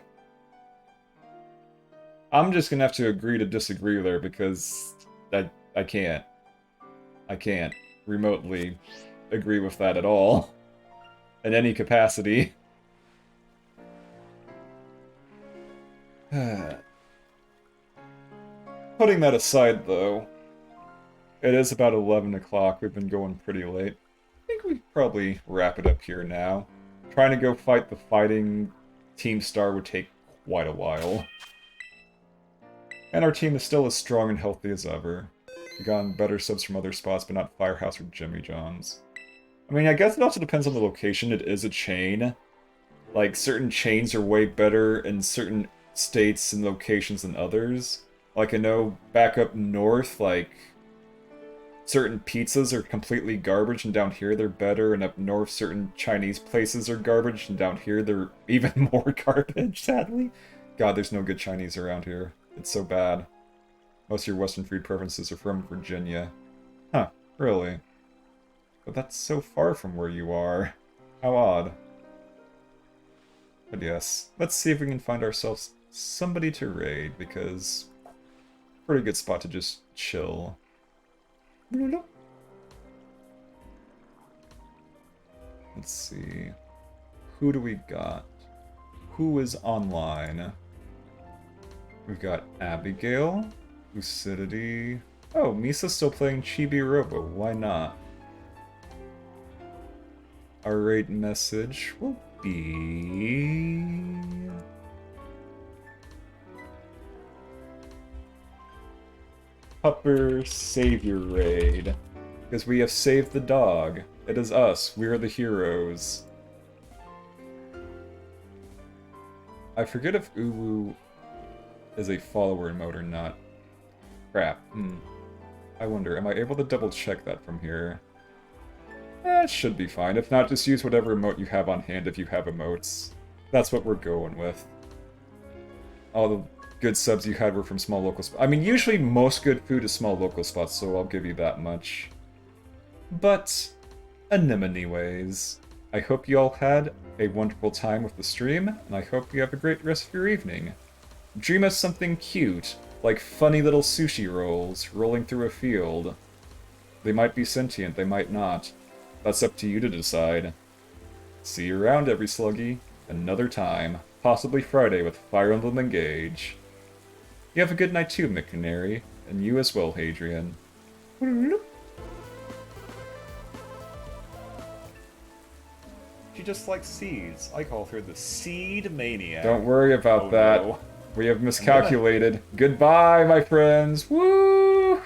I'm just gonna have to agree to disagree there because I can't. I can't remotely agree with that at all. In any capacity. Putting that aside, though, it is about 11 o'clock. We've been going pretty late. I think we probably wrap it up here now. Trying to go fight the fighting Team Star would take quite a while. And our team is still as strong and healthy as ever. We've gotten better subs from other spots, but not Firehouse or Jimmy John's. I mean, I guess it also depends on the location. It is a chain. Like, certain chains are way better in certain states and locations than others. Like, I know back up north, like, certain pizzas are completely garbage, and down here they're better, and up north certain Chinese places are garbage, and down here they're even more garbage, sadly. God, there's no good Chinese around here. It's so bad. Most of your Western food preferences are from Virginia. Huh, really? But that's so far from where you are. How odd. But yes, let's see if we can find ourselves somebody to raid, because pretty good spot to just chill. Let's see. Who do we got? Who is online? We've got Abigail, Lucidity. Oh, Misa's still playing Chibi Robo. Why not? Our raid message will be... Pupper Savior Raid. Because we have saved the dog. It is us. We are the heroes. I forget if Uwu is a follower mode or not. Crap. I wonder, am I able to double check that from here? It should be fine. If not, just use whatever emote you have on hand if you have emotes. That's what we're going with. All the good subs you had were from small local spots. I mean, usually most good food is small local spots, so I'll give you that much. But, anemone ways. I hope you all had a wonderful time with the stream, and I hope you have a great rest of your evening. Dream of something cute, like funny little sushi rolls rolling through a field. They might be sentient, they might not. That's up to you to decide. See you around, every sluggy. Another time, possibly Friday with Fire Emblem Engage. You have a good night too, McCanary, and you as well, Hadrian. She just likes seeds. I call her the Seed Maniac. Don't worry about that. No. We have miscalculated. Goodbye, my friends. Woo!